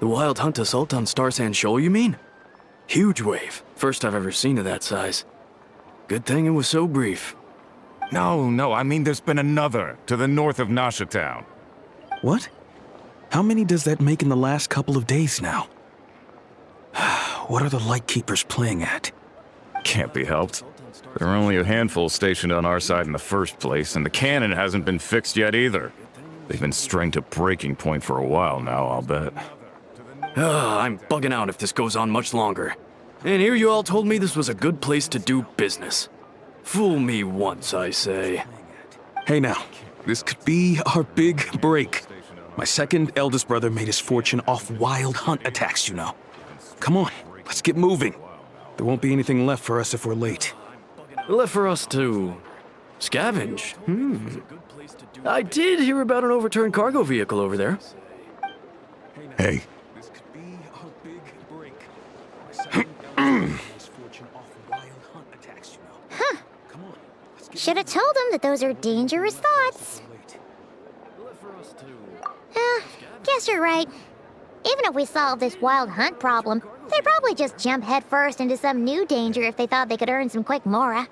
The wild hunt assault on Star Sand Shoal, you mean? Huge wave. First I've ever seen of that size. Good thing it was so brief. No, I mean there's been another, to the north of Nasha town. What? How many does that make in the last couple of days now? What are the Lightkeepers playing at? Can't be helped. There are only a handful stationed on our side in the first place, and the cannon hasn't been fixed yet either. They've been strained to breaking point for a while now, I'll bet. I'm bugging out if this goes on much longer. And here you all told me this was a good place to do business. Fool me once, I say. Hey now, this could be our big break. My second eldest brother made his fortune off wild hunt attacks, you know. Come on, let's get moving. There won't be anything left for us if we're late. Left for us to scavenge. I did hear about an overturned cargo vehicle over there. Hey. This could be our big break. My second eldest made his fortune off wild hunt attacks, you know. Huh. Come on, let's get Should have told them that those are dangerous thoughts. Guess you're right. Even if we solve this wild hunt problem, they'd probably just jump headfirst into some new danger if they thought they could earn some quick mora.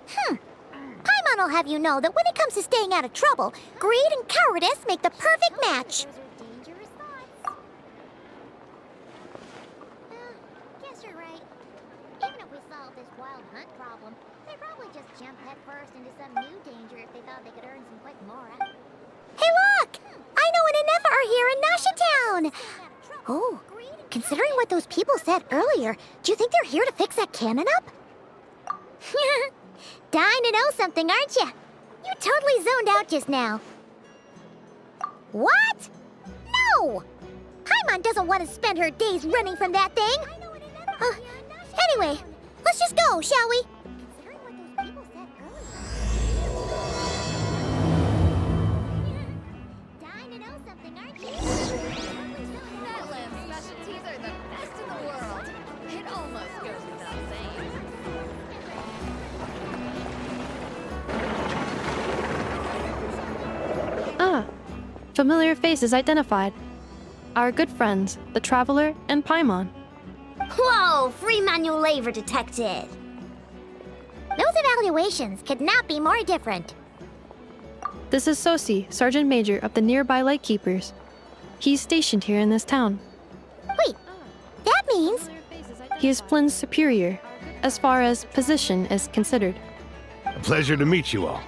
Paimon will have you know that when it comes to staying out of trouble, greed and cowardice make the perfect match. Guess you're right. Even if we solve this wild hunt problem, they'd probably just jump headfirst into some new danger if they thought they could earn some quick mora. Hey, look! Aino and Ineffa are here in Nasha town! Oh, considering what those people said earlier, do you think they're here to fix that cannon up? Dying to know something, aren't you? You totally zoned out just now. What? No! Paimon doesn't want to spend her days running from that thing. Anyway, let's just go, shall we? Dying to know something, aren't you? That lamb specialties are the best in the world. It almost goes without saying. Familiar faces identified. Our good friends, the Traveler and Paimon. Whoa, free manual labor detected. Those evaluations could not be more different. This is Sosi, Sergeant Major of the nearby Lightkeepers. He's stationed here in this town. Wait, that means... He is Flins' superior, as far as position is considered. A pleasure to meet you all.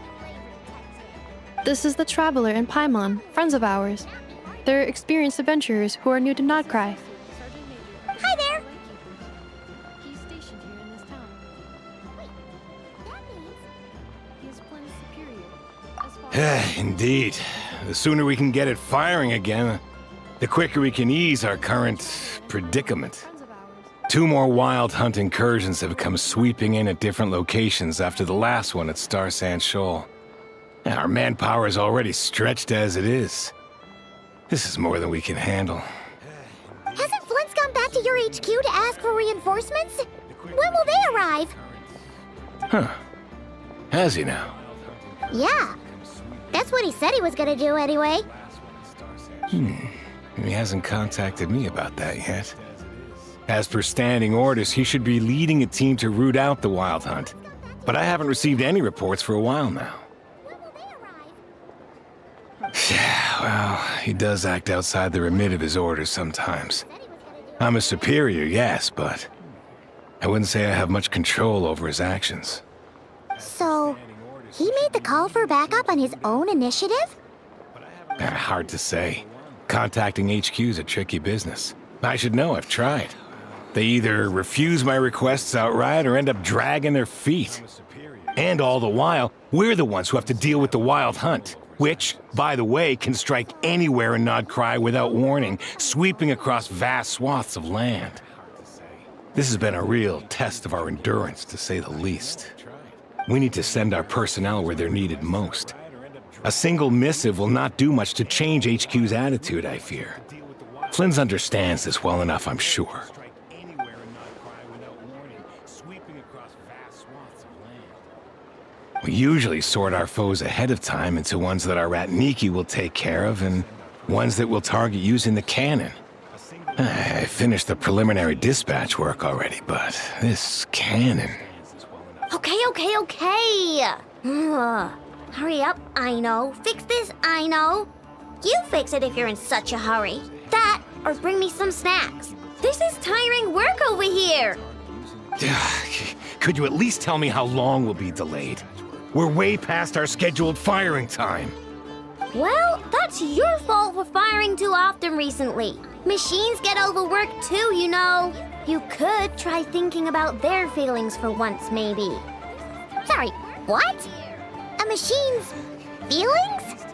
This is the Traveler and Paimon, friends of ours. They're experienced adventurers who are new to Nod-Krai. Hi there! He's stationed here in this town. Wait, that means... He is Flins' superior, as far as... Indeed. The sooner we can get it firing again, the quicker we can ease our current predicament. Friends of ours. 2 more wild hunt incursions have come sweeping in at different locations after the last one at Star Sand Shoal. Our manpower is already stretched as it is. This is more than we can handle. Hasn't Flint's gone back to your HQ to ask for reinforcements? When will they arrive? Huh. Has he now? Yeah. That's what he said he was gonna do anyway. He hasn't contacted me about that yet. As per standing orders, he should be leading a team to root out the wild hunt. But I haven't received any reports for a while now. When will they arrive? Well, he does act outside the remit of his orders sometimes. I'm a superior, yes, but I wouldn't say I have much control over his actions. So, he made the call for backup on his own initiative? Hard to say. Contacting HQ's a tricky business. I should know, I've tried. They either refuse my requests outright or end up dragging their feet. And all the while, we're the ones who have to deal with the wild hunt, which, by the way, can strike anywhere in Nod-Krai without warning, sweeping across vast swaths of land. This has been a real test of our endurance, to say the least. We need to send our personnel where they're needed most. A single missive will not do much to change HQ's attitude, I fear. Flins understands this well enough, I'm sure. We usually sort our foes ahead of time into ones that our Ratniki will take care of and ones that we'll target using the cannon. I finished the preliminary dispatch work already, but this cannon... Okay. Hurry up, Aino. Fix this, Aino. You fix it if you're in such a hurry. That, or bring me some snacks. This is tiring work over here. Could you at least tell me how long we'll be delayed? We're way past our scheduled firing time. Well, that's your fault for firing too often recently. Machines get overworked too, you know. You could try thinking about their feelings for once, maybe. Sorry, what? A machine's feelings?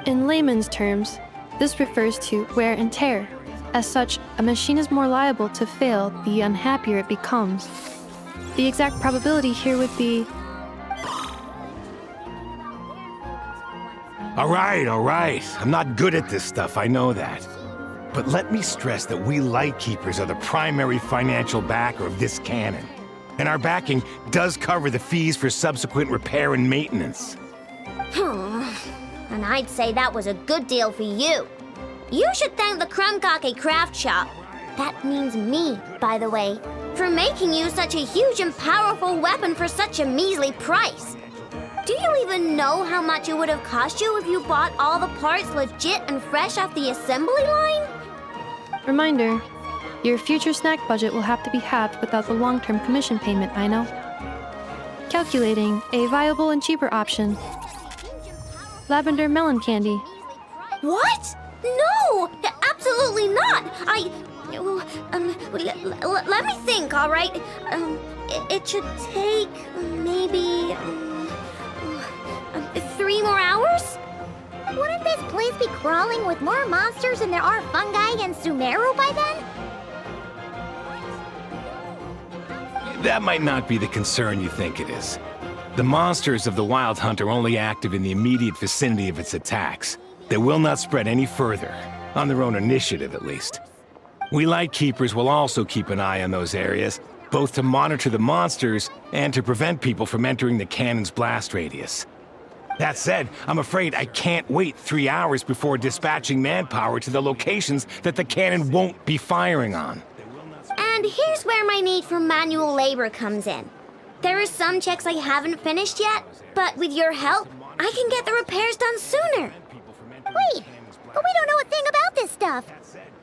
In layman's terms, this refers to wear and tear. As such, a machine is more liable to fail the unhappier it becomes. The exact probability here would be... All right. I'm not good at this stuff, I know that. But let me stress that we Lightkeepers are the primary financial backer of this cannon. And our backing does cover the fees for subsequent repair and maintenance. And I'd say that was a good deal for you. You should thank the Krumkake Craft Shop. That means me, by the way, for making you such a huge and powerful weapon for such a measly price. Do you even know how much it would have cost you if you bought all the parts legit and fresh off the assembly line? Reminder, your future snack budget will have to be halved without the long-term commission payment, Aino. Calculating a viable and cheaper option. Lavender melon candy. What? No! Absolutely not! Let me think, all right? It should take maybe 3 more hours? Wouldn't this place be crawling with more monsters than there are fungi and Sumeru by then? That might not be the concern you think it is. The monsters of the Wild Hunt are only active in the immediate vicinity of its attacks. They will not spread any further, on their own initiative at least. We Lightkeepers will also keep an eye on those areas, both to monitor the monsters and to prevent people from entering the cannon's blast radius. That said, I'm afraid I can't wait 3 hours before dispatching manpower to the locations that the cannon won't be firing on. And here's where my need for manual labor comes in. There are some checks I haven't finished yet, but with your help, I can get the repairs done sooner. Wait, but we don't know a thing about this stuff.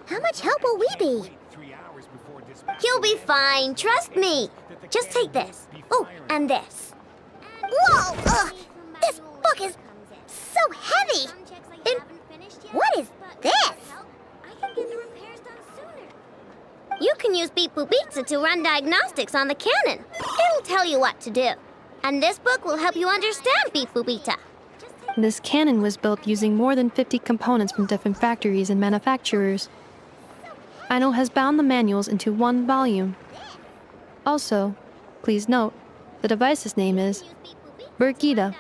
How much help will we be? You'll be fine, trust me. Just take this. Oh, and this. Whoa! This book is so heavy! And what is this? You can use Beep Boop Pizza to run diagnostics on the cannon. It'll tell you what to do. And this book will help you understand Beep Boop Pizza. This cannon was built using more than 50 components from different factories and manufacturers. Aino has bound the manuals into one volume. Also, please note, the device's name is Birgitta.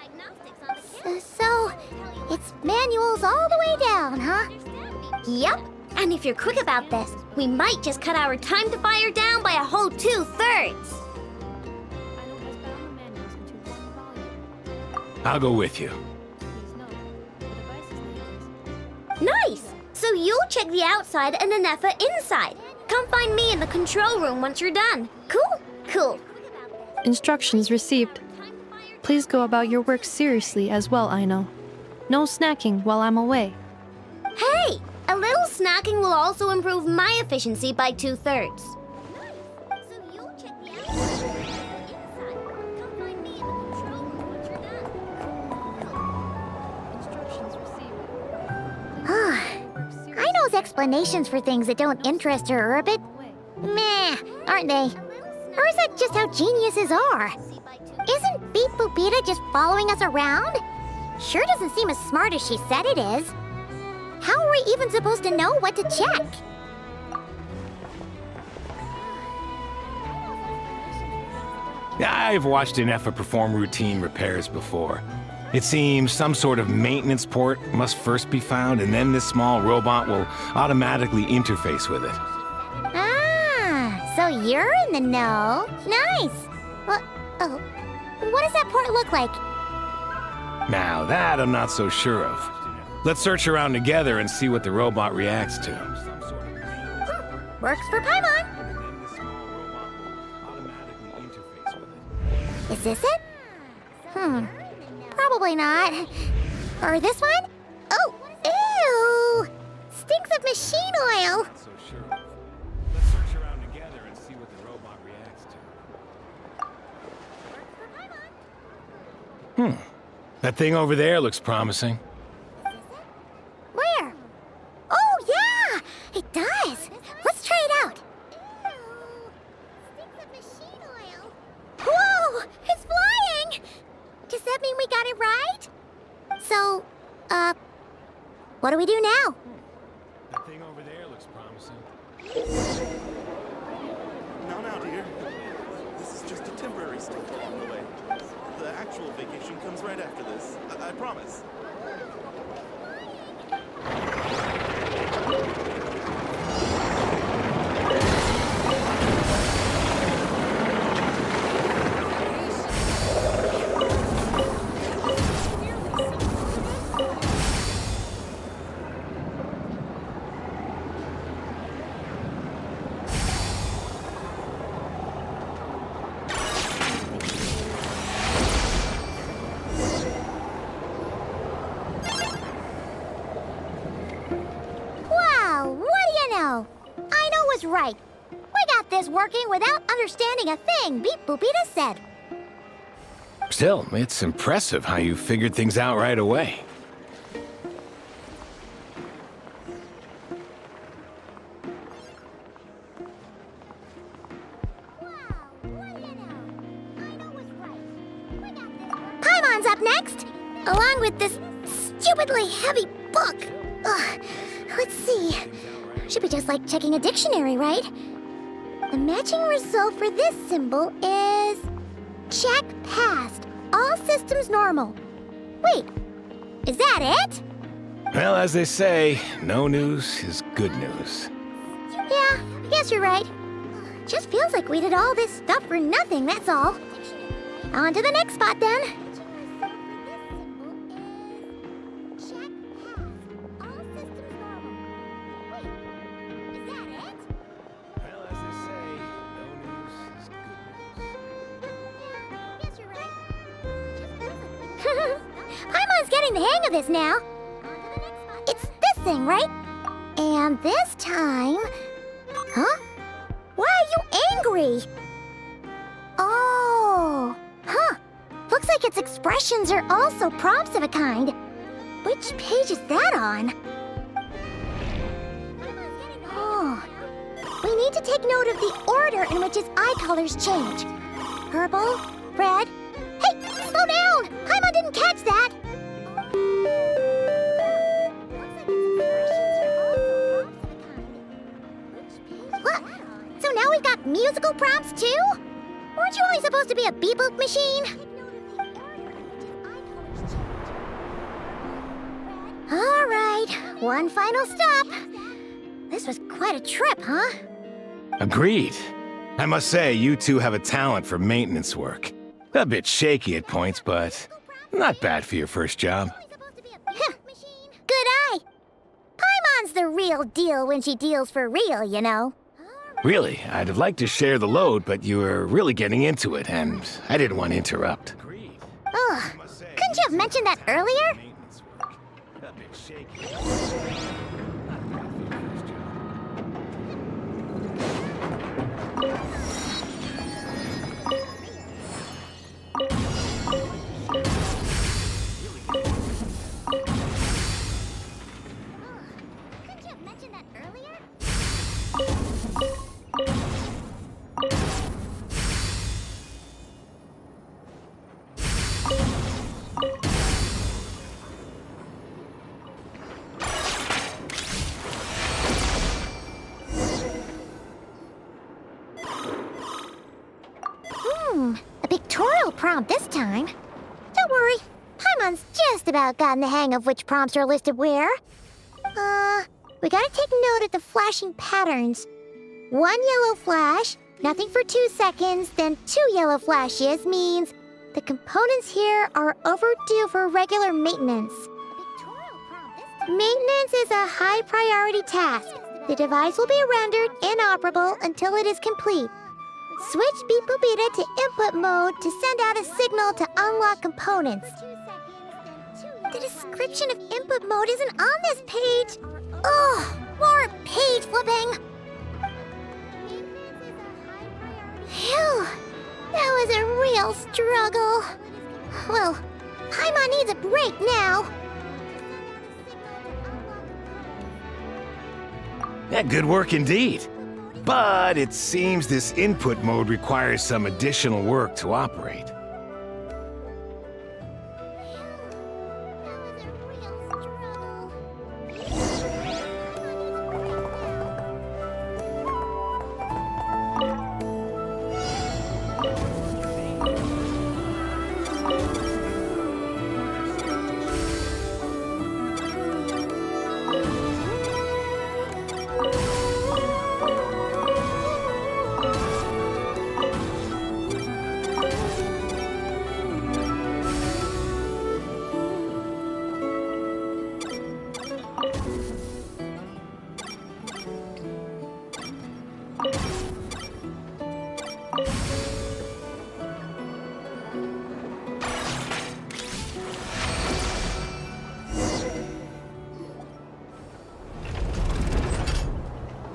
So, it's manuals all the way down, huh? Yep. And if you're quick about this, we might just cut our time to fire down by a whole 2/3. I'll go with you. Nice! So you'll check the outside and Ineffa inside. Come find me in the control room once you're done. Cool. Instructions received. Please go about your work seriously as well, Aino. No snacking while I'm away. Hey! A little snacking will also improve my efficiency by 2/3. Aino's explanations for things that don't interest her are a bit meh, aren't they? Or is that just how geniuses are? Isn't Beep Boopita just following us around? Sure doesn't seem as smart as she said it is. How are we even supposed to know what to check? I've watched Ineffa perform routine repairs before. It seems some sort of maintenance port must first be found, and then this small robot will automatically interface with it. Ah, so you're in the know. Nice. Well, what does that port look like? Now that I'm not so sure of. Let's search around together and see what the robot reacts to. Works for Paimon. Then the small robot will automatically interface with it. Is this it? Probably not. Or this one? Oh, ew! Stinks of machine oil. So sure of. Let's search around together and see what the robot reacts to. That thing over there looks promising. Where? Oh, yeah! It does. Let's try it out. Stinks of machine oil. Whoa! It's flying! Does that mean we got it right? So, what do we do now? That thing over there looks promising. Now, dear. This is just a temporary stop along the way. The actual vacation comes right after this. I promise. Wow, what do you know? Aino was right. We got this working without understanding a thing Beep Boopita said. Still, it's impressive how you figured things out right away. Paimon's up next, along with this stupidly heavy book. Ugh. Let's see. Should be just like checking a dictionary, right? The matching result for this symbol is... check passed. All systems normal. Wait, is that it? Well, as they say, no news is good news. Yeah, I guess you're right. Just feels like we did all this stuff for nothing, that's all. On to the next spot, then. Well, as they say, no news is good news. Paimon's getting the hang of this now. It's this thing, right? And this time... Huh? Why are you angry? Oh... Huh. Looks like its expressions are also prompts of a kind. Which page is that on? Oh... We need to take note of the order in which its eye colors change. Purple, red... Hey, slow down! Paimon didn't catch that! What? So now we've got musical prompts too? Weren't you only supposed to be a beep-boop machine? All right, one final stop. This was quite a trip, huh? Agreed. I must say, you two have a talent for maintenance work. A bit shaky at points, but not bad for your first job. Good eye. Paimon's the real deal when she deals for real, you know. Really, I'd have liked to share the load, but you were really getting into it, and I didn't want to interrupt. Ugh, couldn't you have mentioned that earlier? A bit shaky. Couldn't you have mentioned that earlier? A pictorial prompt this time. Don't worry, Paimon's just about gotten the hang of which prompts are listed where. We gotta take note of the flashing patterns. 1 yellow flash, nothing for 2 seconds, then 2 yellow flashes means the components here are overdue for regular maintenance. Maintenance is a high priority task. The device will be rendered inoperable until it is complete. Switch Beep Boopita to input mode to send out a signal to unlock components. The description of input mode isn't on this page. Ugh, more page flipping. Phew, that was a real struggle. Well, Paimon needs a break now. Yeah, good work indeed. But it seems this input mode requires some additional work to operate.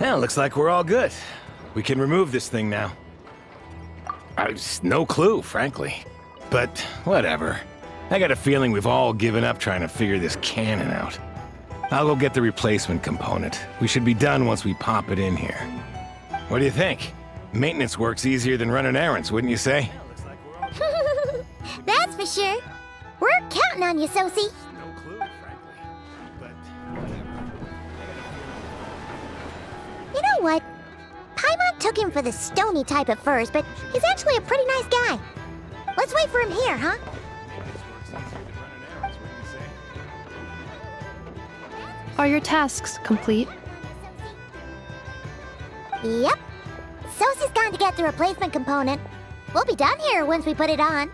Well, looks like we're all good. We can remove this thing now. No clue, frankly. But whatever. I got a feeling we've all given up trying to figure this cannon out. I'll go get the replacement component. We should be done once we pop it in here. What do you think? Maintenance work's easier than running errands, wouldn't you say? That's for sure. We're counting on you, Sosie. No clue, frankly. But whatever. You know what? Paimon took him for the stony type at first, but he's actually a pretty nice guy. Let's wait for him here, huh? Are your tasks complete? Yep. Sosie's gone to get the replacement component. We'll be done here once we put it on.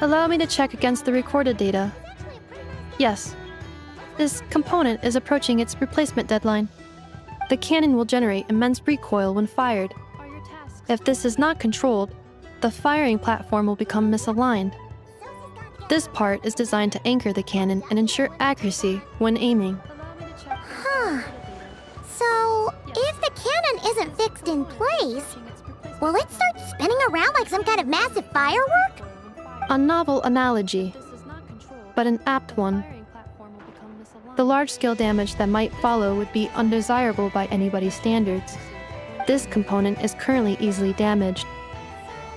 Allow me to check against the recorded data. Yes. This component is approaching its replacement deadline. The cannon will generate immense recoil when fired. If this is not controlled, the firing platform will become misaligned. This part is designed to anchor the cannon and ensure accuracy when aiming. Huh. So, if the cannon isn't fixed in place, will it start spinning around like some kind of massive firework? A novel analogy, but an apt one. The large-scale damage that might follow would be undesirable by anybody's standards. This component is currently easily damaged.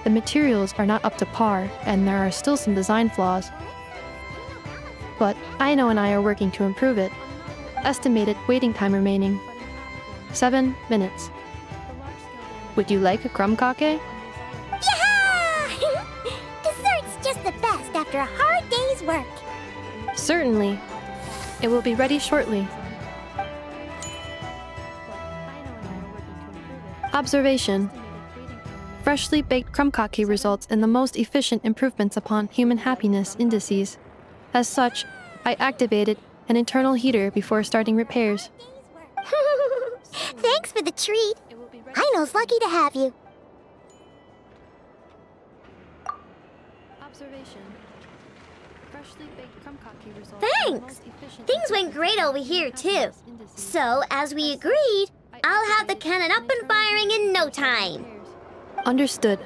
The materials are not up to par, and there are still some design flaws. But Aino and I are working to improve it. Estimated waiting time remaining: 7 minutes. Would you like a crumb-kake? Yeah! Dessert's just the best after a hard day's work. Certainly. It will be ready shortly. Observation. Freshly baked crumb-kake results in the most efficient improvements upon human happiness indices. As such, I activated an internal heater before starting repairs. Thanks for the treat. Aino's lucky to have you. Observation. Freshly baked crumb-kake results. Thanks! Things went great over here, too. So, as we agreed, I'll have the cannon up and firing in no time. Understood.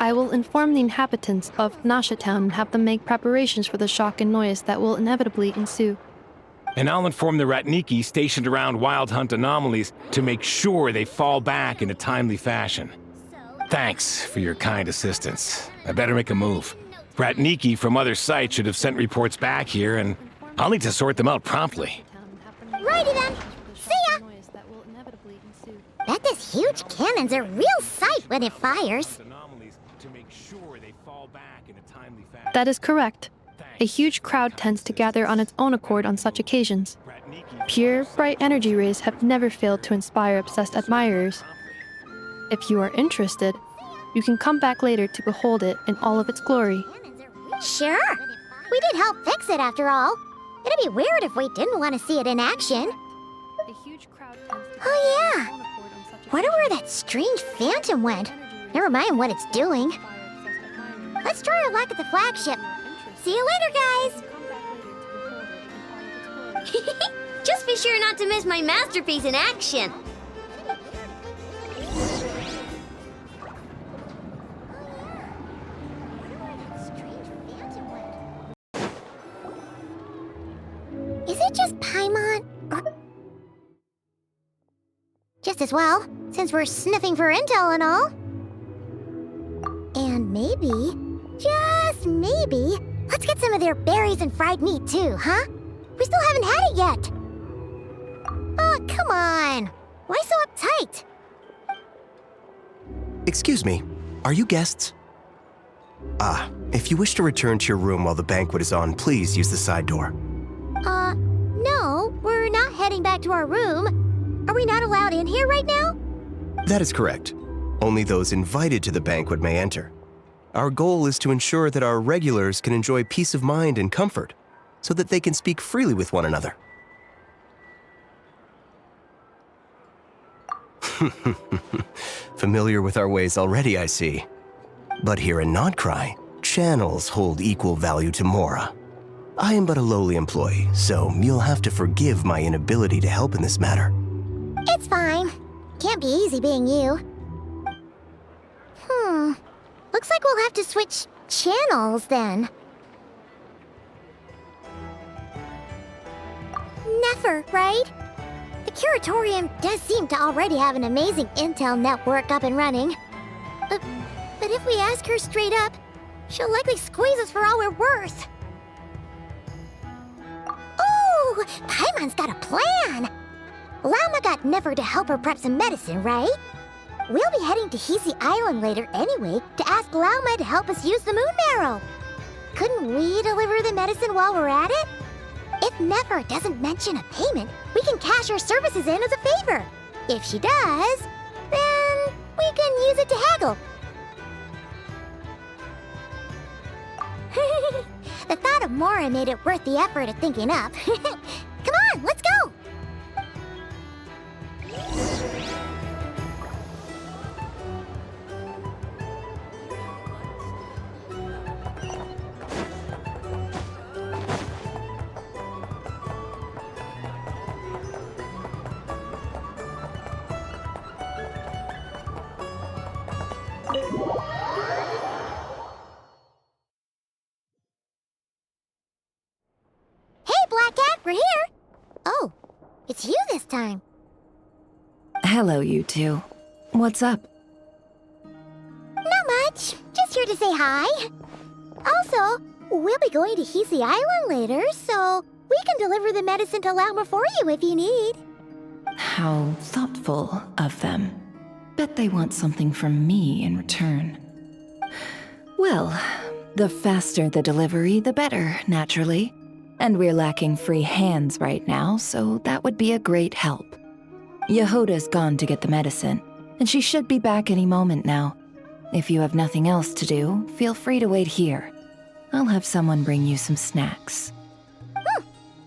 I will inform the inhabitants of Nasha Town and have them make preparations for the shock and noise that will inevitably ensue. And I'll inform the Ratniki stationed around Wild Hunt anomalies to make sure they fall back in a timely fashion. Thanks for your kind assistance. I better make a move. Ratniki from other sites should have sent reports back here, and I'll need to sort them out promptly. Righty then. See ya! Bet this huge cannon's a real sight when it fires. That is correct. A huge crowd tends to gather on its own accord on such occasions. Pure, bright energy rays have never failed to inspire obsessed admirers. If you are interested, you can come back later to behold it in all of its glory. Sure. We did help fix it after all. It'd be weird if we didn't want to see it in action. A huge crowd tends to Oh yeah. Wonder where that strange phantom went. Never mind what it's doing. Let's try our luck at the flagship. See you later, guys! Just be sure not to miss my masterpiece in action. Is it just Paimon? Just as well, since we're sniffing for intel and all. And maybe, just maybe, let's get some of their berries and fried meat too, huh? We still haven't had it yet. Oh, come on. Why so uptight? Excuse me, are you guests? If you wish to return to your room while the banquet is on, please use the side door. No, we're not heading back to our room. Are we not allowed in here right now? That is correct. Only those invited to the banquet may enter. Our goal is to ensure that our regulars can enjoy peace of mind and comfort, so that they can speak freely with one another. Familiar with our ways already, I see. But here in Nod-Krai, channels hold equal value to Mora. I am but a lowly employee, so you'll have to forgive my inability to help in this matter. It's fine. Can't be easy being you. Looks like we'll have to switch channels then. Nefer, right? The Curatorium does seem to already have an amazing intel network up and running. But if we ask her straight up, she'll likely squeeze us for all we're worth. Ooh, Paimon's got a plan! Lauma got Nefer to help her prep some medicine, right? We'll be heading to Hisi Island later anyway to ask Lauma to help us use the moon marrow. Couldn't we deliver the medicine while we're at it? If Nefer doesn't mention a payment, we can cash our services in as a favor. If she does, then we can use it to haggle. The thought of Mora made it worth the effort of thinking up. Come on, let's go! We're here! Oh, it's you this time. Hello, you two. What's up? Not much. Just here to say hi. Also, we'll be going to Hisi Island later, so we can deliver the medicine to Lauma for you if you need. How thoughtful of them. Bet they want something from me in return. Well, the faster the delivery, the better, naturally. And we're lacking free hands right now, so that would be a great help. Yehoda's gone to get the medicine, and she should be back any moment now. If you have nothing else to do, feel free to wait here. I'll have someone bring you some snacks.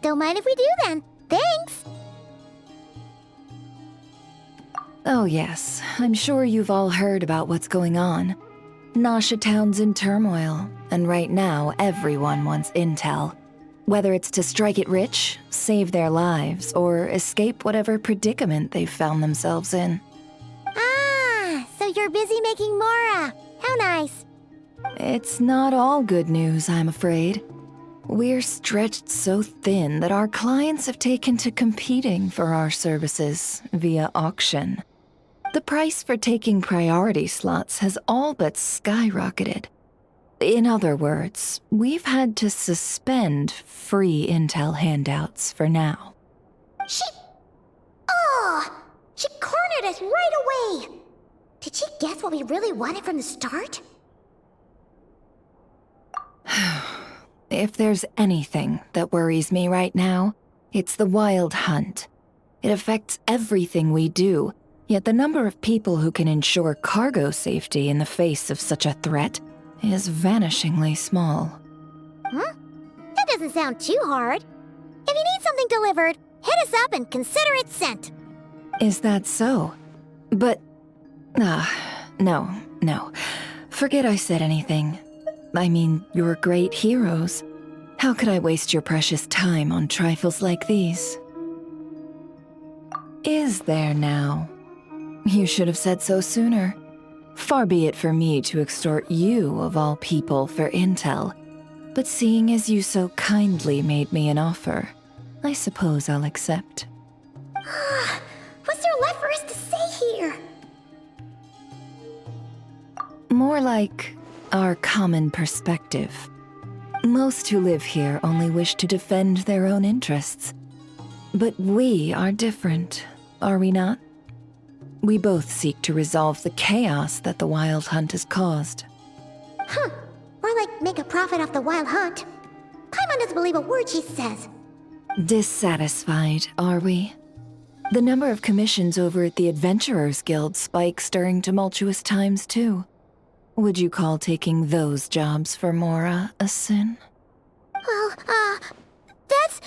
Don't mind if we do then. Thanks! Oh yes, I'm sure you've all heard about what's going on. Nasha Town's in turmoil, and right now everyone wants intel. Whether it's to strike it rich, save their lives, or escape whatever predicament they've found themselves in. Ah, so you're busy making Mora. How nice. It's not all good news, I'm afraid. We're stretched so thin that our clients have taken to competing for our services via auction. The price for taking priority slots has all but skyrocketed. In other words, we've had to suspend free intel handouts for now. She cornered us right away! Did she guess what we really wanted from the start? If there's anything that worries me right now, it's the wild hunt. It affects everything we do, yet the number of people who can ensure cargo safety in the face of such a threat is vanishingly small. That doesn't sound too hard. If you need something delivered, hit us up and consider it sent. Is that so? But... no. Forget I said anything. I mean, you're great heroes. How could I waste your precious time on trifles like these? Is there now? You should have said so sooner. Far be it for me to extort you, of all people, for intel. But seeing as you so kindly made me an offer, I suppose I'll accept. What's there left for us to say here? More like our common perspective. Most who live here only wish to defend their own interests. But we are different, are we not? We both seek to resolve the chaos that the Wild Hunt has caused. More like make a profit off the Wild Hunt. Paimon doesn't believe a word she says. Dissatisfied, are we? The number of commissions over at the Adventurers Guild spikes during tumultuous times, too. Would you call taking those jobs for Mora a sin? Well, that's...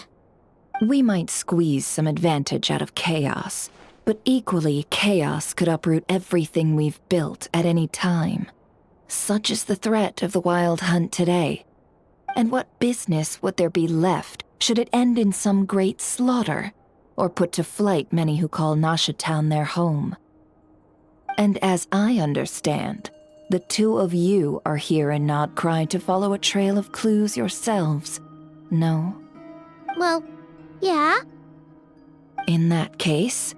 We might squeeze some advantage out of chaos, but equally, chaos could uproot everything we've built at any time. Such is the threat of the Wild Hunt today. And what business would there be left should it end in some great slaughter, or put to flight many who call Nasha Town their home? And as I understand, the two of you are here in Nod-Krai to follow a trail of clues yourselves, no? Well, yeah. In that case,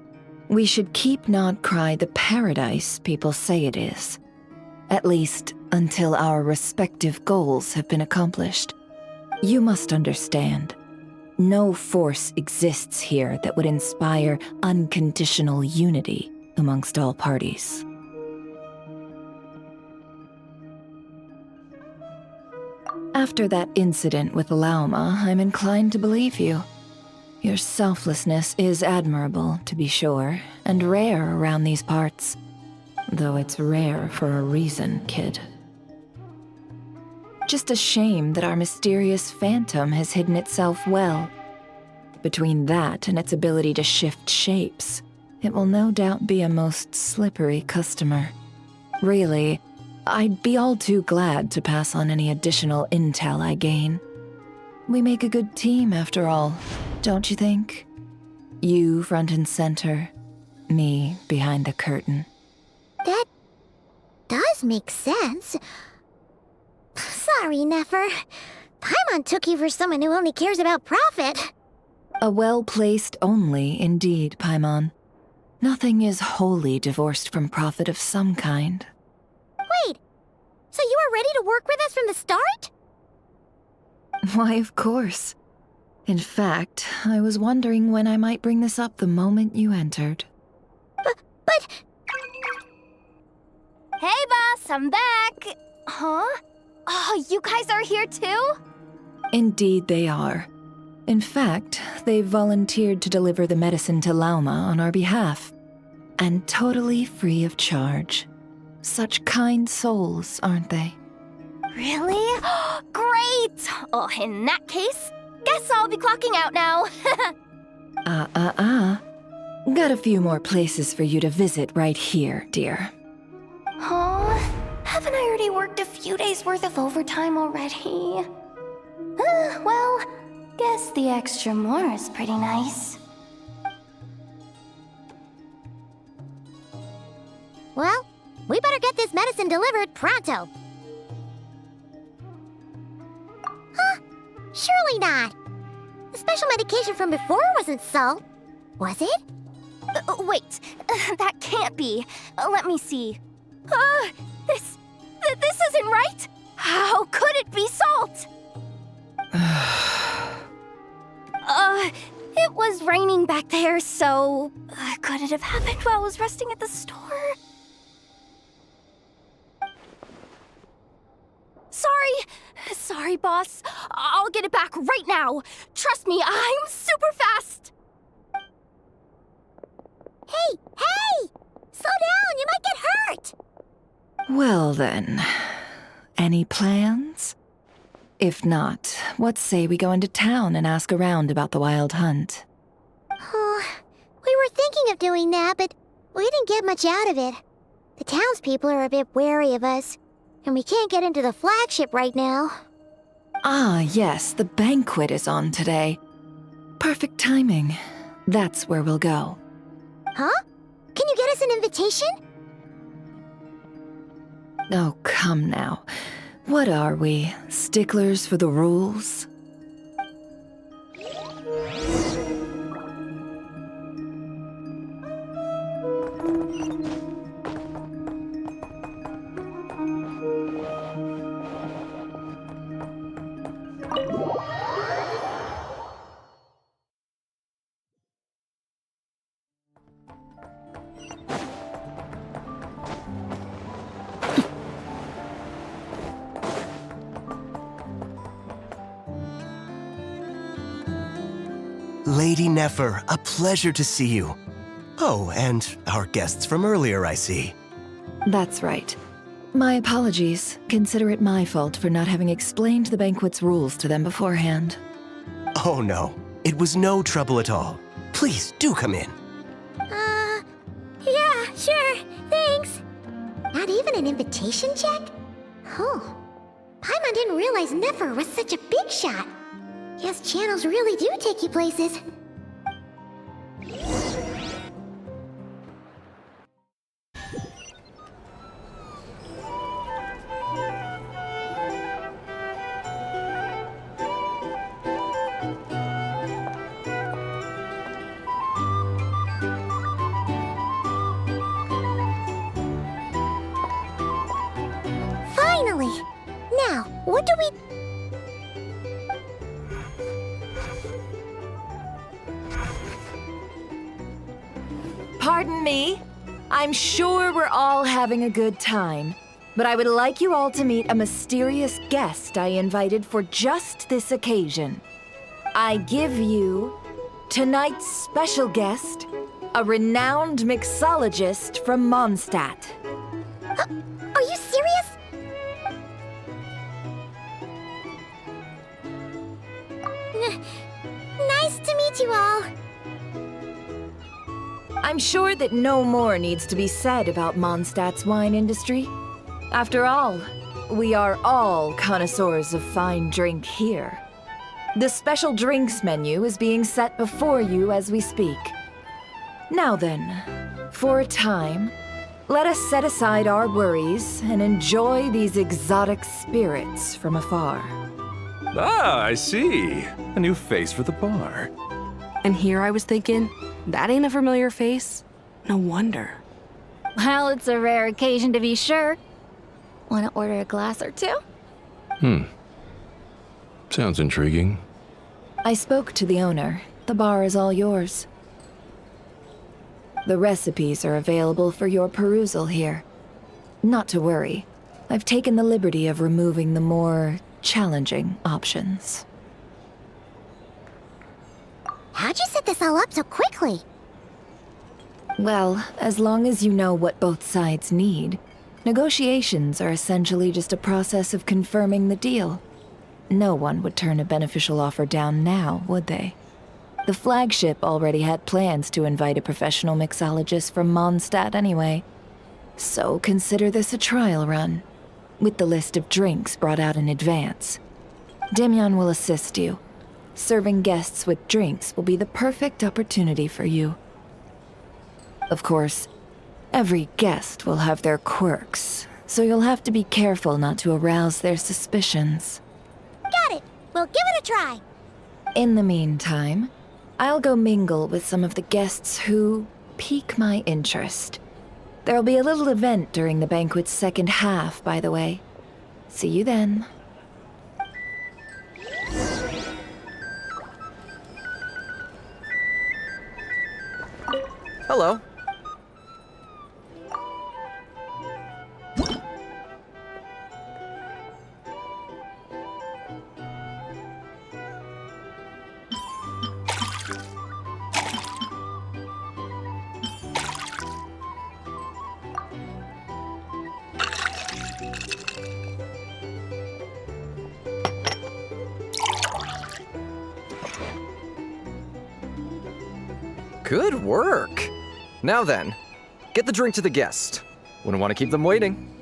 we should keep Nod-Krai the paradise people say it is. At least, until our respective goals have been accomplished. You must understand, no force exists here that would inspire unconditional unity amongst all parties. After that incident with Lauma, I'm inclined to believe you. Your selflessness is admirable, to be sure, and rare around these parts. Though it's rare for a reason, kid. Just a shame that our mysterious phantom has hidden itself well. Between that and its ability to shift shapes, it will no doubt be a most slippery customer. Really, I'd be all too glad to pass on any additional intel I gain. We make a good team, after all, don't you think? You front and center, me behind the curtain. That does make sense. Sorry, Nefer. Paimon took you for someone who only cares about profit. A well-placed only, indeed, Paimon. Nothing is wholly divorced from profit of some kind. Wait, so you were ready to work with us from the start? Why, of course. In fact, I was wondering when I might bring this up the moment you entered. But... Hey, boss, I'm back! Huh? Oh, you guys are here too? Indeed they are. In fact, they've volunteered to deliver the medicine to Lauma on our behalf. And totally free of charge. Such kind souls, aren't they? Really? Great! Oh, in that case, guess I'll be clocking out now. Got a few more places for you to visit right here, dear. Huh? Haven't I already worked a few days worth of overtime already? Well, guess the extra more is pretty nice. Well, we better get this medicine delivered pronto. Huh? Surely not. The special medication from before wasn't salt, was it? Wait, that can't be. Let me see. This isn't right! How could it be salt? It was raining back there, so... could it have happened while I was resting at the store? Sorry, boss. I'll get it back right now. Trust me, I'm super fast! Hey! Slow down, you might get hurt! Well then, any plans? If not, what say we go into town and ask around about the Wild Hunt? Oh, we were thinking of doing that, but we didn't get much out of it. The townspeople are a bit wary of us, and we can't get into the flagship right now. Ah, yes, the banquet is on today. Perfect timing. That's where we'll go. Huh? Can you get us an invitation? Oh, come now. What are we, sticklers for the rules? Lady Nefer, a pleasure to see you. Oh, and our guests from earlier, I see. That's right. My apologies. Consider it my fault for not having explained the banquet's rules to them beforehand. Oh no, it was no trouble at all. Please, do come in. Yeah, sure, thanks. Not even an invitation check? Oh, Paimon didn't realize Nefer was such a big shot. Yes, channels really do take you places. Finally! Now, what do we... Pardon me. I'm sure we're all having a good time, but I would like you all to meet a mysterious guest I invited for just this occasion. I give you tonight's special guest, a renowned mixologist from Mondstadt. Are you serious? Nice to meet you all. I'm sure that no more needs to be said about Mondstadt's wine industry. After all, we are all connoisseurs of fine drink here. The special drinks menu is being set before you as we speak. Now then, for a time, let us set aside our worries and enjoy these exotic spirits from afar. Ah, I see. A new face for the bar. And here I was thinking, that ain't a familiar face. No wonder. Well, it's a rare occasion to be sure. Want to order a glass or two? Sounds intriguing. I spoke to the owner. The bar is all yours. The recipes are available for your perusal here. Not to worry. I've taken the liberty of removing the more challenging options. How'd you set this all up so quickly? Well, as long as you know what both sides need, negotiations are essentially just a process of confirming the deal. No one would turn a beneficial offer down now, would they? The flagship already had plans to invite a professional mixologist from Mondstadt anyway. So consider this a trial run, with the list of drinks brought out in advance. Demyon will assist you. Serving guests with drinks will be the perfect opportunity for you. Of course, every guest will have their quirks, so you'll have to be careful not to arouse their suspicions. Got it! We'll give it a try! In the meantime, I'll go mingle with some of the guests who pique my interest. There'll be a little event during the banquet's second half, by the way. See you then. Hello. Good work. Now then, get the drink to the guest. Wouldn't want to keep them waiting.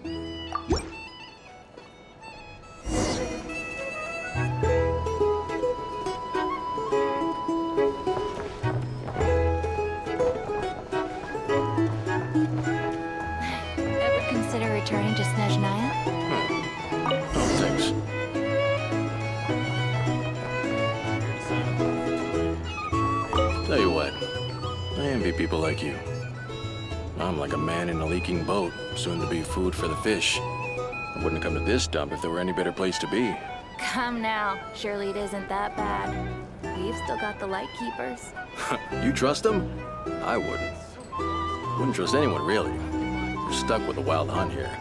Ever consider returning to Snezhnaya? Oh, thanks. Tell you what, I envy people like you. I'm like a man in a leaking boat, soon to be food for the fish. I wouldn't come to this dump if there were any better place to be. Come now. Surely it isn't that bad. We've still got the Lightkeepers. You trust them? I wouldn't. Wouldn't trust anyone, really. We're stuck with a wild hunt here.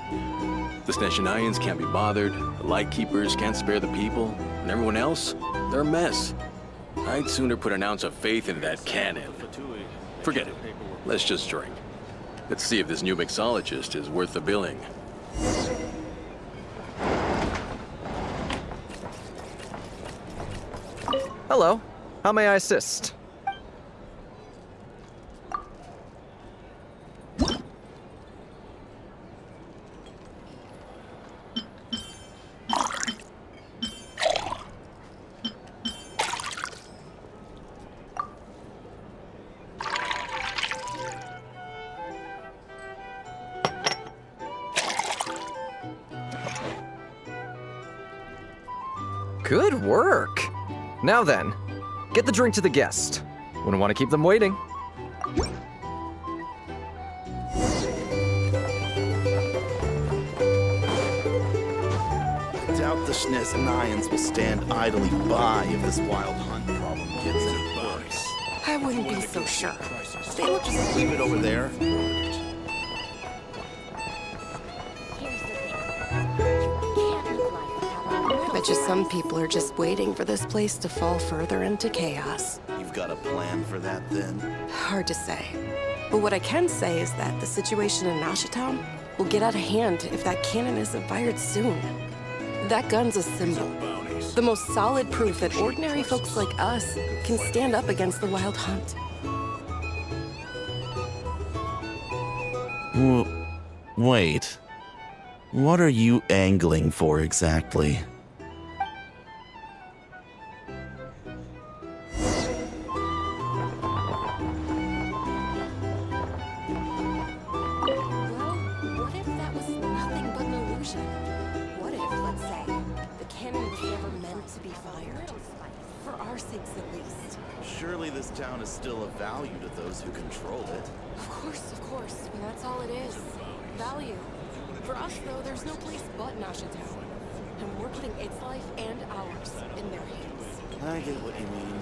The Snezhnayans can't be bothered, the Lightkeepers can't spare the people, and everyone else, they're a mess. I'd sooner put an ounce of faith in that cannon. Forget it. Let's just drink. Let's see if this new mixologist is worth the billing. Hello. How may I assist? Good work. Now then, get the drink to the guest. Wouldn't want to keep them waiting. I doubt the Snezhnayans will stand idly by if this wild hunt problem gets any worse. I wouldn't be so sure. They look Just leave it over there. Bet you some people are just waiting for this place to fall further into chaos. You've got a plan for that, then? Hard to say. But what I can say is that the situation in Nasha Town will get out of hand if that cannon isn't fired soon. That gun's a symbol. The most solid proof that ordinary folks like us can stand up against the wild hunt. Wait. What are you angling for exactly? What if that was nothing but an illusion? What if, let's say, the cannon was never meant to be fired? For our sakes, at least. Surely this town is still of value to those who control it. Of course, but that's all it is. Value. For us, though, there's no place but Nasha Town. And we're putting its life and ours in their hands. I get what you mean.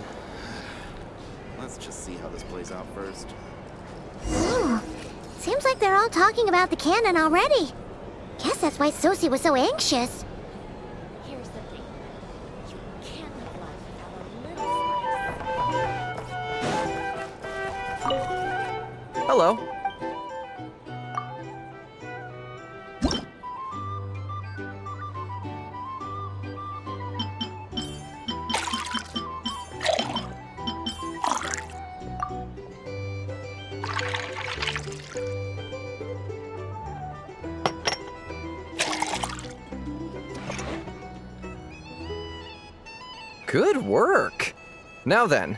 Let's just see how this plays out first. Ooh, seems like they're all talking about the cannon already. Guess that's why Sosie was so anxious. Here's the thing. You can't live life without a little spice. Hello. Good work. Now then,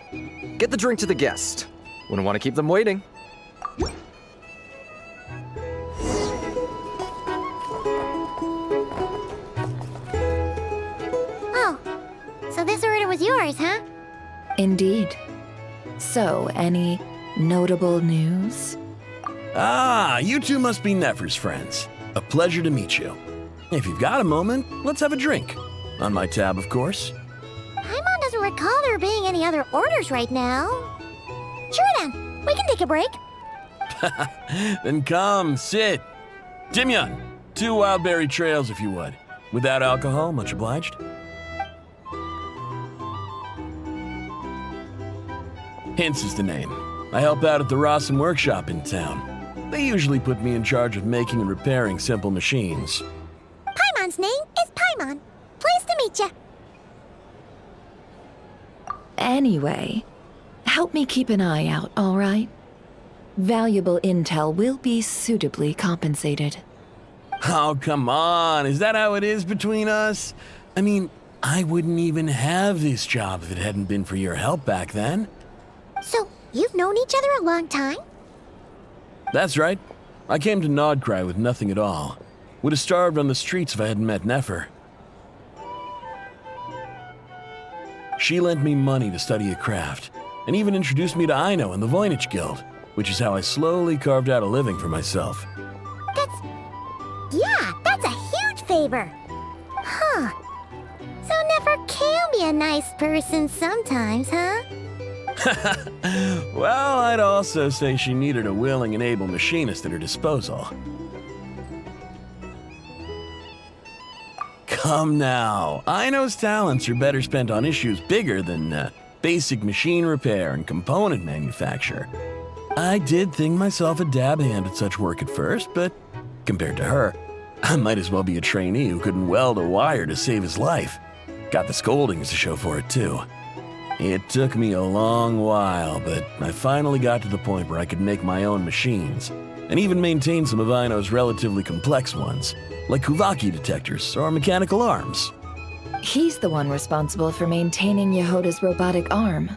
get the drink to the guest. Wouldn't want to keep them waiting. Oh, so this order was yours, huh? Indeed. So, any notable news? Ah, you two must be Nefer's friends. A pleasure to meet you. If you've got a moment, let's have a drink. On my tab, of course. Paimon doesn't recall there being any other orders right now. Sure then, we can take a break. Then come, sit. Timyon, 2 wildberry trails if you would. Without alcohol, much obliged. Hints is the name. I help out at the Rawson workshop in town. They usually put me in charge of making and repairing simple machines. Paimon's name is Paimon. Pleased to meet ya. Anyway, help me keep an eye out, all right? Valuable intel will be suitably compensated. Oh, come on. Is that how it is between us? I mean, I wouldn't even have this job if it hadn't been for your help back then. So, you've known each other a long time? That's right. I came to Nod-Krai with nothing at all. Would have starved on the streets if I hadn't met Nefer. She lent me money to study a craft, and even introduced me to Aino and the Voynich Guild, which is how I slowly carved out a living for myself. That's a huge favor. Huh. So Nefer can be a nice person sometimes, huh? Well, I'd also say she needed a willing and able machinist at her disposal. Come now, Aino's talents are better spent on issues bigger than basic machine repair and component manufacture. I did think myself a dab hand at such work at first, but compared to her, I might as well be a trainee who couldn't weld a wire to save his life. Got the scoldings to show for it, too. It took me a long while, but I finally got to the point where I could make my own machines, and even maintain some of Aino's relatively complex ones, like Kuvaki detectors or mechanical arms. He's the one responsible for maintaining Yehoda's robotic arm.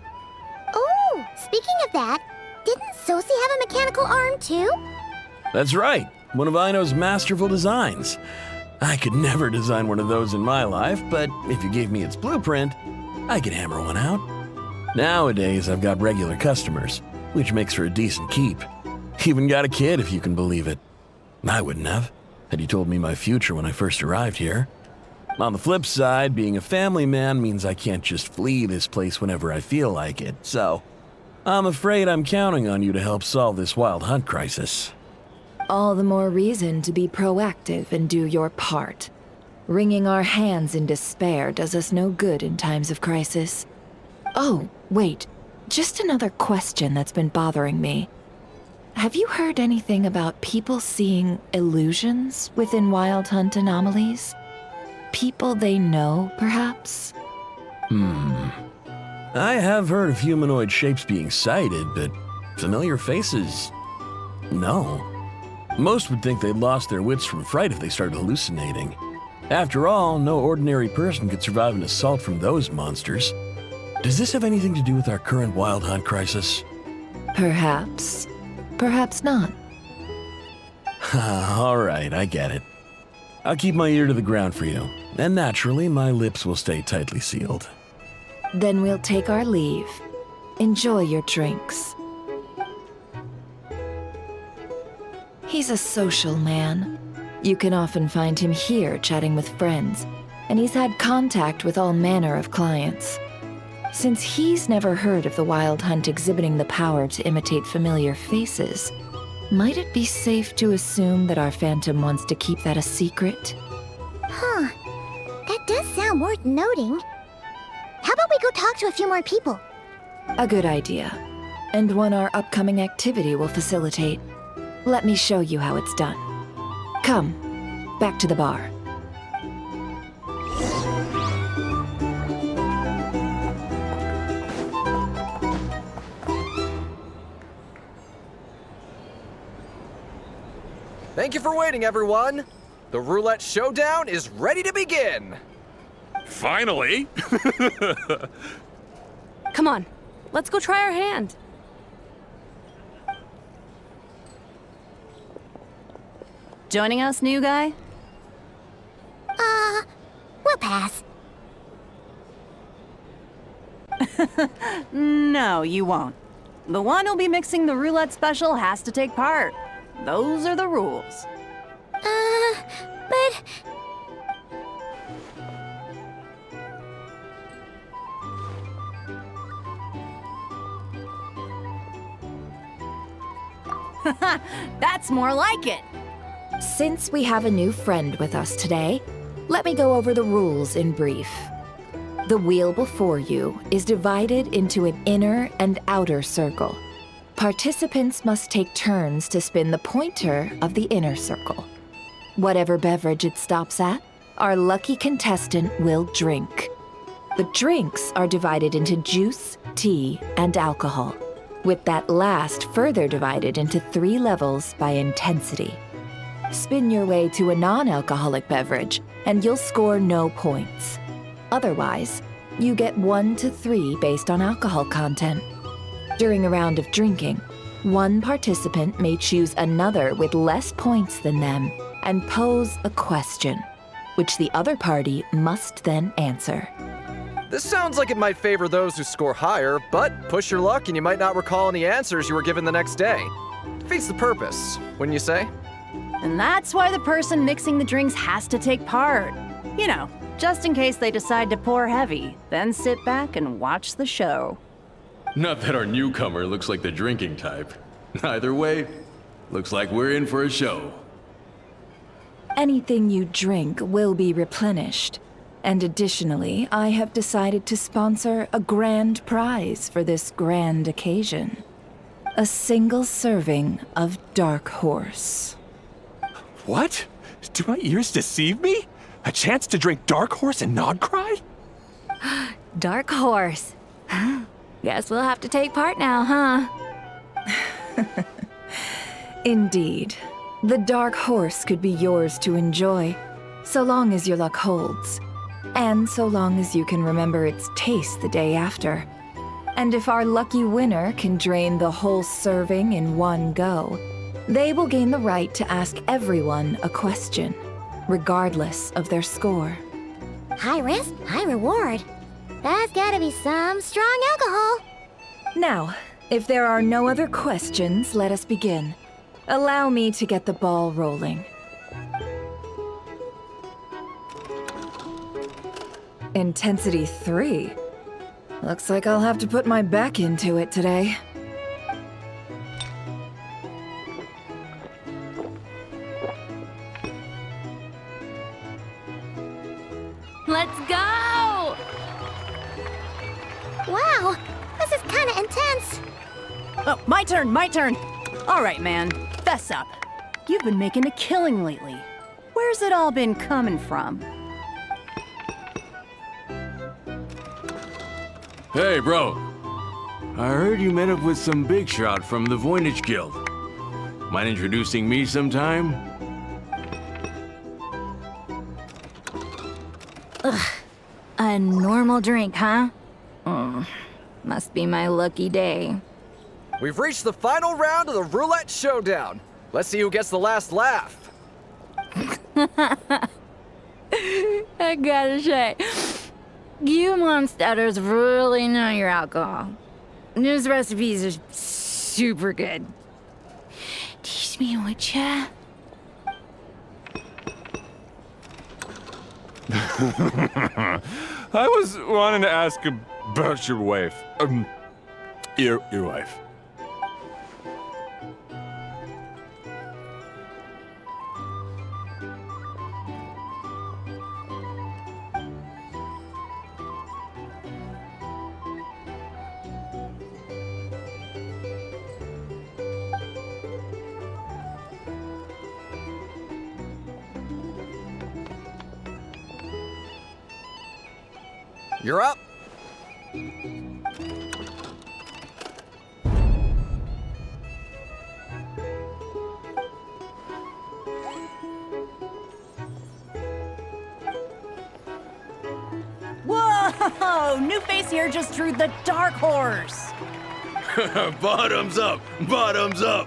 Oh, speaking of that, didn't Sosi have a mechanical arm too? That's right, one of Aino's masterful designs. I could never design one of those in my life, but if you gave me its blueprint, I could hammer one out. Nowadays, I've got regular customers, which makes for a decent keep. Even got a kid, if you can believe it. I wouldn't have, had you told me my future when I first arrived here. On the flip side, being a family man means I can't just flee this place whenever I feel like it, so I'm afraid I'm counting on you to help solve this wild hunt crisis. All the more reason to be proactive and do your part. Wringing our hands in despair does us no good in times of crisis. Oh, wait. Just another question that's been bothering me. Have you heard anything about people seeing illusions within Wild Hunt anomalies? People they know, perhaps? I have heard of humanoid shapes being sighted, but familiar faces? No. Most would think they'd lost their wits from fright if they started hallucinating. After all, no ordinary person could survive an assault from those monsters. Does this have anything to do with our current Wild Hunt crisis? Perhaps. Perhaps not. All right, I get it. I'll keep my ear to the ground for you, and naturally, my lips will stay tightly sealed. Then we'll take our leave. Enjoy your drinks. He's a social man. You can often find him here chatting with friends, and he's had contact with all manner of clients. Since he's never heard of the Wild Hunt exhibiting the power to imitate familiar faces, might it be safe to assume that our Phantom wants to keep that a secret? Huh. That does sound worth noting. How about we go talk to a few more people? A good idea, and one our upcoming activity will facilitate. Let me show you how it's done. Come, back to the bar. Thank you for waiting, everyone. The roulette showdown is ready to begin. Finally! Come on, let's go try our hand. Joining us, new guy? We'll pass. No, you won't. The one who'll be mixing the roulette special has to take part. Those are the rules. But... That's more like it. Since we have a new friend with us today, let me go over the rules in brief. The wheel before you is divided into an inner and outer circle. Participants must take turns to spin the pointer of the inner circle. Whatever beverage it stops at, our lucky contestant will drink. The drinks are divided into juice, tea, and alcohol. with that last further divided into 3 levels by intensity. Spin your way to a non-alcoholic beverage, and you'll score no points. Otherwise, you get 1 to 3 based on alcohol content. During a round of drinking, one participant may choose another with less points than them and pose a question, which the other party must then answer. This sounds like it might favor those who score higher, but push your luck and you might not recall any answers you were given the next day. Defeats the purpose, wouldn't you say? And that's why the person mixing the drinks has to take part. You know, just in case they decide to pour heavy, then sit back and watch the show. Not that our newcomer looks like the drinking type. Either way, looks like we're in for a show. Anything you drink will be replenished. And additionally, I have decided to sponsor a grand prize for this grand occasion. A single serving of Dark Horse. What? Do my ears deceive me? A chance to drink Dark Horse and Nod-Krai? Dark Horse. Guess we'll have to take part now, huh? Indeed. The Dark Horse could be yours to enjoy, so long as your luck holds. And so long as you can remember its taste the day after. And if our lucky winner can drain the whole serving in one go, they will gain the right to ask everyone a question, regardless of their score. High risk, high reward. That's gotta be some strong alcohol. Now, if there are no other questions, let us begin. Allow me to get the ball rolling. Intensity 3. Looks like I'll have to put my back into it today. Let's go! Wow, this is kinda intense. Oh, my turn. All right, man, fess up. You've been making a killing lately. Where's it all been coming from? Hey, bro. I heard you met up with some big shot from the Voynich Guild. Mind introducing me sometime? Ugh. A normal drink, huh? Must be my lucky day. We've reached the final round of the roulette showdown. Let's see who gets the last laugh. I gotta say, you monsters really know your alcohol. These recipes are super good. Teach me, would ya? I was wanting to ask about your wife. Your wife. You're up. Whoa! New face here just drew the Dark Horse. Bottoms up! Bottoms up!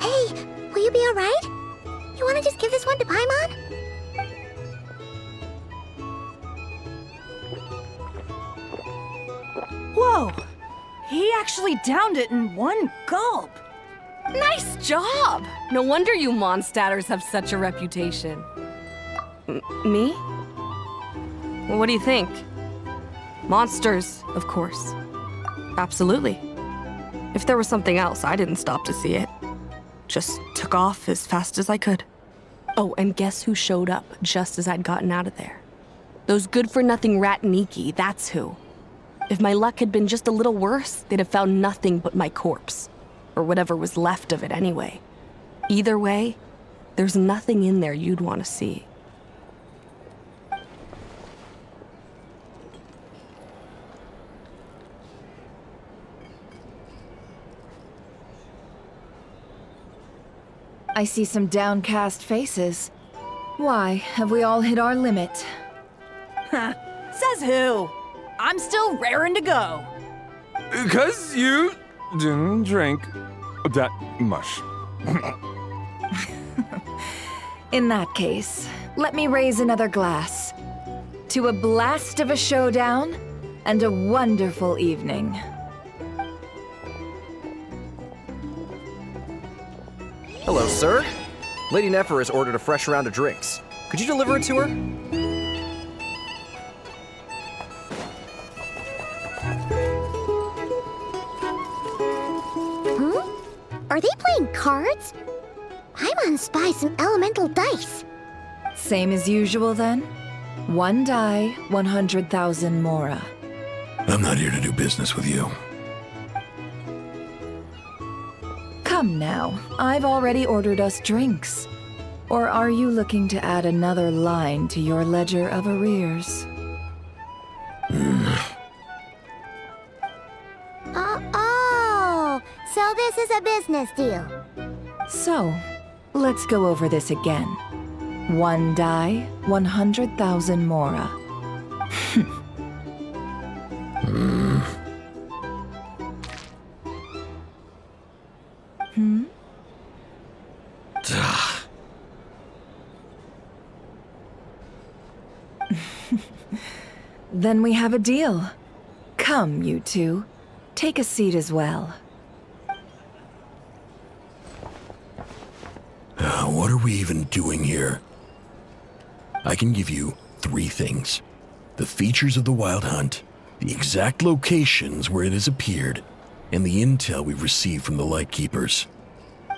Hey, will you be alright? You wanna just give this one to Paimon? Whoa! He actually downed it in one gulp. Nice job! No wonder you monstatters have such a reputation. Me? What do you think? Monsters, of course. Absolutely. If there was something else, I didn't stop to see it. Just took off as fast as I could. Oh, and guess who showed up just as I'd gotten out of there? Those good-for-nothing Rat-Niki, that's who. If my luck had been just a little worse, they'd have found nothing but my corpse. Or whatever was left of it anyway. Either way, there's nothing in there you'd want to see. I see some downcast faces. Why, have we all hit our limit? Says who? I'm still raring to go. 'Cause you didn't drink that much. In that case, let me raise another glass. To a blast of a showdown and a wonderful evening. Hello, sir. Lady Nefer has ordered a fresh round of drinks. Could you deliver it to her? Are they playing cards? I'm gonna spy some elemental dice. Same as usual then? 1 die, 100,000 mora. I'm not here to do business with you. Come now, I've already ordered us drinks. Or are you looking to add another line to your ledger of arrears? Oh, so this is a business deal. So, let's go over this again. 1 die, 100,000 mora. Then we have a deal. Come, you two. Take a seat as well. What are we even doing here? I can give you 3 things. The features of the Wild Hunt, the exact locations where it has appeared, and the intel we've received from the Lightkeepers.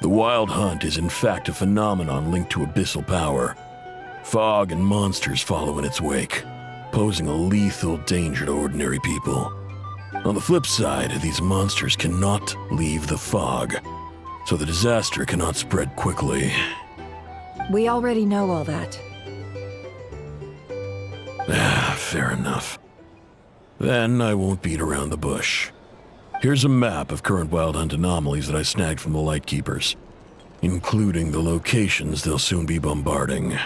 The Wild Hunt is in fact a phenomenon linked to abyssal power. Fog and monsters follow in its wake, posing a lethal danger to ordinary people. On the flip side, these monsters cannot leave the fog, so the disaster cannot spread quickly. We already know all that. Fair enough. Then I won't beat around the bush. Here's a map of current Wild Hunt anomalies that I snagged from the Lightkeepers, including the locations they'll soon be bombarding.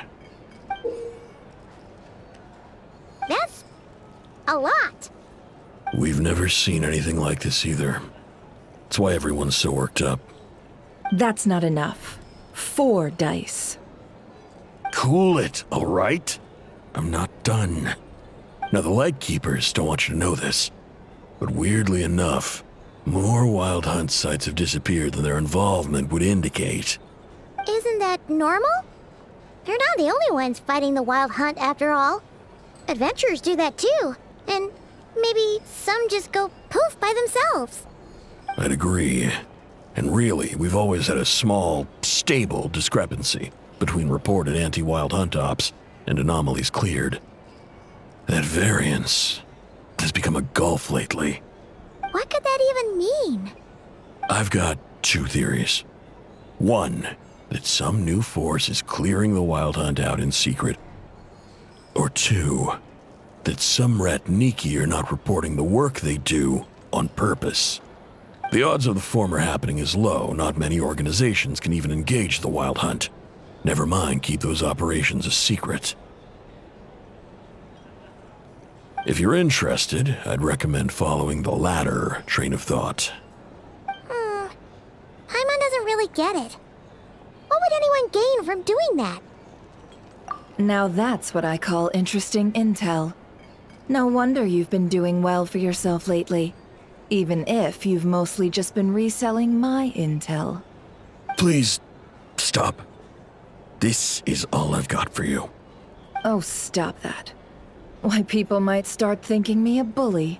That's a lot. We've never seen anything like this either. That's why everyone's so worked up. That's not enough. 4 dice. Cool it, all right? I'm not done. Now, the Lightkeepers don't want you to know this, but weirdly enough, more Wild Hunt sites have disappeared than their involvement would indicate. Isn't that normal? They're not the only ones fighting the Wild Hunt after all. Adventurers do that too, and maybe some just go poof by themselves. I'd agree. And really, we've always had a small, stable discrepancy between reported anti-Wild Hunt ops and anomalies cleared. That variance has become a gulf lately. What could that even mean? I've got 2 theories. 1, that some new force is clearing the Wild Hunt out in secret. Or 2, that some Ratniki are not reporting the work they do on purpose. The odds of the former happening is low. Not many organizations can even engage the Wild Hunt. Never mind keep those operations a secret. If you're interested, I'd recommend following the latter train of thought. Paimon doesn't really get it. What would anyone gain from doing that? Now that's what I call interesting intel. No wonder you've been doing well for yourself lately. Even if you've mostly just been reselling my intel. Please, stop. This is all I've got for you. Oh, stop that. Why, people might start thinking me a bully.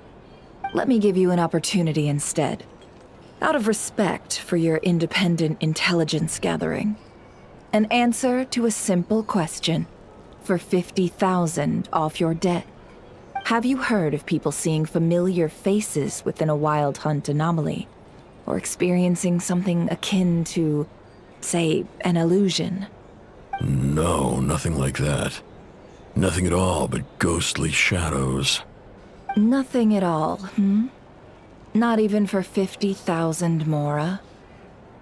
Let me give you an opportunity instead. Out of respect for your independent intelligence gathering. An answer to a simple question for 50,000 off your debt. Have you heard of people seeing familiar faces within a Wild Hunt anomaly? Or experiencing something akin to, say, an illusion? No, nothing like that. Nothing at all but ghostly shadows. Nothing at all, hmm? Not even for 50,000 mora?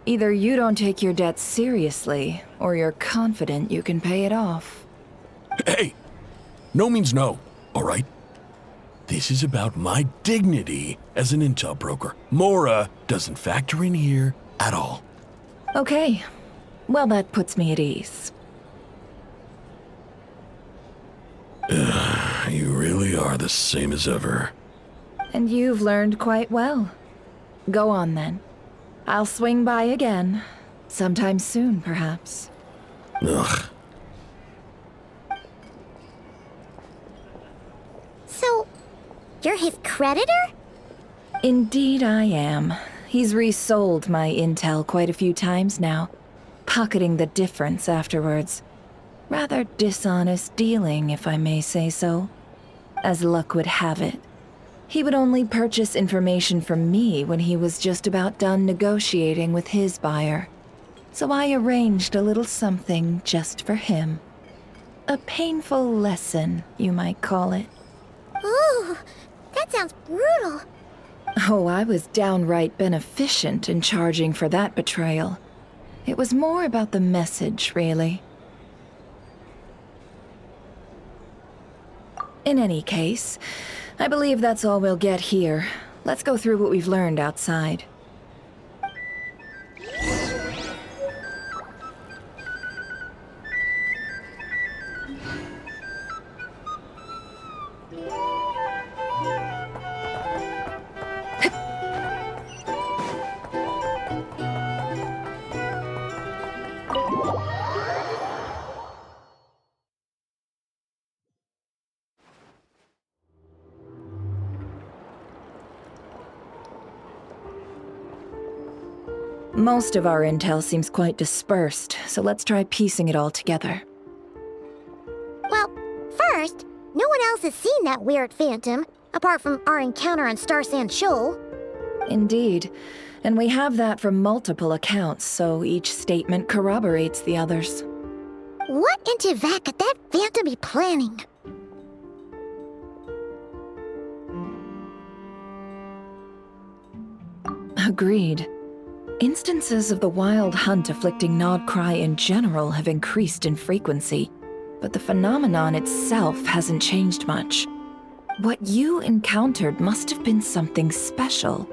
Either you don't take your debt seriously, or you're confident you can pay it off. Hey! No means no, all right? This is about my dignity as an intel broker. Mora doesn't factor in here at all. Okay. Well, that puts me at ease. You really are the same as ever. And you've learned quite well. Go on, then. I'll swing by again. Sometime soon, perhaps. Ugh. So, you're his creditor? Indeed I am. He's resold my intel quite a few times now, pocketing the difference afterwards. Rather dishonest dealing, if I may say so. As luck would have it, he would only purchase information from me when he was just about done negotiating with his buyer. So I arranged a little something just for him. A painful lesson, you might call it. Ooh, that sounds brutal. Oh, I was downright beneficent in charging for that betrayal. It was more about the message, really. In any case, I believe that's all we'll get here. Let's go through what we've learned outside. Most of our intel seems quite dispersed, so let's try piecing it all together. Well, first, no one else has seen that weird phantom, apart from our encounter on Star Sand Shoal. Indeed, and we have that from multiple accounts, so each statement corroborates the others. What in Tivat could that phantom be planning? Agreed. Instances of the wild hunt afflicting Nod-Krai in general have increased in frequency, but the phenomenon itself hasn't changed much. What you encountered must have been something special,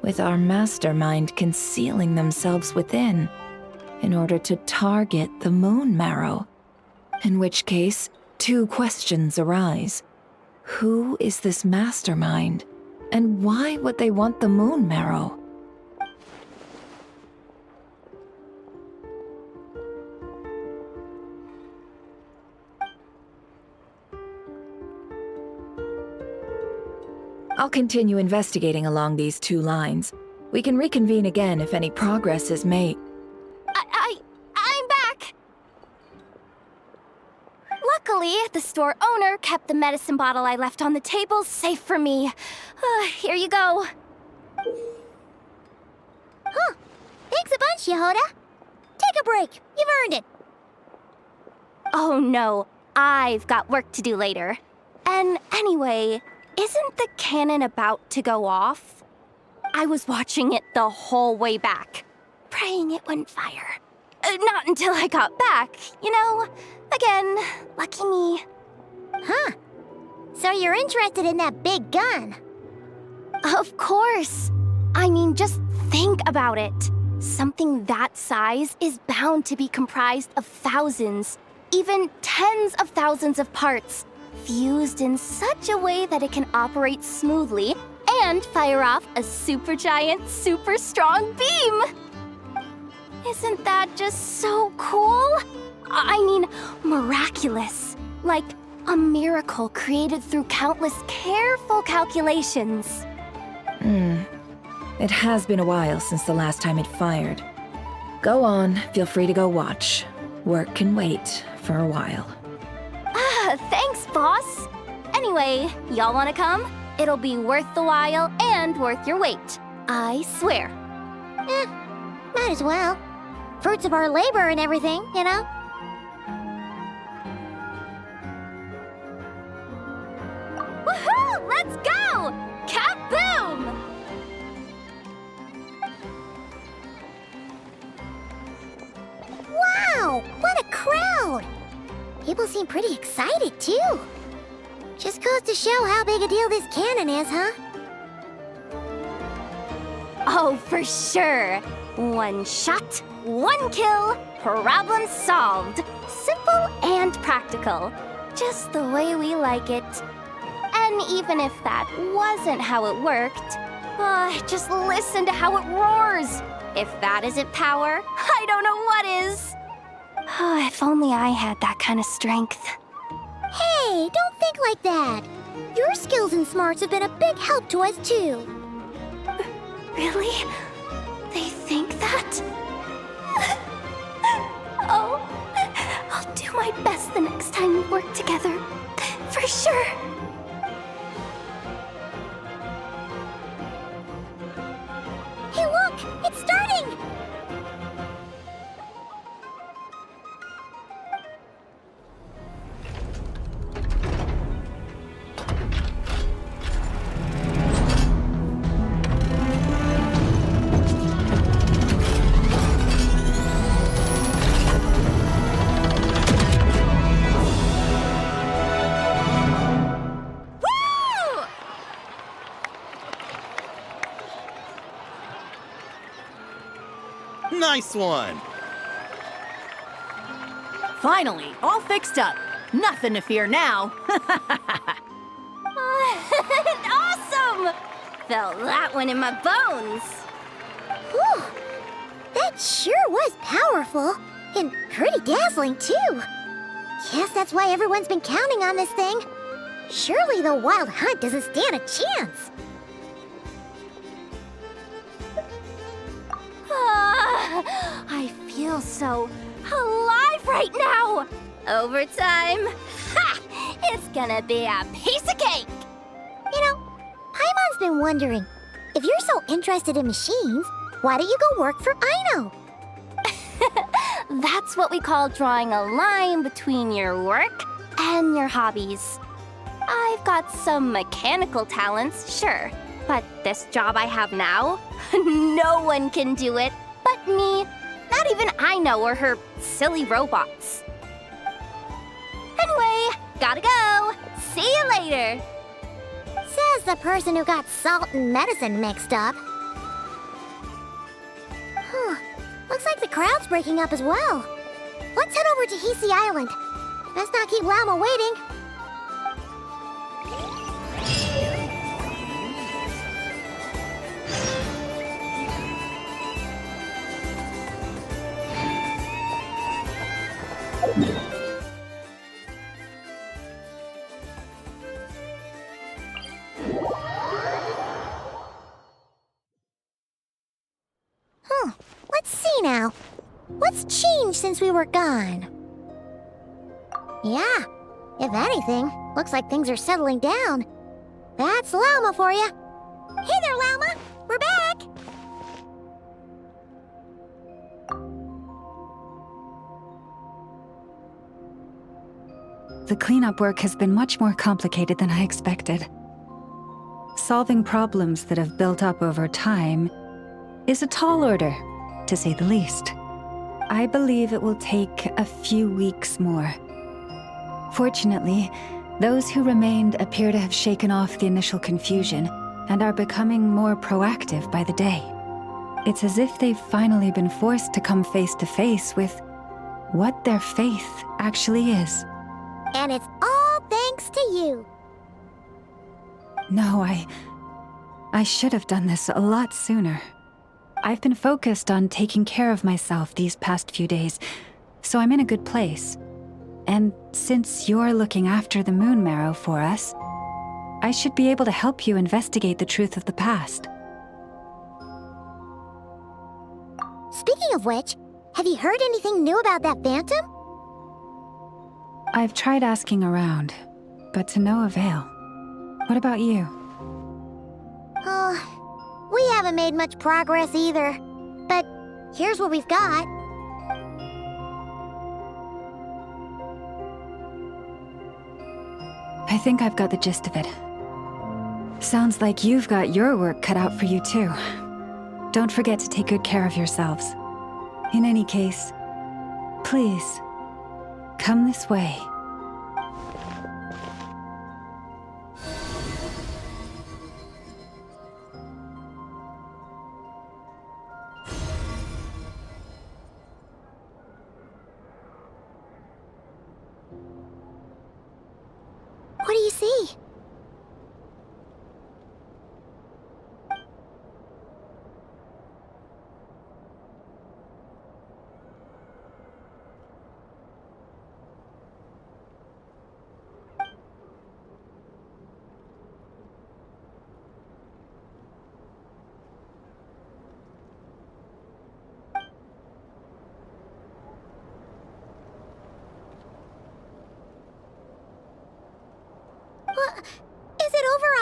with our mastermind concealing themselves within, in order to target the Moon Marrow. In which case, two questions arise. Who is this mastermind, and why would they want the Moon Marrow? I'll continue investigating along these two lines. We can reconvene again if any progress is made. I'm back! Luckily, the store owner kept the medicine bottle I left on the table safe for me. Here you go. Huh. Thanks a bunch, Yehoda. Take a break. You've earned it. Oh no, I've got work to do later. And anyway, isn't the cannon about to go off? I was watching it the whole way back, praying it wouldn't fire. Not until I got back, you know? Again, lucky me. Huh. So you're interested in that big gun? Of course. I mean, just think about it. Something that size is bound to be comprised of thousands, even tens of thousands of parts, fused in such a way that it can operate smoothly and fire off a supergiant, super strong beam! Isn't that just so cool? I mean, miraculous. Like a miracle created through countless careful calculations. It has been a while since the last time it fired. Go on, feel free to go watch. Work can wait for a while. Thanks, boss. Anyway, y'all wanna come? It'll be worth the while and worth your wait. I swear. Might as well. Fruits of our labor and everything, you know? Woohoo! Let's go! Kaboom! People seem pretty excited, too. Just goes to show how big a deal this cannon is, huh? Oh, for sure. One shot, one kill, problem solved. Simple and practical. Just the way we like it. And even if that wasn't how it worked, just listen to how it roars. If that isn't power, I don't know what is. If only I had that kind of strength. Hey, don't think like that. Your skills and smarts have been a big help to us, too. Really? They think that? Oh, I'll do my best the next time we work together. For sure. Hey, look! It's starting! Nice one! Finally, all fixed up. Nothing to fear now. Awesome! Felt that one in my bones. Whew! That sure was powerful. And pretty dazzling, too. Guess that's why everyone's been counting on this thing. Surely the Wild Hunt doesn't stand a chance. I feel so alive right now! Overtime? Ha! It's gonna be a piece of cake! You know, Paimon's been wondering, if you're so interested in machines, why don't you go work for Aino? That's what we call drawing a line between your work and your hobbies. I've got some mechanical talents, sure, but this job I have now, no one can do it but me. Not even Aino or her silly robots. Anyway, gotta go. See you later. Says the person who got salt and medicine mixed up. Looks like the crowd's breaking up as well. Let's head over to Hisi Island. Best not keep Lauma waiting. Let's see now. What's changed since we were gone? Yeah, if anything, looks like things are settling down. That's Lauma for you. Hey there, Lauma! We're back! The cleanup work has been much more complicated than I expected. Solving problems that have built up over time is a tall order, to say the least. I believe it will take a few weeks more. Fortunately, those who remained appear to have shaken off the initial confusion and are becoming more proactive by the day. It's as if they've finally been forced to come face to face with what their faith actually is. And it's all thanks to you. No, I should have done this a lot sooner. I've been focused on taking care of myself these past few days, so I'm in a good place. And since you're looking after the Moon Marrow for us, I should be able to help you investigate the truth of the past. Speaking of which, have you heard anything new about that Phantom? I've tried asking around, but to no avail. What about you? We haven't made much progress either. But here's what we've got. I think I've got the gist of it. Sounds like you've got your work cut out for you too. Don't forget to take good care of yourselves. In any case, please, come this way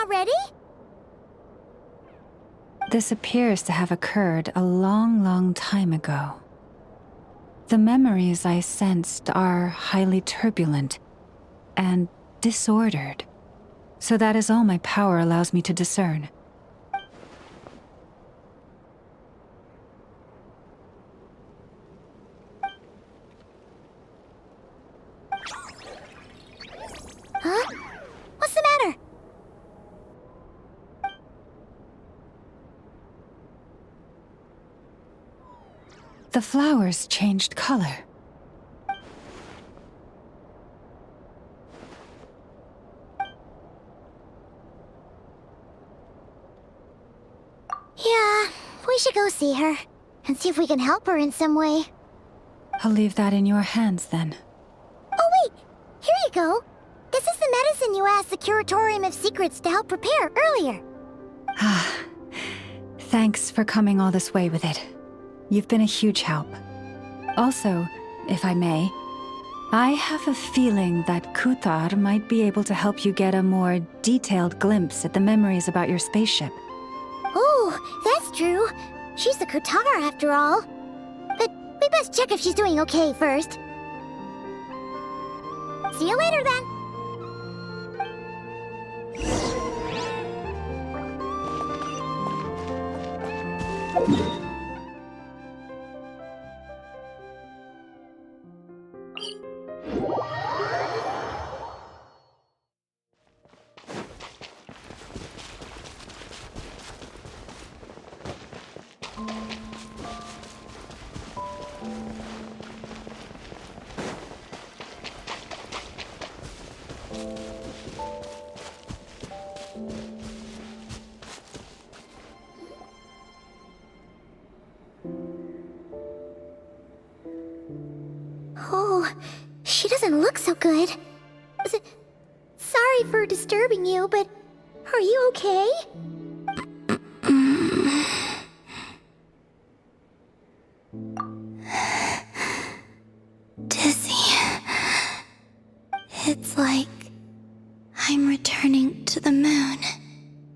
already? This appears to have occurred a long, long time ago. The memories I sensed are highly turbulent and disordered. So that is all my power allows me to discern. Huh? What's the matter? The flowers changed color. Yeah, we should go see her and see if we can help her in some way. I'll leave that in your hands then. Oh wait, here you go. This is the medicine you asked the Curatorium of Secrets to help prepare earlier. Thanks for coming all this way with it. You've been a huge help. Also, if I may, I have a feeling that Kuthar might be able to help you get a more detailed glimpse at the memories about your spaceship. Oh, that's true. She's the Kutar after all. But we best check if she's doing okay first. See you later then. Oh, she doesn't look so good. Sorry for disturbing you, but are you okay? Dizzy. It's like I'm returning to the moon.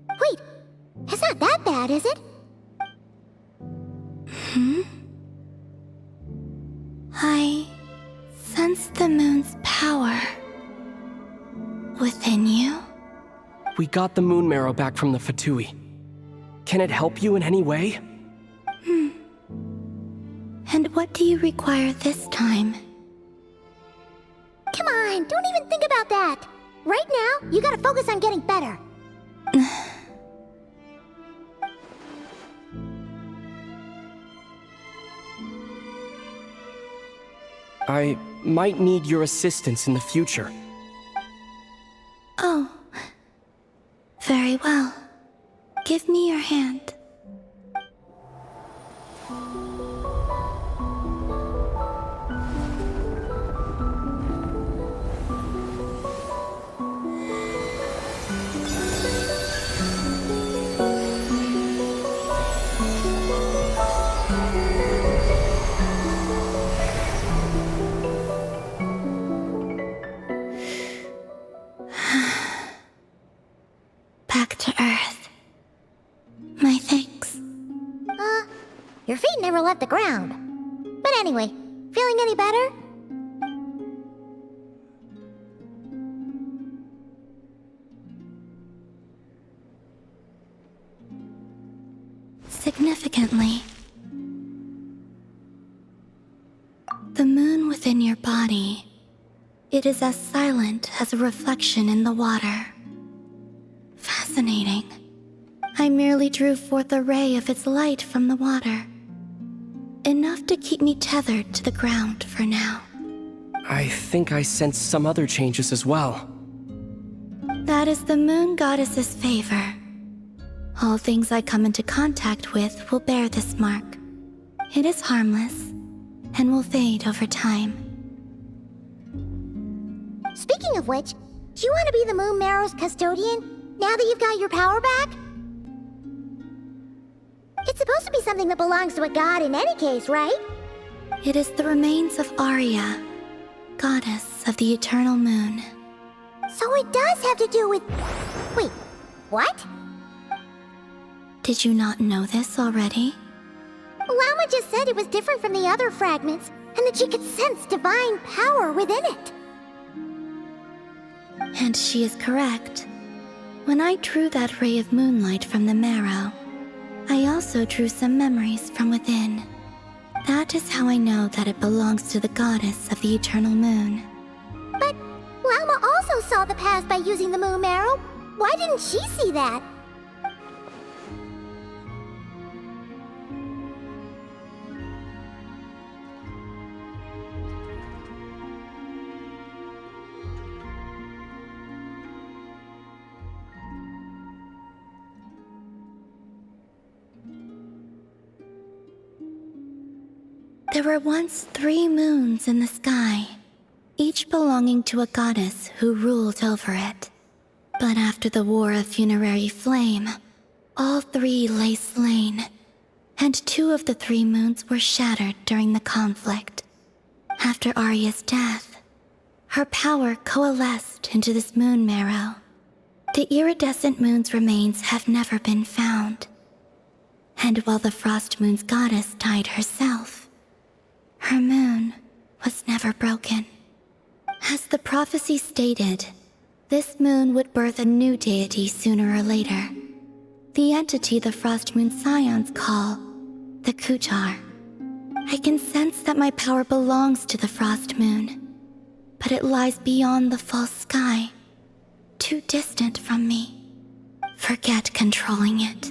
Wait, it's not that bad, is it? I sense the moon's power within you. We got the moon marrow back from the Fatui. Can it help you in any way? And what do you require this time? Come on, don't even think about that. Right now, you gotta focus on getting better. I might need your assistance in the future. Oh. Very well. Give me your hand. Back to Earth. My thanks. Your feet never left the ground. But anyway, feeling any better? Significantly, the moon within your body, it is as silent as a reflection in the water. Fascinating. I merely drew forth a ray of its light from the water. Enough to keep me tethered to the ground for now. I think I sense some other changes as well. That is the moon goddess's favor. All things I come into contact with will bear this mark. It is harmless and will fade over time. Speaking of which, do you want to be the Moon Marrow's custodian now that you've got your power back? It's supposed to be something that belongs to a god in any case, right? It is the remains of Arya, goddess of the eternal moon. So it does have to do with... Wait, What? Did you not know this already? Lauma just said it was different from the other fragments, and that she could sense divine power within it. And she is correct. When I drew that ray of moonlight from the marrow, I also drew some memories from within. That is how I know that it belongs to the goddess of the eternal moon. But Lauma also saw the past by using the moon marrow. Why didn't she see that? There were once 3 moons in the sky, each belonging to a goddess who ruled over it. But after the War of Funerary Flame, all 3 lay slain, and 2 of the 3 moons were shattered during the conflict. After Arya's death, her power coalesced into this moon marrow. The iridescent moon's remains have never been found. And while the Frost Moon's goddess died herself, her moon was never broken. As the prophecy stated, this moon would birth a new deity sooner or later. The entity the Frost Moon Scions call the Kutar. I can sense that my power belongs to the Frost Moon, but it lies beyond the false sky, too distant from me. Forget controlling it.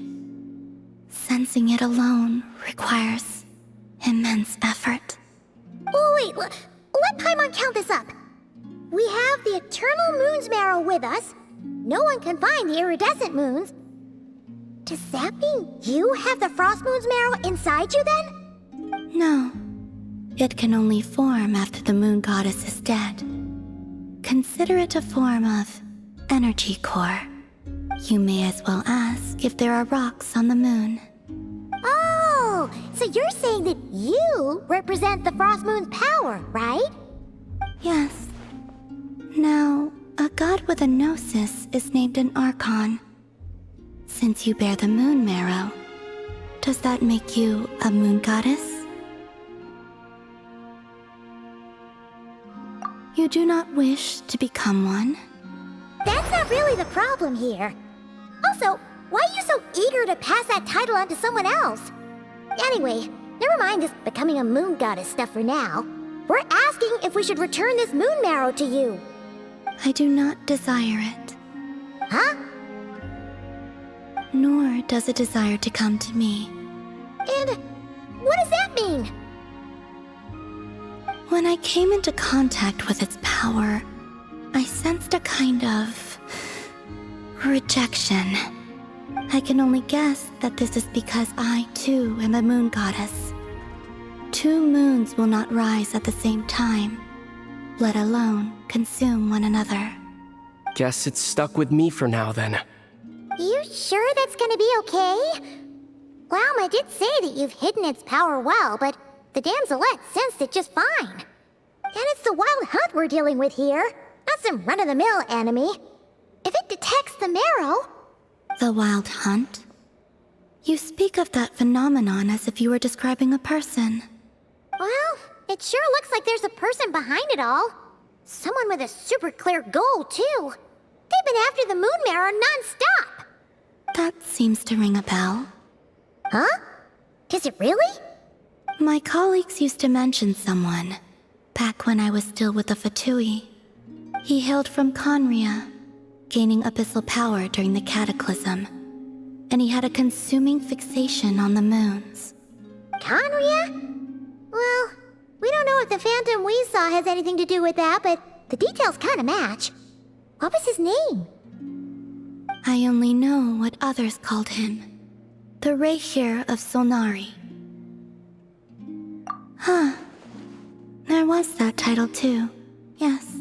Sensing it alone requires immense effort. Oh wait, let Paimon count this up. We have the Eternal Moon's marrow with us. No one can find the iridescent moons. Does that mean you have the Frost Moon's marrow inside you then? No. It can only form after the moon goddess is dead. Consider it a form of energy core. You may as well ask if there are rocks on the moon. Oh, so you're saying that you represent the Frost Moon's power, right? Yes. Now, a god with a gnosis is named an Archon. Since you bear the moon marrow, does that make you a moon goddess? You do not wish to become one? That's not really the problem here. Also, why are you so eager to pass that title on to someone else? Anyway, never mind this becoming a moon goddess stuff for now. We're asking if we should return this moon marrow to you. I do not desire it. Huh? Nor does it desire to come to me. And what does that mean? When I came into contact with its power, I sensed a kind of rejection. I can only guess that this is because I, too, am a moon goddess. 2 moons will not rise at the same time, let alone consume one another. Guess it's stuck with me for now, then. You sure that's gonna be okay? Lauma did say that you've hidden its power well, but the Damselette sensed it just fine. And it's the wild hunt we're dealing with here, not some run-of-the-mill enemy. If it detects the marrow... The wild hunt? You speak of that phenomenon as if you were describing a person. Well, it sure looks like there's a person behind it all. Someone with a super clear goal, too. They've been after the moon marrow non-stop. That seems to ring a bell. Huh? Is it really? My colleagues used to mention someone, back when I was still with the Fatui. He hailed from Conria, gaining abyssal power during the Cataclysm, and he had a consuming fixation on the moons. Conria? Well, we don't know if the phantom we saw has anything to do with that, but the details kind of match. What was his name? I only know what others called him. The Racher of Solnari. Huh. There was that title too. Yes.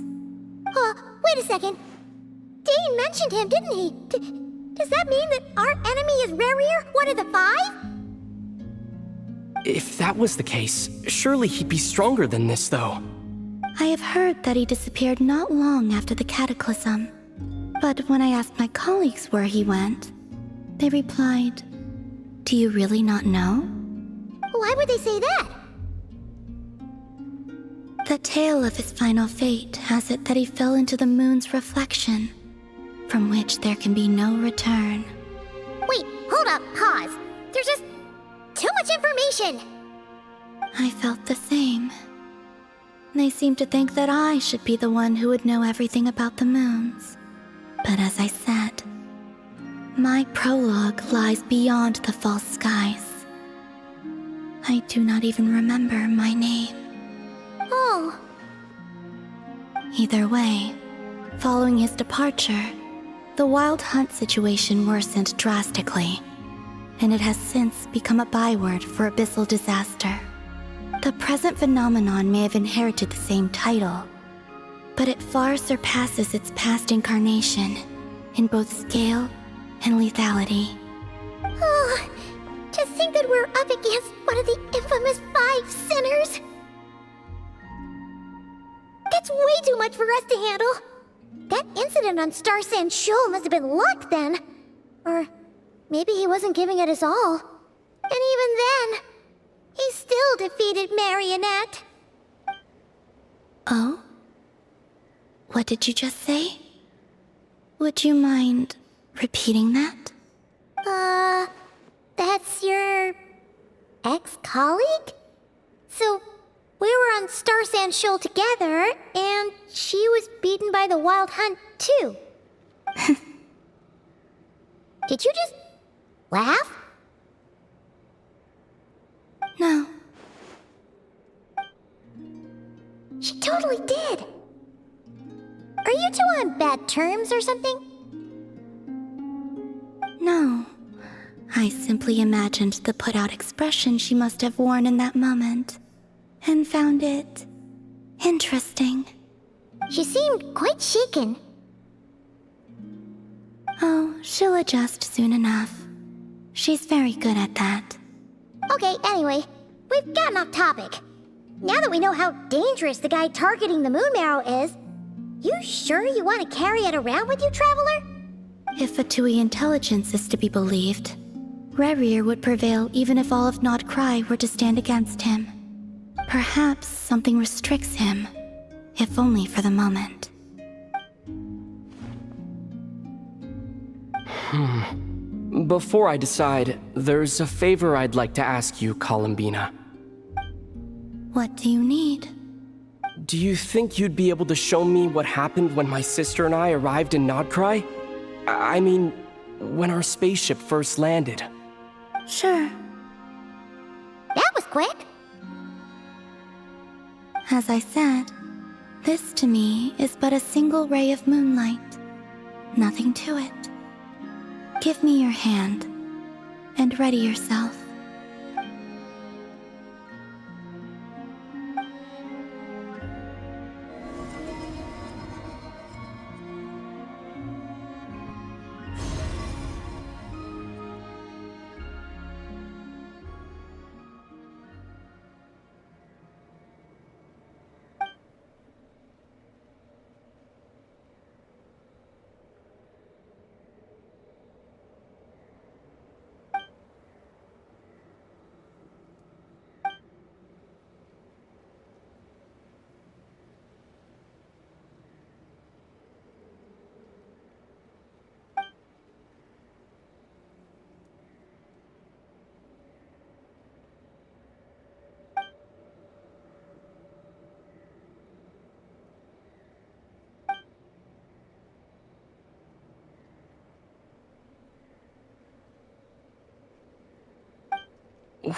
Wait a second. Dane mentioned him, didn't he? Does that mean that our enemy is Rarer, one of the 5? If that was the case, surely he'd be stronger than this, though. I have heard that he disappeared not long after the Cataclysm. But when I asked my colleagues where he went, they replied, "Do you really not know?" Why would they say that? The tale of his final fate has it that he fell into the moon's reflection, from which there can be no return. Wait, hold up, pause. There's just too much information. I felt the same. They seemed to think that I should be the one who would know everything about the moons. But as I said, my prologue lies beyond the false skies. I do not even remember my name. Oh. Either way, following his departure, the wild hunt situation worsened drastically, and it has since become a byword for abyssal disaster. The present phenomenon may have inherited the same title, but it far surpasses its past incarnation in both scale and lethality. Oh, to think that we're up against one of the infamous 5 sinners. That's way too much for us to handle. That incident on Star Sand Shoal must have been luck then. Or maybe he wasn't giving it his all. And even then, he still defeated Marionette. Oh? What did you just say? Would you mind repeating that? That's your ex-colleague? So, we were on Star Sand Shoal together, and she was beaten by the Wild Hunt, too. Did you just laugh? No. She totally did. Are you two on bad terms or something? No. I simply imagined the put-out expression she must have worn in that moment, and found it interesting. She seemed quite shaken. Oh, she'll adjust soon enough. She's very good at that. Okay, anyway, we've gotten off topic. Now that we know how dangerous the guy targeting the moon marrow is, you sure you want to carry it around with you, Traveler? If Fatui intelligence is to be believed, Racher would prevail even if all of Nod-Krai were to stand against him. Perhaps something restricts him, if only for the moment. Before I decide, there's a favor I'd like to ask you, Columbina. What do you need? Do you think you'd be able to show me what happened when my sister and I arrived in Nod-Krai? I mean, when our spaceship first landed. Sure. That was quick. As I said, this to me is but a single ray of moonlight. Nothing to it. Give me your hand, and ready yourself.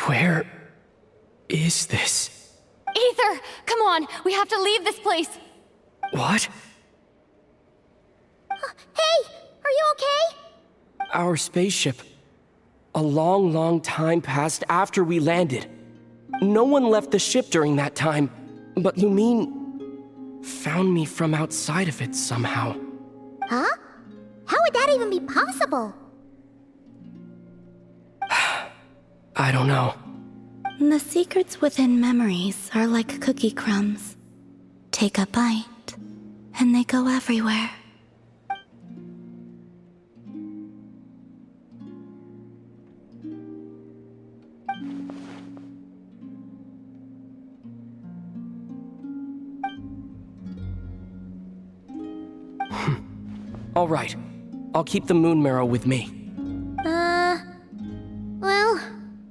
Where is this? Aether, come on, we have to leave this place. What? Hey, are you okay? Our spaceship. A long, long time passed after we landed. No one left the ship during that time, but Lumine found me from outside of it somehow. Huh? How would that even be possible? I don't know. The secrets within memories are like cookie crumbs. Take a bite, and they go everywhere. All right. I'll keep the moon marrow with me. Well,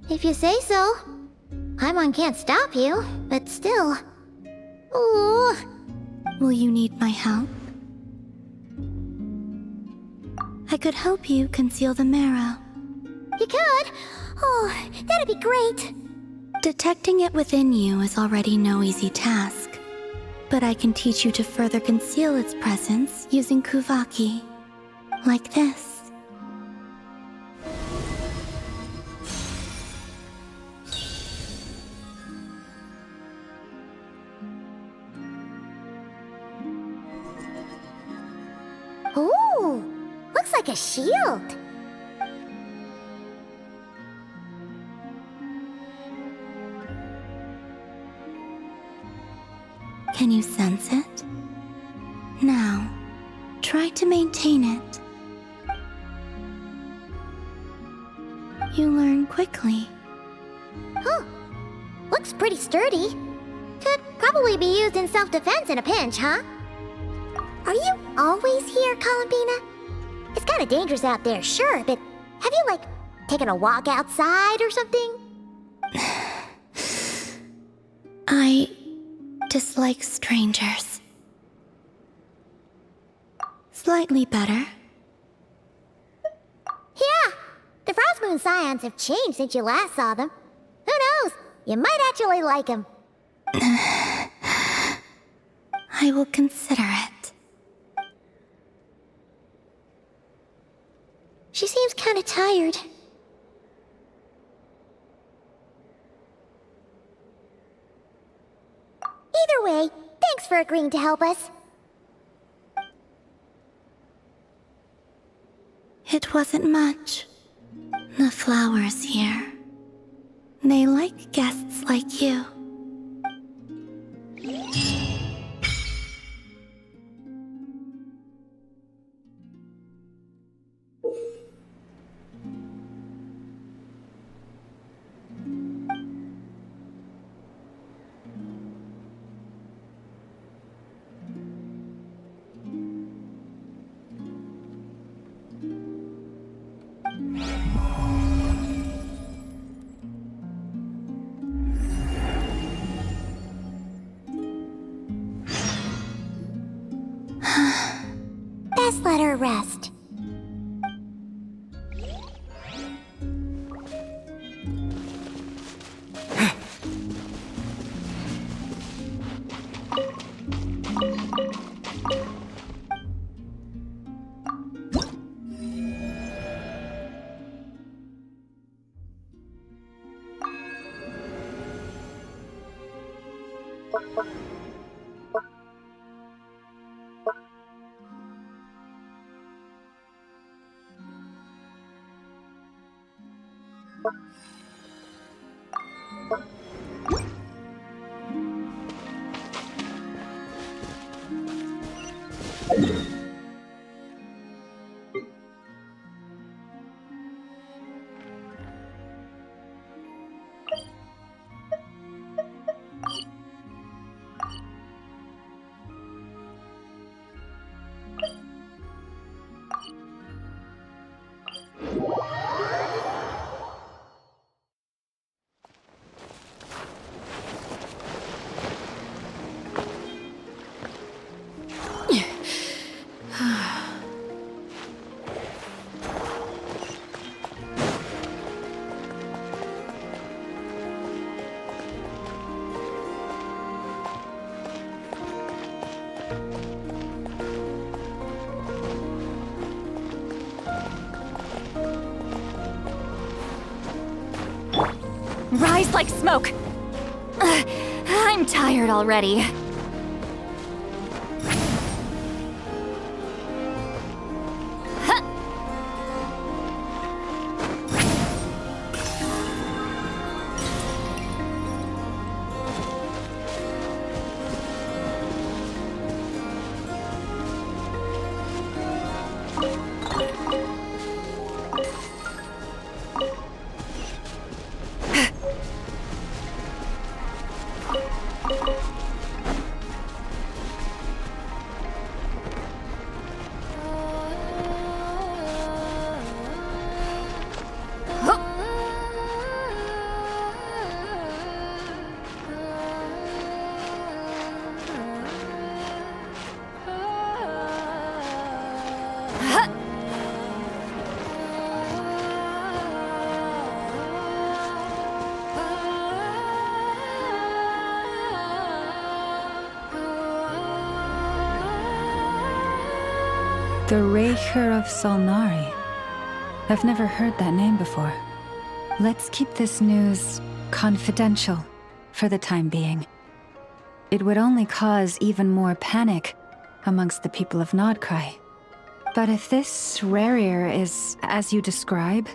if you say so. Paimon can't stop you, but still. Ooh. Will you need my help? I could help you conceal the marrow. You could? Oh, that'd be great. Detecting it within you is already no easy task. But I can teach you to further conceal its presence using Kuvaki. Like this. Ooh, looks like a shield. Can you sense it? Now, try to maintain it. You learn quickly. Huh. Looks pretty sturdy. Could probably be used in self-defense in a pinch, huh? Are you always here, Columbina? It's kinda dangerous out there, sure, but have you, like, taken a walk outside or something? I dislike strangers. Slightly better. Yeah, the Frost Moon Scions have changed since you last saw them. Who knows? You might actually like them. I will consider it. She seems kinda tired. Either way, thanks for agreeing to help us. It wasn't much. The flowers here. They like guests like you. Best let her rest. Rise like smoke! I'm tired already. The Racher of Solnari. I've never heard that name before. Let's keep this news confidential for the time being. It would only cause even more panic amongst the people of Nod-Krai. But if this Racher is as you describe,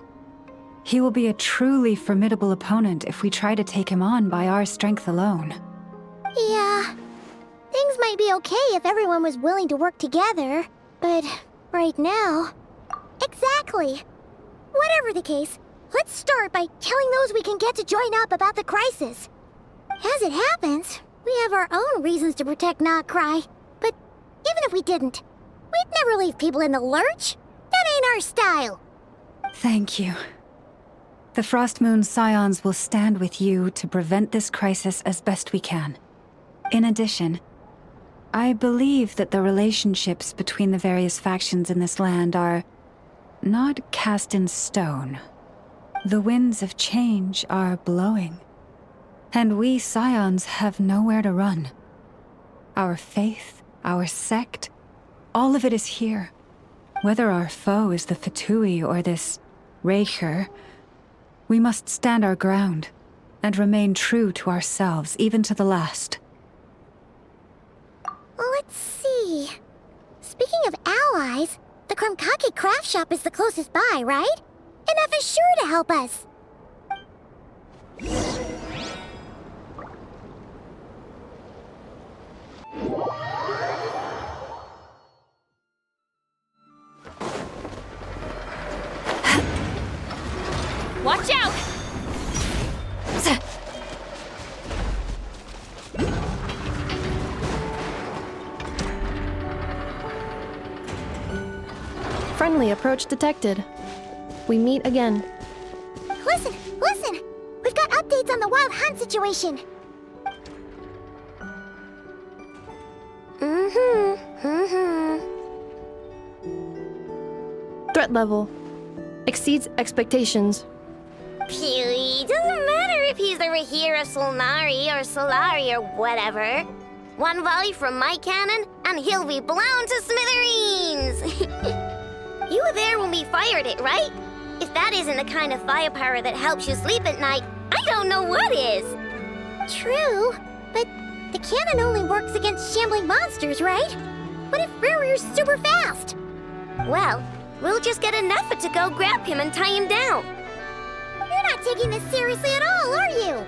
he will be a truly formidable opponent if we try to take him on by our strength alone. Yeah. Things might be okay if everyone was willing to work together, but right now... Exactly. Whatever the case, let's start by telling those we can get to join up about the crisis. As it happens, we have our own reasons to protect Nod-Krai, but even if we didn't, we'd never leave people in the lurch. That ain't our style. Thank you. The Frost Moon Scions will stand with you to prevent this crisis as best we can. In addition, I believe that the relationships between the various factions in this land are not cast in stone. The winds of change are blowing, and we Scions have nowhere to run. Our faith, our sect, all of it is here. Whether our foe is the Fatui or this Racher, we must stand our ground and remain true to ourselves, even to the last. Let's see. Speaking of allies, the Krumkake craft shop is the closest by, right? Ineffa's sure to help us. Watch out! Friendly approach detected. We meet again. Listen! We've got updates on the wild hunt situation. Threat level exceeds expectations. Phew, doesn't matter if he's the Racher of Solnari or Solari or whatever. One volley from my cannon, and he'll be blown to smithereens! You were there when we fired it, right? If that isn't the kind of firepower that helps you sleep at night, I don't know what is! True, but the cannon only works against shambling monsters, right? What if Racher's super fast? Well, we'll just get a Nefer to go grab him and tie him down. You're not taking this seriously at all, are you?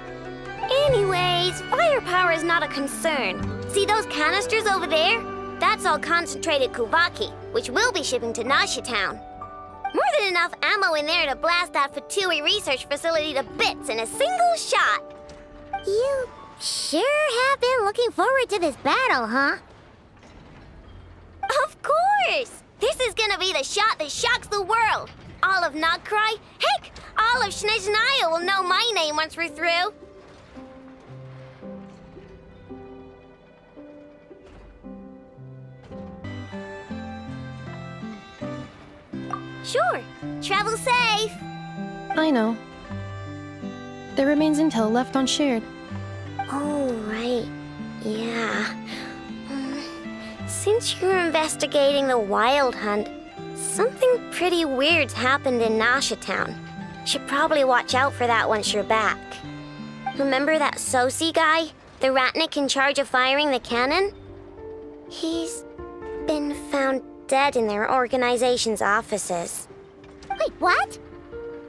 Anyways, firepower is not a concern. See those canisters over there? That's all concentrated Kuvaki, which we'll be shipping to Nasha Town. More than enough ammo in there to blast that Fatui research facility to bits in a single shot. You sure have been looking forward to this battle, huh? Of course! This is gonna be the shot that shocks the world. All of Nod-Krai, heck, all of Snezhnaya will know my name once we're through. Sure. Travel safe. I know. There remains intel left unshared. Oh, right. Yeah. Since you're investigating the Wild Hunt, something pretty weird's happened in Nasha Town. Should probably watch out for that once you're back. Remember that Sosi guy? The Ratnik in charge of firing the cannon? He's been found dead in their organization's offices. Wait, what?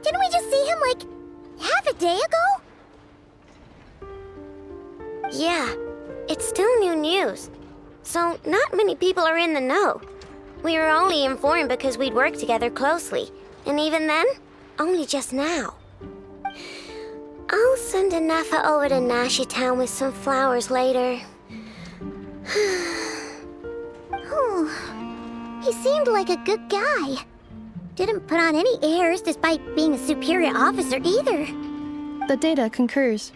Didn't we just see him, like, half a day ago? Yeah, it's still new news. So not many people are in the know. We were only informed because we'd worked together closely. And even then, only just now. I'll send Ineffa over to Nasha Town with some flowers later. He seemed like a good guy. Didn't put on any airs despite being a superior officer either. The data concurs.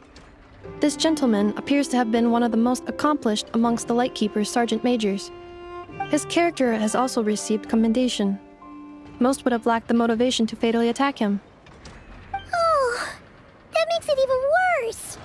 This gentleman appears to have been one of the most accomplished amongst the Lightkeeper's Sergeant Majors. His character has also received commendation. Most would have lacked the motivation to fatally attack him. Oh, that makes it even worse.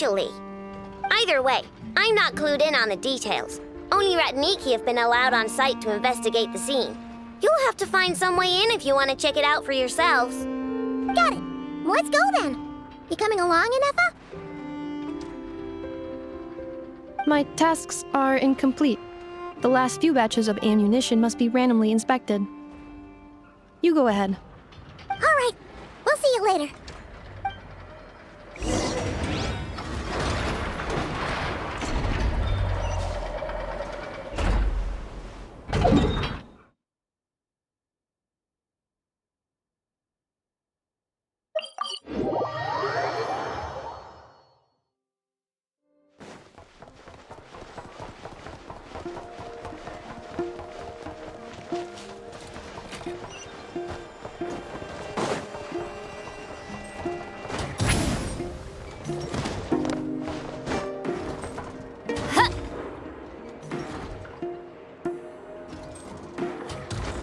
Actually. Either way, I'm not clued in on the details. Only Ratniki have been allowed on site to investigate the scene. You'll have to find some way in if you want to check it out for yourselves. Got it. Let's go then. You coming along, Ineffa? My tasks are incomplete. The last few batches of ammunition must be randomly inspected. You go ahead. All right. We'll see you later.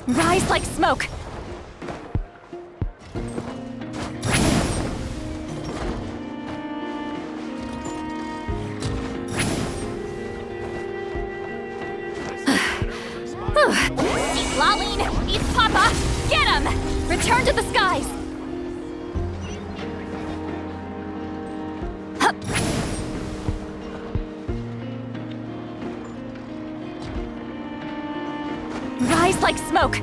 Rise like smoke! Laline! East Papa! Get him! Return to the skies! Hup. Rise like smoke!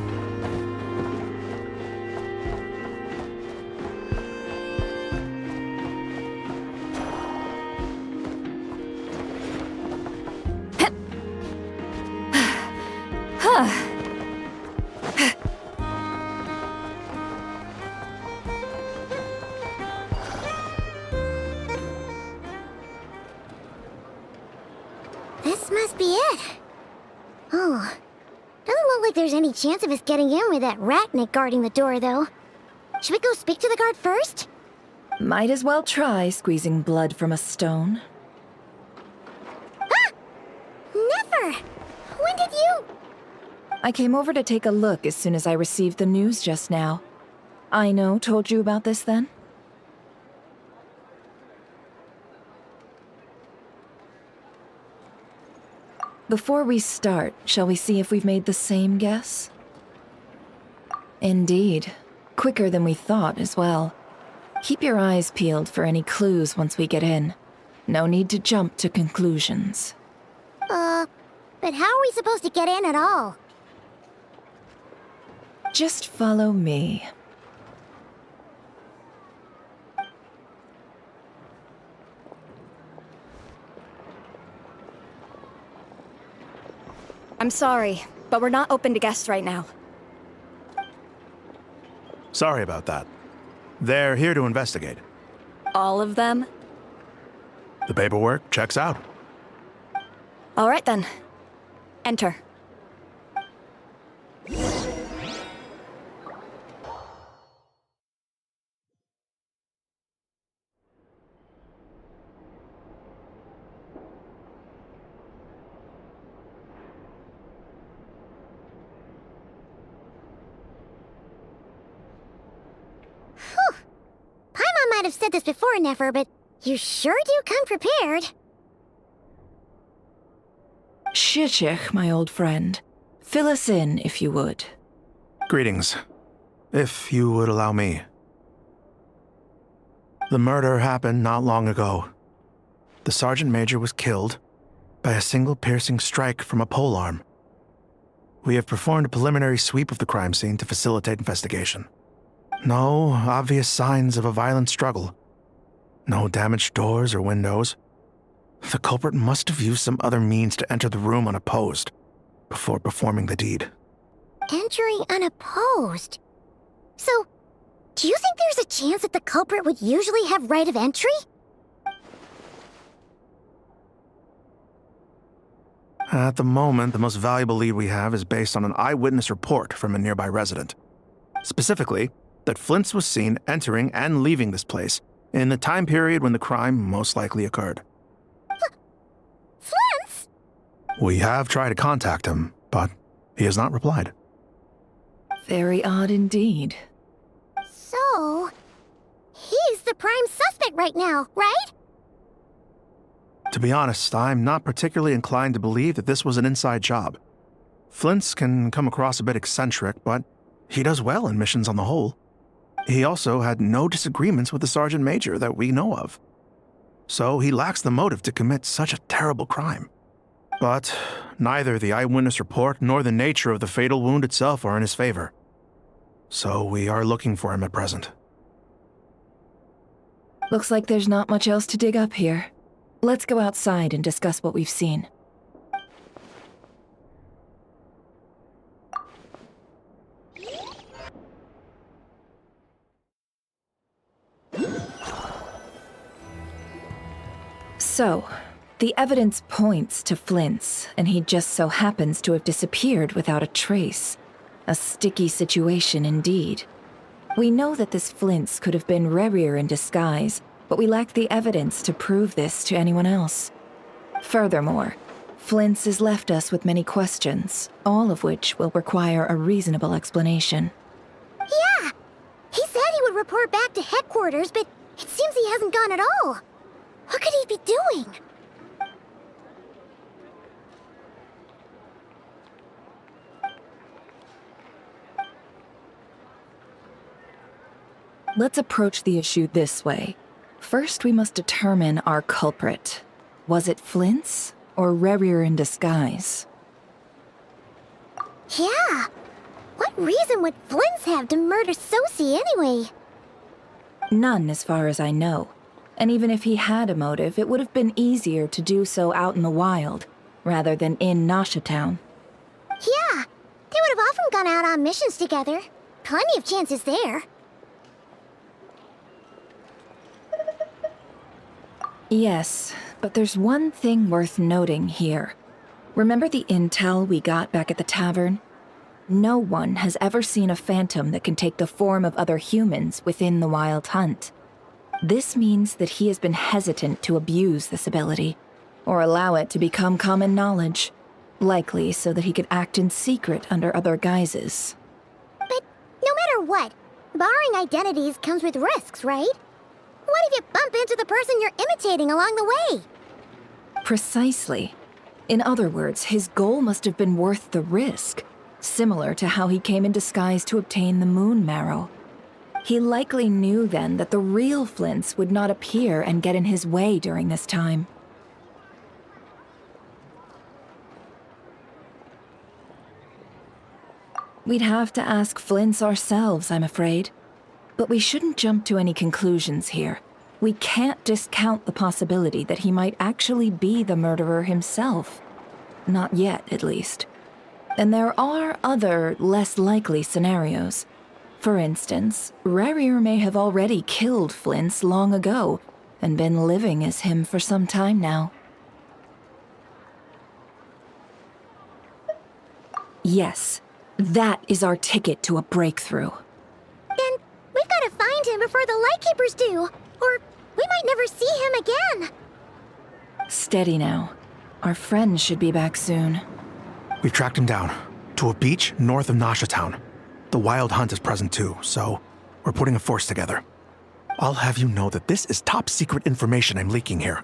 This must be it. Oh. Doesn't look like there's any chance of us getting in with that Ratnik guarding the door, though. Should we go speak to the guard first? Might as well try squeezing blood from a stone. Ah! Nefer! When did you... I came over to take a look as soon as I received the news just now. Aino told you about this then? Before we start, shall we see if we've made the same guess? Indeed. Quicker than we thought as well. Keep your eyes peeled for any clues once we get in. No need to jump to conclusions. But how are we supposed to get in at all? Just follow me. I'm sorry, but we're not open to guests right now. Sorry about that. They're here to investigate. All of them? The paperwork checks out. All right then. Enter. Paimon might have said this before, Nefer, but you sure do come prepared. Shishich, my old friend. Fill us in, if you would. Greetings. If you would allow me. The murder happened not long ago. The Sergeant Major was killed by a single piercing strike from a polearm. We have performed a preliminary sweep of the crime scene to facilitate investigation. No obvious signs of a violent struggle. No damaged doors or windows. The culprit must have used some other means to enter the room unopposed before performing the deed. Entering unopposed? So, do you think there's a chance that the culprit would usually have right of entry? At the moment, the most valuable lead we have is based on an eyewitness report from a nearby resident. Specifically, that Flins was seen entering and leaving this place in the time period when the crime most likely occurred. Flins? We have tried to contact him, but he has not replied. Very odd indeed. So, he's the prime suspect right now, right? To be honest, I'm not particularly inclined to believe that this was an inside job. Flins can come across a bit eccentric, but he does well in missions on the whole. He also had no disagreements with the Sergeant Major that we know of. So he lacks the motive to commit such a terrible crime. But neither the eyewitness report nor the nature of the fatal wound itself are in his favor. So we are looking for him at present. Looks like there's not much else to dig up here. Let's go outside and discuss what we've seen. So, the evidence points to Flins, and he just so happens to have disappeared without a trace. A sticky situation indeed. We know that this Flins could have been Racher in disguise, but we lack the evidence to prove this to anyone else. Furthermore, Flins has left us with many questions, all of which will require a reasonable explanation. Yeah! He said he would report back to headquarters, but it seems he hasn't gone at all. What could he be doing? Let's approach the issue this way. First, we must determine our culprit. Was it Flins or Racher in disguise? Yeah! What reason would Flins have to murder Sosie anyway? None, as far as I know. And even if he had a motive, it would have been easier to do so out in the wild, rather than in Nasha Town. Yeah! They would have often gone out on missions together. Plenty of chances there. Yes, but there's one thing worth noting here. Remember the intel we got back at the tavern? No one has ever seen a phantom that can take the form of other humans within the Wild Hunt. This means that he has been hesitant to abuse this ability, or allow it to become common knowledge, likely so that he could act in secret under other guises. But no matter what, borrowing identities comes with risks, right? What if you bump into the person you're imitating along the way? Precisely. In other words, his goal must have been worth the risk, similar to how he came in disguise to obtain the moon marrow. He likely knew then that the real Flins would not appear and get in his way during this time. We'd have to ask Flins ourselves, I'm afraid. But we shouldn't jump to any conclusions here. We can't discount the possibility that he might actually be the murderer himself. Not yet, at least. And there are other, less likely scenarios. For instance, Racher may have already killed Flins long ago, and been living as him for some time now. Yes, that is our ticket to a breakthrough. Then we've got to find him before the Lightkeepers do, or we might never see him again. Steady now. Our friend should be back soon. We've tracked him down to a beach north of Nasha Town. The Wild Hunt is present too, so we're putting a force together. I'll have you know that this is top secret information I'm leaking here.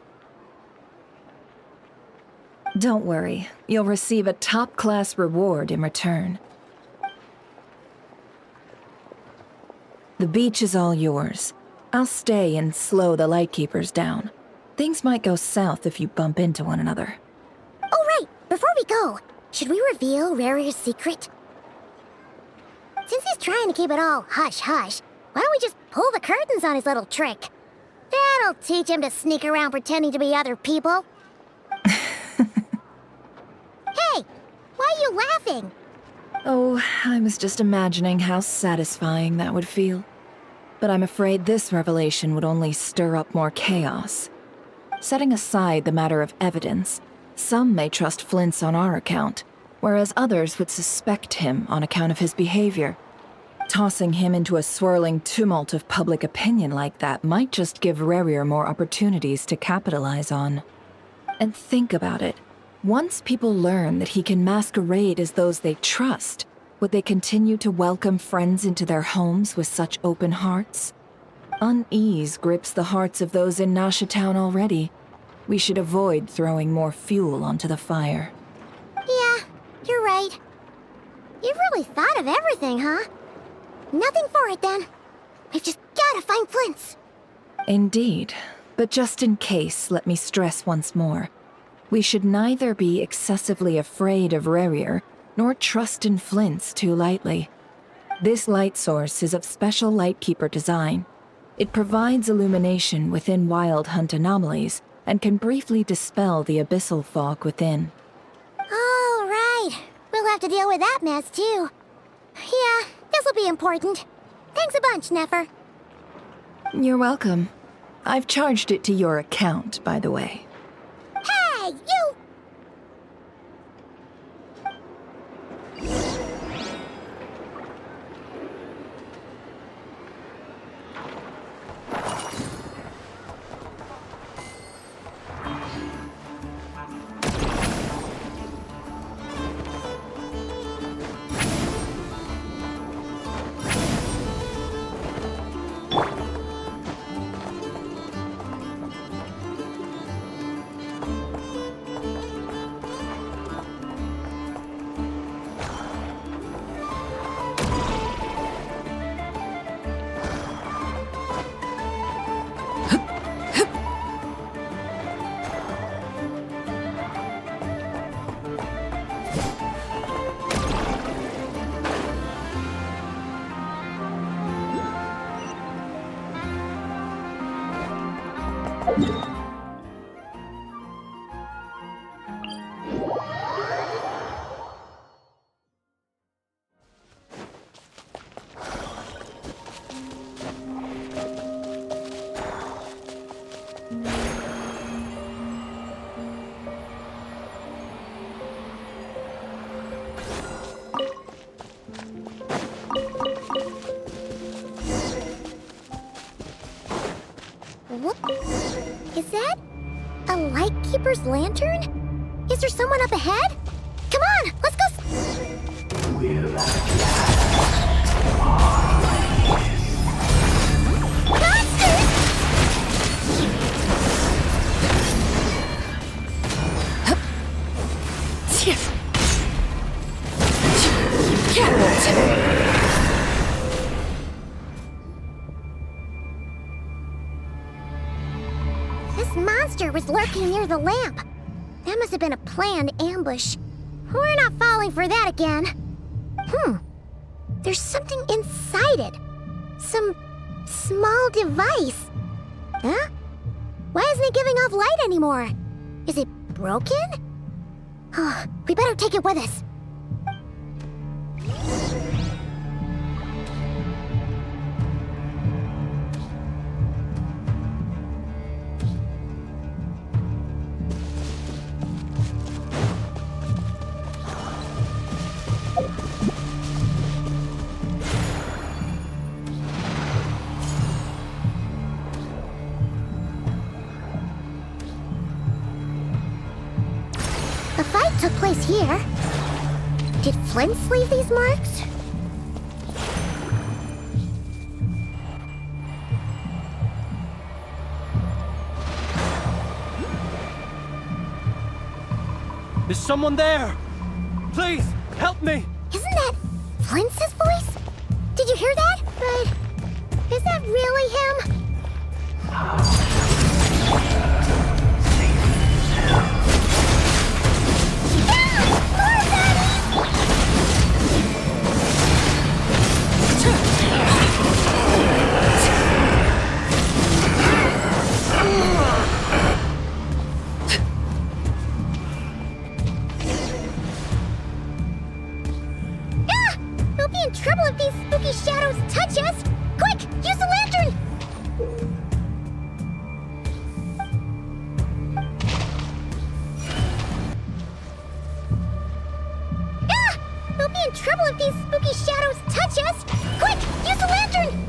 Don't worry, you'll receive a top-class reward in return. The beach is all yours. I'll stay and slow the Lightkeepers down. Things might go south if you bump into one another. Oh right, before we go, should we reveal Racher's secret? Since he's trying to keep it all hush-hush, why don't we just pull the curtains on his little trick? That'll teach him to sneak around pretending to be other people. Hey, why are you laughing? Oh, I was just imagining how satisfying that would feel. But I'm afraid this revelation would only stir up more chaos. Setting aside the matter of evidence, some may trust Flint's on our account, whereas others would suspect him on account of his behavior. Tossing him into a swirling tumult of public opinion like that might just give Racher more opportunities to capitalize on. And think about it. Once people learn that he can masquerade as those they trust, would they continue to welcome friends into their homes with such open hearts? Unease grips the hearts of those in Nasha Town already. We should avoid throwing more fuel onto the fire. Yeah, you're right. You really thought of everything, huh? Nothing for it then. We've just gotta find Flins. Indeed. But just in case, let me stress once more. We should neither be excessively afraid of Racher, nor trust in Flins too lightly. This light source is of special Lightkeeper design. It provides illumination within Wild Hunt anomalies, and can briefly dispel the abyssal fog within. Oh, right. We'll have to deal with that mess, too. Yeah, this'll be important. Thanks a bunch, Nefer. You're welcome. I've charged it to your account, by the way. Hey, you! What? Is that a Lightkeeper's lantern? Is there someone up ahead? Come on, let's go. This monster was lurking near the lamp. That must have been a planned ambush. We're not falling for that again. There's something inside it. Some small device. Huh? Why isn't it giving off light anymore? Is it broken? Oh, we better take it with us. The fight took place here. Did Flins leave these marks? Is someone there? Please, help me! Isn't that Flins' voice? Did you hear that? But is that really him? We'll be in trouble if these spooky shadows touch us! Quick, use the lantern! We'll be in trouble if these spooky shadows touch us! Quick, use the lantern!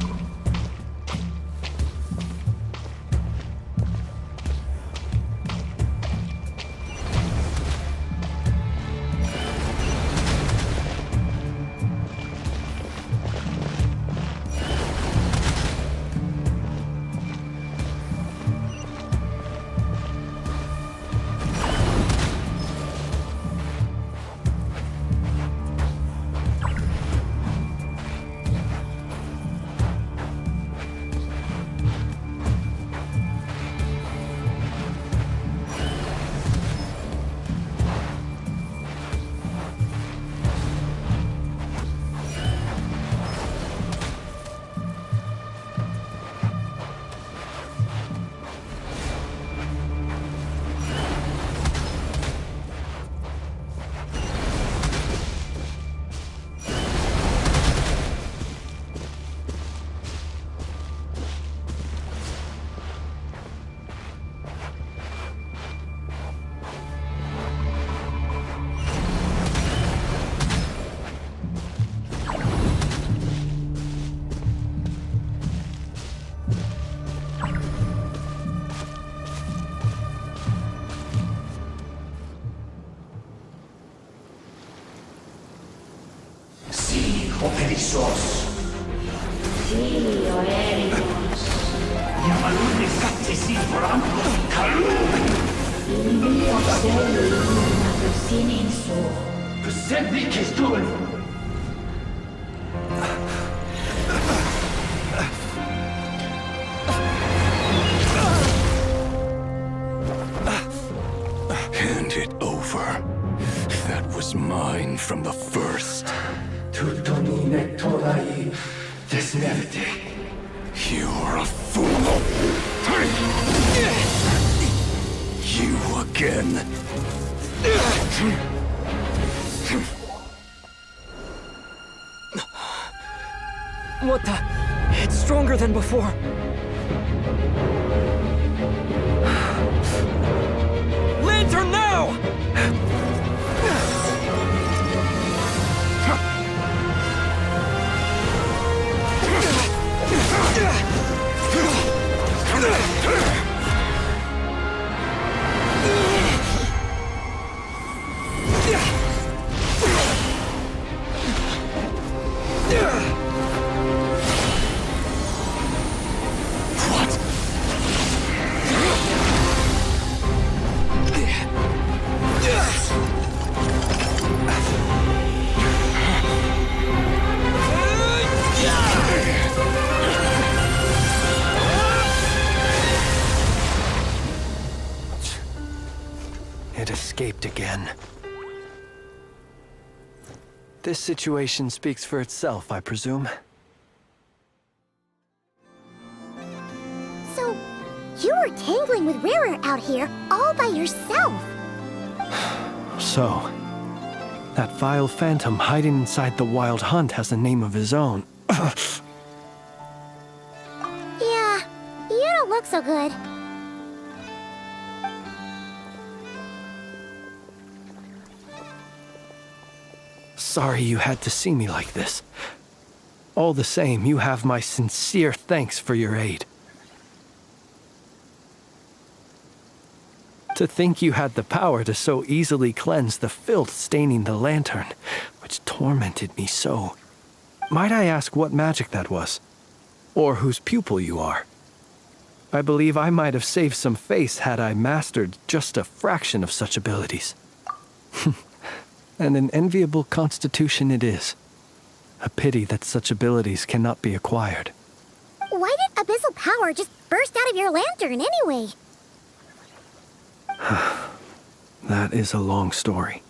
Operisos. Filio Erios. Yamalune factis inframus calum. Mio celum aducininso. Persevicis duelum. Hand it over. That was mine from the first. Tutonine torai desmerte. You're a fool. You again. What the? It's stronger than before. Lantern now! It escaped again. This situation speaks for itself, I presume. So, you were tangling with Rarer out here all by yourself. So, that vile phantom hiding inside the Wild Hunt has a name of his own. Yeah, you don't look so good. Sorry you had to see me like this. All the same, you have my sincere thanks for your aid. To think you had the power to so easily cleanse the filth staining the lantern, which tormented me so. Might I ask what magic that was? Or whose pupil you are? I believe I might have saved some face had I mastered just a fraction of such abilities. And an enviable constitution it is. A pity that such abilities cannot be acquired. Why did abyssal power just burst out of your lantern anyway? That is a long story.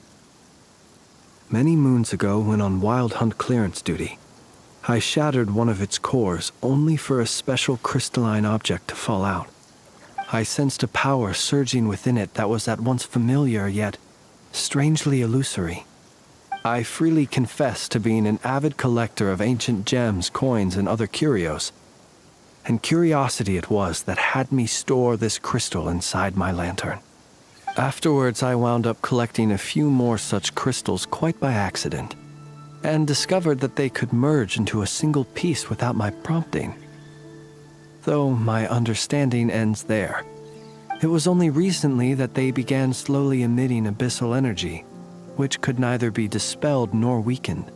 Many moons ago, when on Wild Hunt clearance duty, I shattered one of its cores only for a special crystalline object to fall out. I sensed a power surging within it that was at once familiar yet strangely illusory. I freely confess to being an avid collector of ancient gems, coins, and other curios. And curiosity it was that had me store this crystal inside my lantern. Afterwards, I wound up collecting a few more such crystals quite by accident, and discovered that they could merge into a single piece without my prompting. Though my understanding ends there. It was only recently that they began slowly emitting abyssal energy, which could neither be dispelled nor weakened.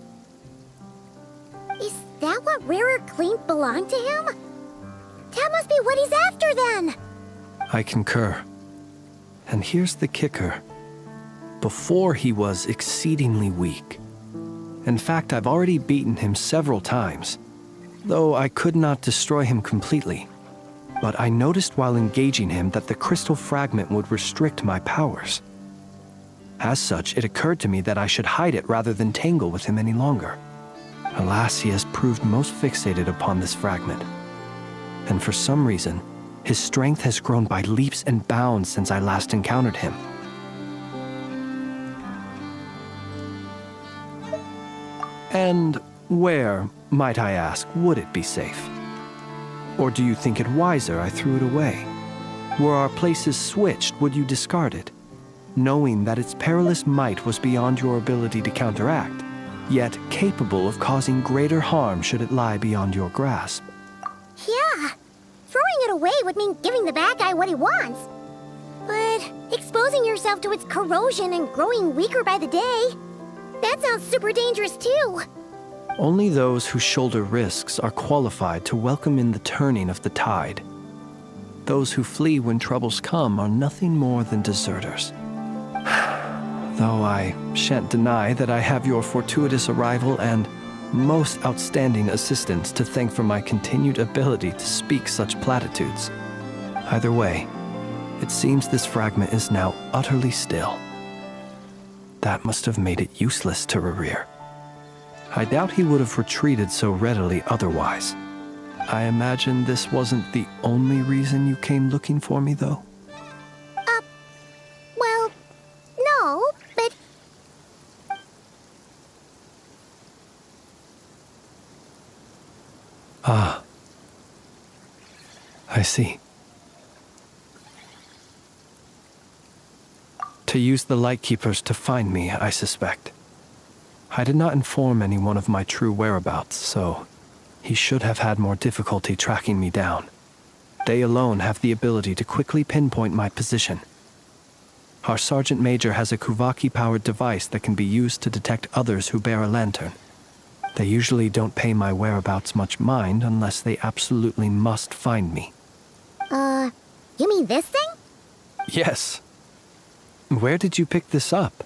Is that what Rarer claimed belonged to him? That must be what he's after then! I concur. And here's the kicker. Before he was exceedingly weak. In fact, I've already beaten him several times, though I could not destroy him completely. But I noticed while engaging him that the crystal fragment would restrict my powers. As such, it occurred to me that I should hide it rather than tangle with him any longer. Alas, he has proved most fixated upon this fragment. And for some reason, his strength has grown by leaps and bounds since I last encountered him. And where, might I ask, would it be safe? Or do you think it wiser I threw it away? Were our places switched, would you discard it, knowing that its perilous might was beyond your ability to counteract, yet capable of causing greater harm should it lie beyond your grasp? Yeah, throwing it away would mean giving the bad guy what he wants. But exposing yourself to its corrosion and growing weaker by the day, that sounds super dangerous too. Only those who shoulder risks are qualified to welcome in the turning of the tide. Those who flee when troubles come are nothing more than deserters. Though I shan't deny that I have your fortuitous arrival and most outstanding assistance to thank for my continued ability to speak such platitudes. Either way, it seems this fragment is now utterly still. That must have made it useless to Racher. I doubt he would have retreated so readily otherwise. I imagine this wasn't the only reason you came looking for me, though? Well, no, but... Ah. I see. To use the Lightkeepers to find me, I suspect. I did not inform anyone of my true whereabouts, so he should have had more difficulty tracking me down. They alone have the ability to quickly pinpoint my position. Our Sergeant Major has a Kuvaki-powered device that can be used to detect others who bear a lantern. They usually don't pay my whereabouts much mind unless they absolutely must find me. You mean this thing? Yes. Where did you pick this up?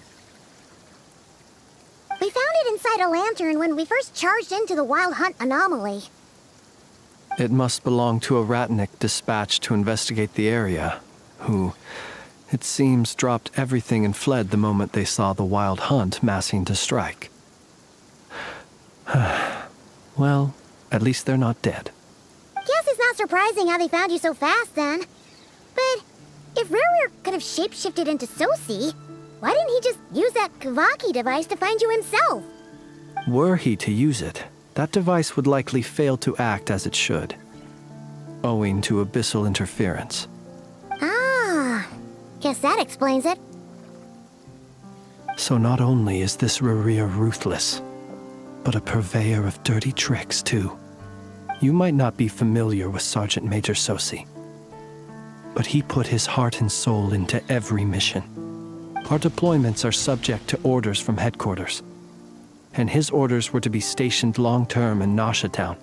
We found it inside a lantern when we first charged into the Wild Hunt anomaly. It must belong to a Ratnik dispatched to investigate the area, who, it seems, dropped everything and fled the moment they saw the Wild Hunt massing to strike. Well, at least they're not dead. Guess it's not surprising how they found you so fast, then. But if Racher could have shapeshifted into Sosi, why didn't he just use that Kuvaki device to find you himself? Were he to use it, that device would likely fail to act as it should, owing to abyssal interference. Ah, guess that explains it. So not only is this Racher ruthless, but a purveyor of dirty tricks, too. You might not be familiar with Sergeant Major Sosi, but he put his heart and soul into every mission. Our deployments are subject to orders from headquarters, and his orders were to be stationed long-term in Nasha town.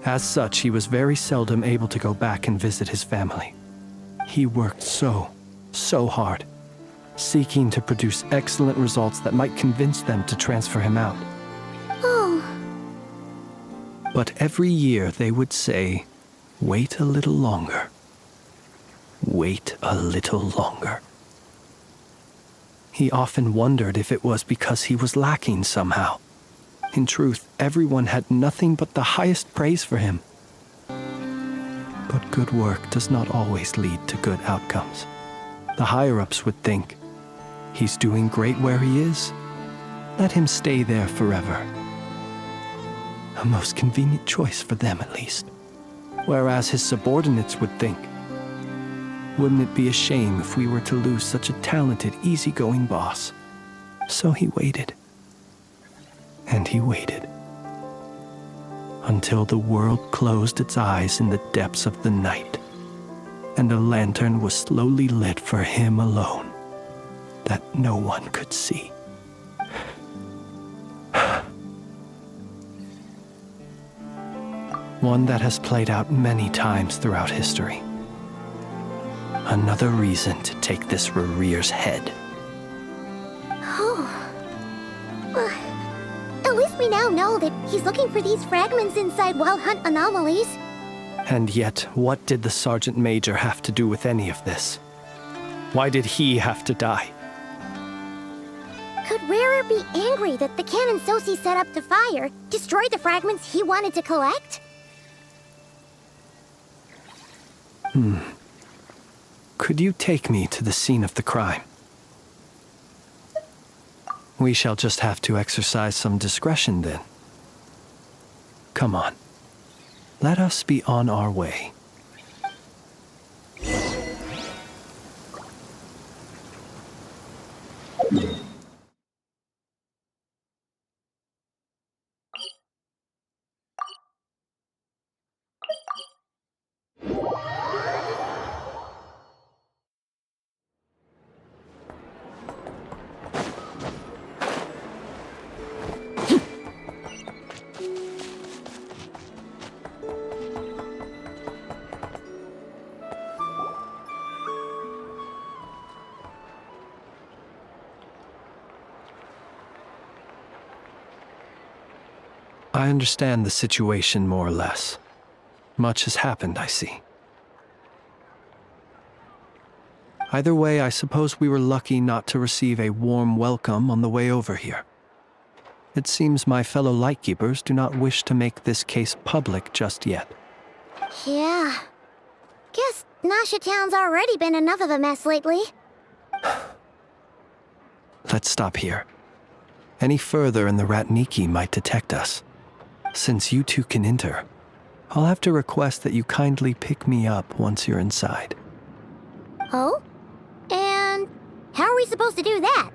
As such, he was very seldom able to go back and visit his family. He worked so hard, seeking to produce excellent results that might convince them to transfer him out. Oh. But every year they would say, "Wait a little longer. Wait a little longer." He often wondered if it was because he was lacking somehow. In truth, everyone had nothing but the highest praise for him. But good work does not always lead to good outcomes. The higher-ups would think, he's doing great where he is. Let him stay there forever. A most convenient choice for them, at least. Whereas his subordinates would think, wouldn't it be a shame if we were to lose such a talented, easygoing boss? So he waited. And he waited. Until the world closed its eyes in the depths of the night, and a lantern was slowly lit for him alone, that no one could see. One that has played out many times throughout history. Another reason to take this Racher's head. Oh. At least we now know that he's looking for these fragments inside Wild Hunt anomalies. And yet, what did the Sergeant Major have to do with any of this? Why did he have to die? Could Racher be angry that the cannon Sosi set up to fire destroyed the fragments he wanted to collect? Could you take me to the scene of the crime? We shall just have to exercise some discretion then. Come on. Let us be on our way. I understand the situation more or less. Much has happened, I see. Either way, I suppose we were lucky not to receive a warm welcome on the way over here. It seems my fellow Lightkeepers do not wish to make this case public just yet. Yeah. Guess Nasha Town's already been enough of a mess lately. Let's stop here. Any further and the Ratniki might detect us. Since you two can enter, I'll have to request that you kindly pick me up once you're inside. Oh? And how are we supposed to do that?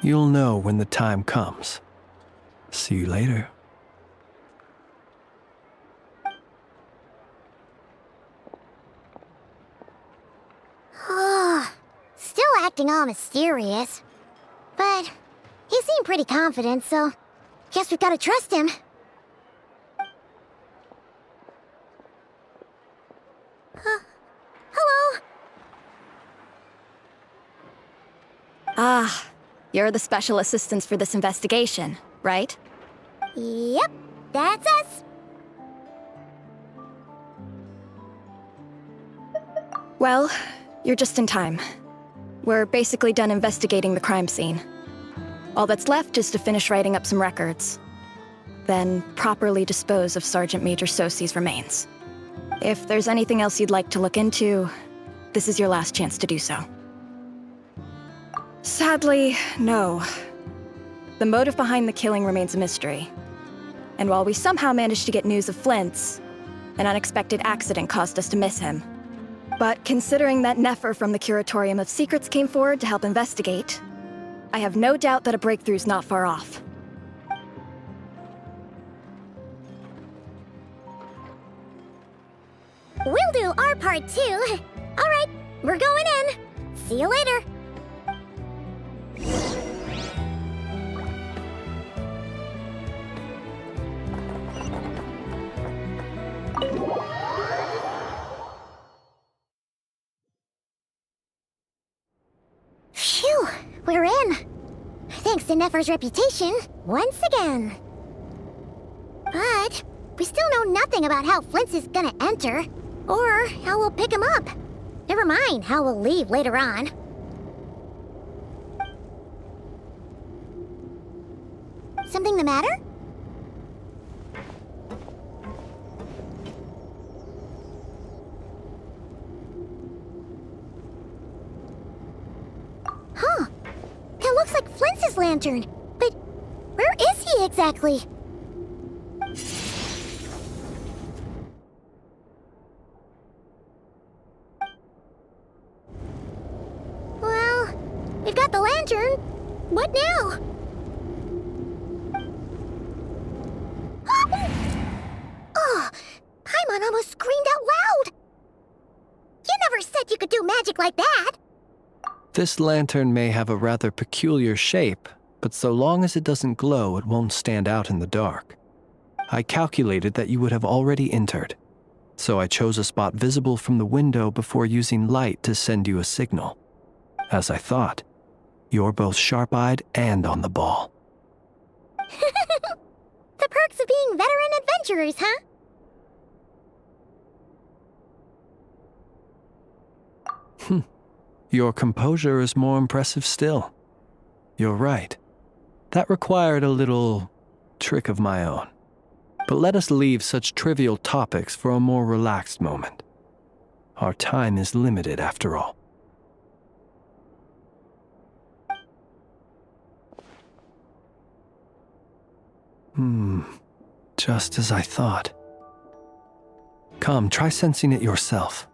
You'll know when the time comes. See you later. Still acting all mysterious. But he seemed pretty confident, so guess we've got to trust him. Hello? Ah, you're the special assistants for this investigation, right? Yep, that's us. Well, you're just in time. We're basically done investigating the crime scene. All that's left is to finish writing up some records. Then properly dispose of Sergeant Major Sosi's remains. If there's anything else you'd like to look into, this is your last chance to do so. Sadly, no. The motive behind the killing remains a mystery. And while we somehow managed to get news of Flint's, an unexpected accident caused us to miss him. But considering that Nefer from the Curatorium of Secrets came forward to help investigate, I have no doubt that a breakthrough's not far off. We'll do our part too. All right, we're going in. See you later. Phew, we're in. Thanks to Nefer's reputation, once again. But we still know nothing about how Flins is gonna enter, or how we'll pick him up. Never mind how we'll leave later on. Something the matter? Huh. That looks like Flint's lantern. But where is he exactly? Well, we've got the lantern. What now? Oh, Paimon almost screamed out loud. You never said you could do magic like that. This lantern may have a rather peculiar shape, but so long as it doesn't glow, it won't stand out in the dark. I calculated that you would have already entered, so I chose a spot visible from the window before using light to send you a signal. As I thought, you're both sharp-eyed and on the ball. The perks of being veteran adventurers, huh? Your composure is more impressive still. You're right. That required a little trick of my own. But let us leave such trivial topics for a more relaxed moment. Our time is limited after all. Just as I thought. Come, try sensing it yourself.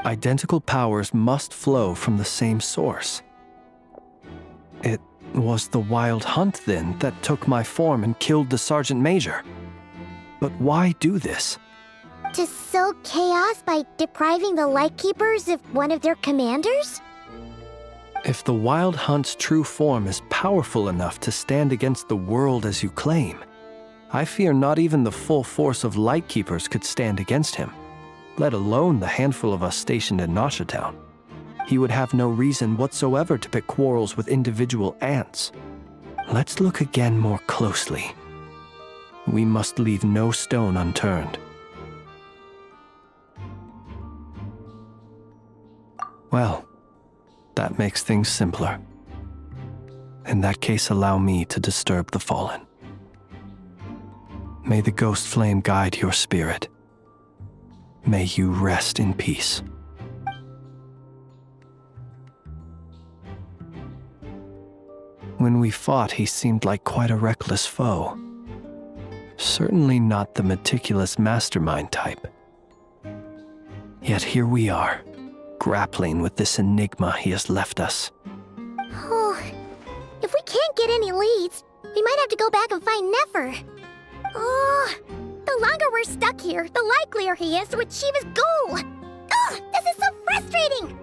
Identical powers must flow from the same source. It was the Wild Hunt, then, that took my form and killed the Sergeant Major. But why do this? To sow chaos by depriving the Lightkeepers of one of their commanders? If the Wild Hunt's true form is powerful enough to stand against the world as you claim, I fear not even the full force of Lightkeepers could stand against him, let alone the handful of us stationed in Nasha Town. He would have no reason whatsoever to pick quarrels with individual ants. Let's look again more closely. We must leave no stone unturned. Well, that makes things simpler. In that case, allow me to disturb the fallen. May the ghost flame guide your spirit. May you rest in peace. When we fought, he seemed like quite a reckless foe. Certainly not the meticulous mastermind type. Yet here we are, grappling with this enigma he has left us. Oh, if we can't get any leads, we might have to go back and find Nefer. Oh, the longer we're stuck here, the likelier he is to achieve his goal. Oh, this is so frustrating!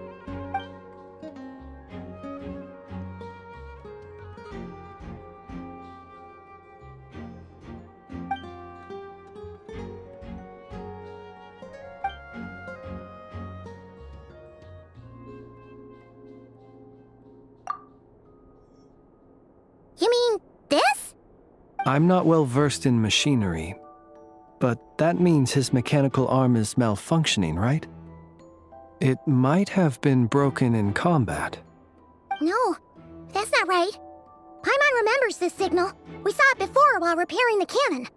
You mean this? I'm not well versed in machinery, but that means his mechanical arm is malfunctioning, right? It might have been broken in combat. No, that's not right. Paimon remembers this signal. We saw it before while repairing the cannon.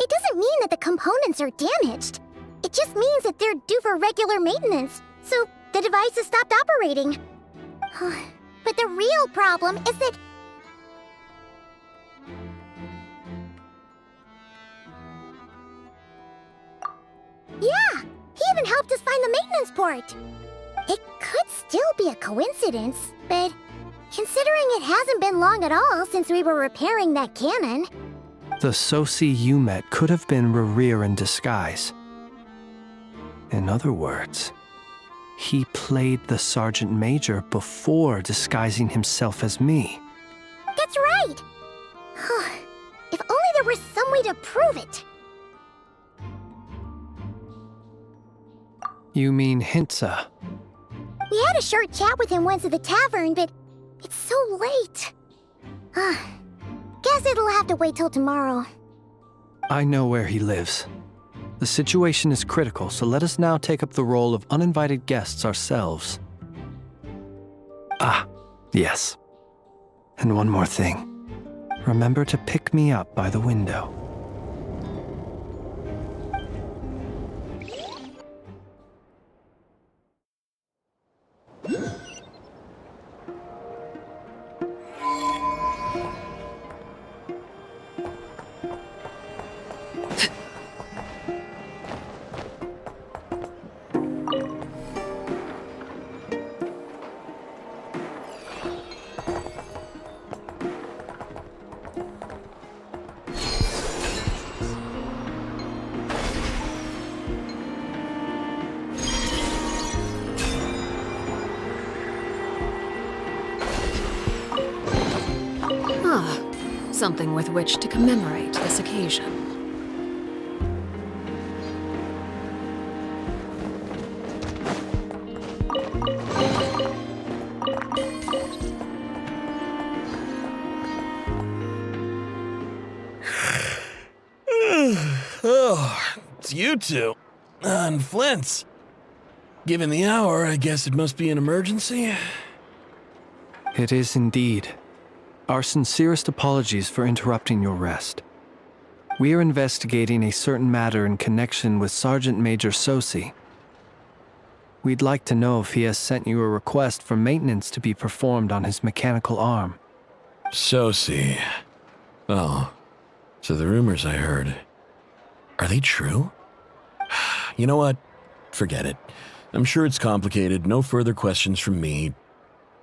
It doesn't mean that the components are damaged. It just means that they're due for regular maintenance, so the device has stopped operating. But the real problem is that... Yeah, he even helped us find the maintenance port. It could still be a coincidence, but considering it hasn't been long at all since we were repairing that cannon... The Sosi you met could have been Racher in disguise. In other words, he played the Sergeant Major before disguising himself as me. That's right! If only there was some way to prove it. You mean Hintsa? We had a short chat with him once at the tavern, but it's so late. Guess it'll have to wait till tomorrow. I know where he lives. The situation is critical, so let us now take up the role of uninvited guests ourselves. Ah, yes. And one more thing. Remember to pick me up by the window. Something with which to commemorate this occasion. Oh, it's you two. And Flins. Given the hour, I guess it must be an emergency. It is indeed. Our sincerest apologies for interrupting your rest. We are investigating a certain matter in connection with Sergeant Major Sosi. We'd like to know if he has sent you a request for maintenance to be performed on his mechanical arm. Sosi. Oh, so the rumors I heard, are they true? You know what? Forget it. I'm sure it's complicated. No further questions from me.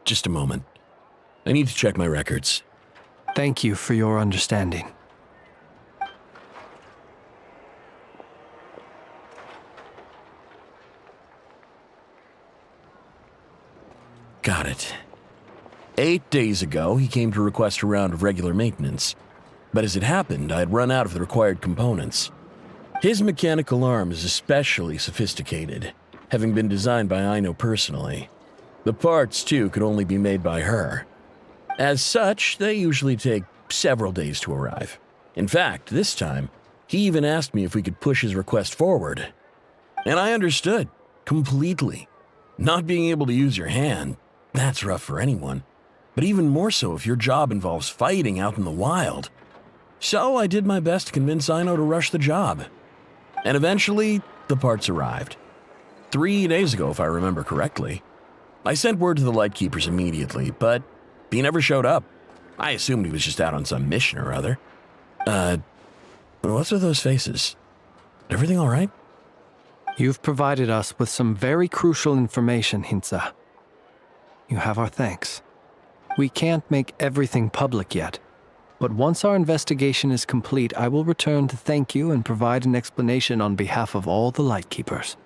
Just a moment. I need to check my records. Thank you for your understanding. Got it. 8 days ago, he came to request a round of regular maintenance. but as it happened, I had run out of the required components. His mechanical arm is especially sophisticated, having been designed by Aino personally. The parts, too, could only be made by her. As such, they usually take several days to arrive. In fact, this time, he even asked me if we could push his request forward. And I understood, completely. Not being able to use your hand, that's rough for anyone. But even more so if your job involves fighting out in the wild. So I did my best to convince Aino to rush the job. And eventually, the parts arrived. 3 days ago, if I remember correctly. I sent word to the Lightkeepers immediately, but he never showed up. I assumed he was just out on some mission or other. What's with those faces? Everything all right? You've provided us with some very crucial information, Hintsa. You have our thanks. We can't make everything public yet, but once our investigation is complete, I will return to thank you and provide an explanation on behalf of all the Lightkeepers.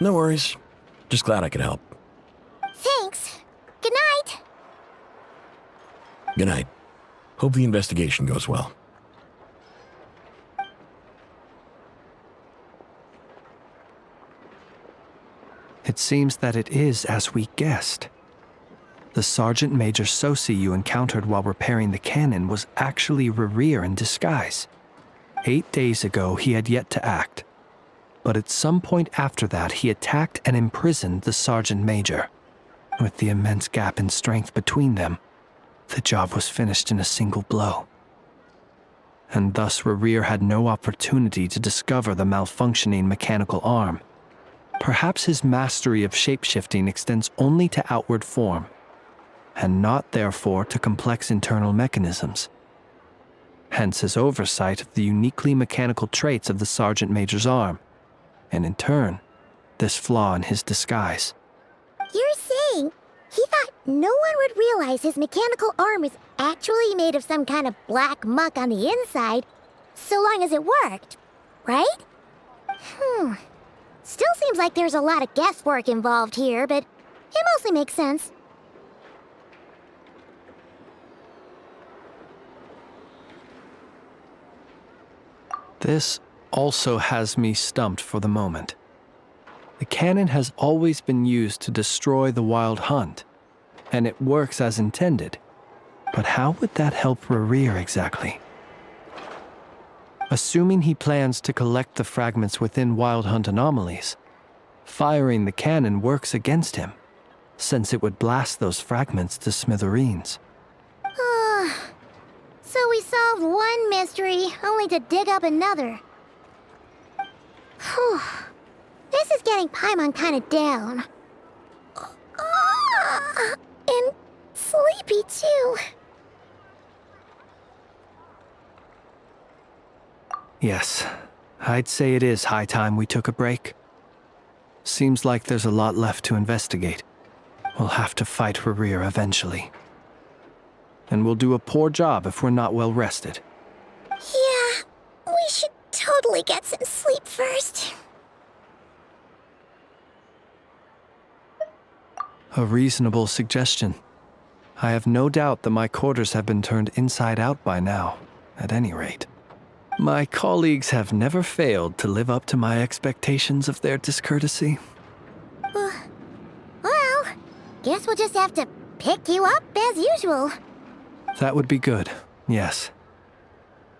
No worries. Just glad I could help. Thanks. Good night. Good night. Hope the investigation goes well. It seems that it is as we guessed. The Sergeant Major Sosi you encountered while repairing the cannon was actually Racher in disguise. 8 days ago, he had yet to act. But at some point after that, he attacked and imprisoned the Sergeant Major. With the immense gap in strength between them, the job was finished in a single blow. And thus Racher had no opportunity to discover the malfunctioning mechanical arm. Perhaps his mastery of shapeshifting extends only to outward form, and not therefore to complex internal mechanisms. Hence his oversight of the uniquely mechanical traits of the Sergeant Major's arm, and in turn, this flaw in his disguise. You're saying he thought no one would realize his mechanical arm is actually made of some kind of black muck on the inside, so long as it worked, right? Still seems like there's a lot of guesswork involved here, but it mostly makes sense. This also has me stumped for the moment. The cannon has always been used to destroy the wild hunt, and it works as intended. But how would that help Racher exactly? Assuming he plans to collect the fragments within wild hunt anomalies, firing the cannon works against him, since it would blast those fragments to smithereens. So we solved one mystery, only to dig up another. Whew. This is getting Paimon kind of down. And sleepy too. Yes, I'd say it is high time we took a break. Seems like there's a lot left to investigate. We'll have to fight Racher eventually. And we'll do a poor job if we're not well rested. Yeah, we should totally get some sleep first. A reasonable suggestion. I have no doubt that my quarters have been turned inside out by now, at any rate. My colleagues have never failed to live up to my expectations of their discourtesy. Well, guess we'll just have to pick you up as usual. That would be good, yes.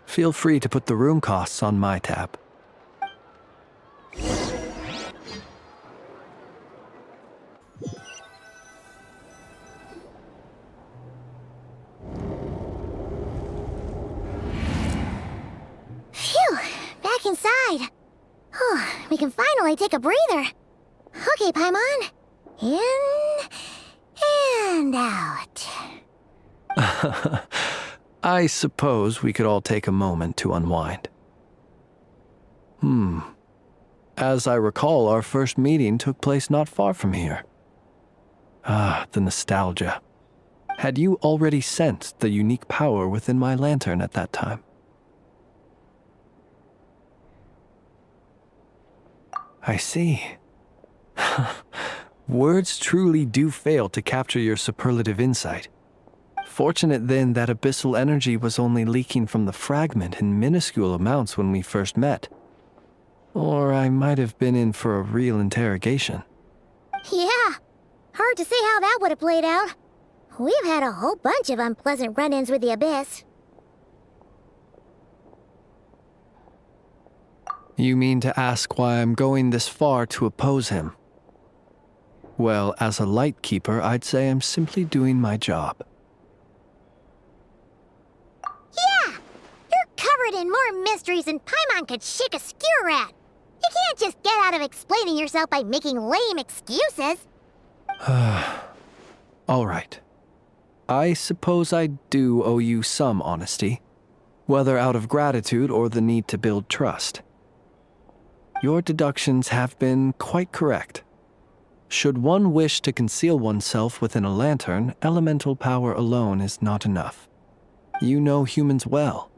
Feel free to put the room costs on my tab. Phew, back inside. We can finally take a breather. Okay, Paimon. In and out. I suppose we could all take a moment to unwind. As I recall, our first meeting took place not far from here. Ah, the nostalgia. Had you already sensed the unique power within my lantern at that time? I see. Words truly do fail to capture your superlative insight. Fortunate then that abyssal energy was only leaking from the fragment in minuscule amounts when we first met. Or I might have been in for a real interrogation. Yeah, hard to say how that would have played out. We've had a whole bunch of unpleasant run-ins with the Abyss. You mean to ask why I'm going this far to oppose him? Well, as a Lightkeeper, I'd say I'm simply doing my job. Yeah! You're covered in more mysteries than Paimon could shake a skewer at. You can't just get out of explaining yourself by making lame excuses. All right. I suppose I do owe you some honesty, whether out of gratitude or the need to build trust. Your deductions have been quite correct. Should one wish to conceal oneself within a lantern, elemental power alone is not enough. You know humans well,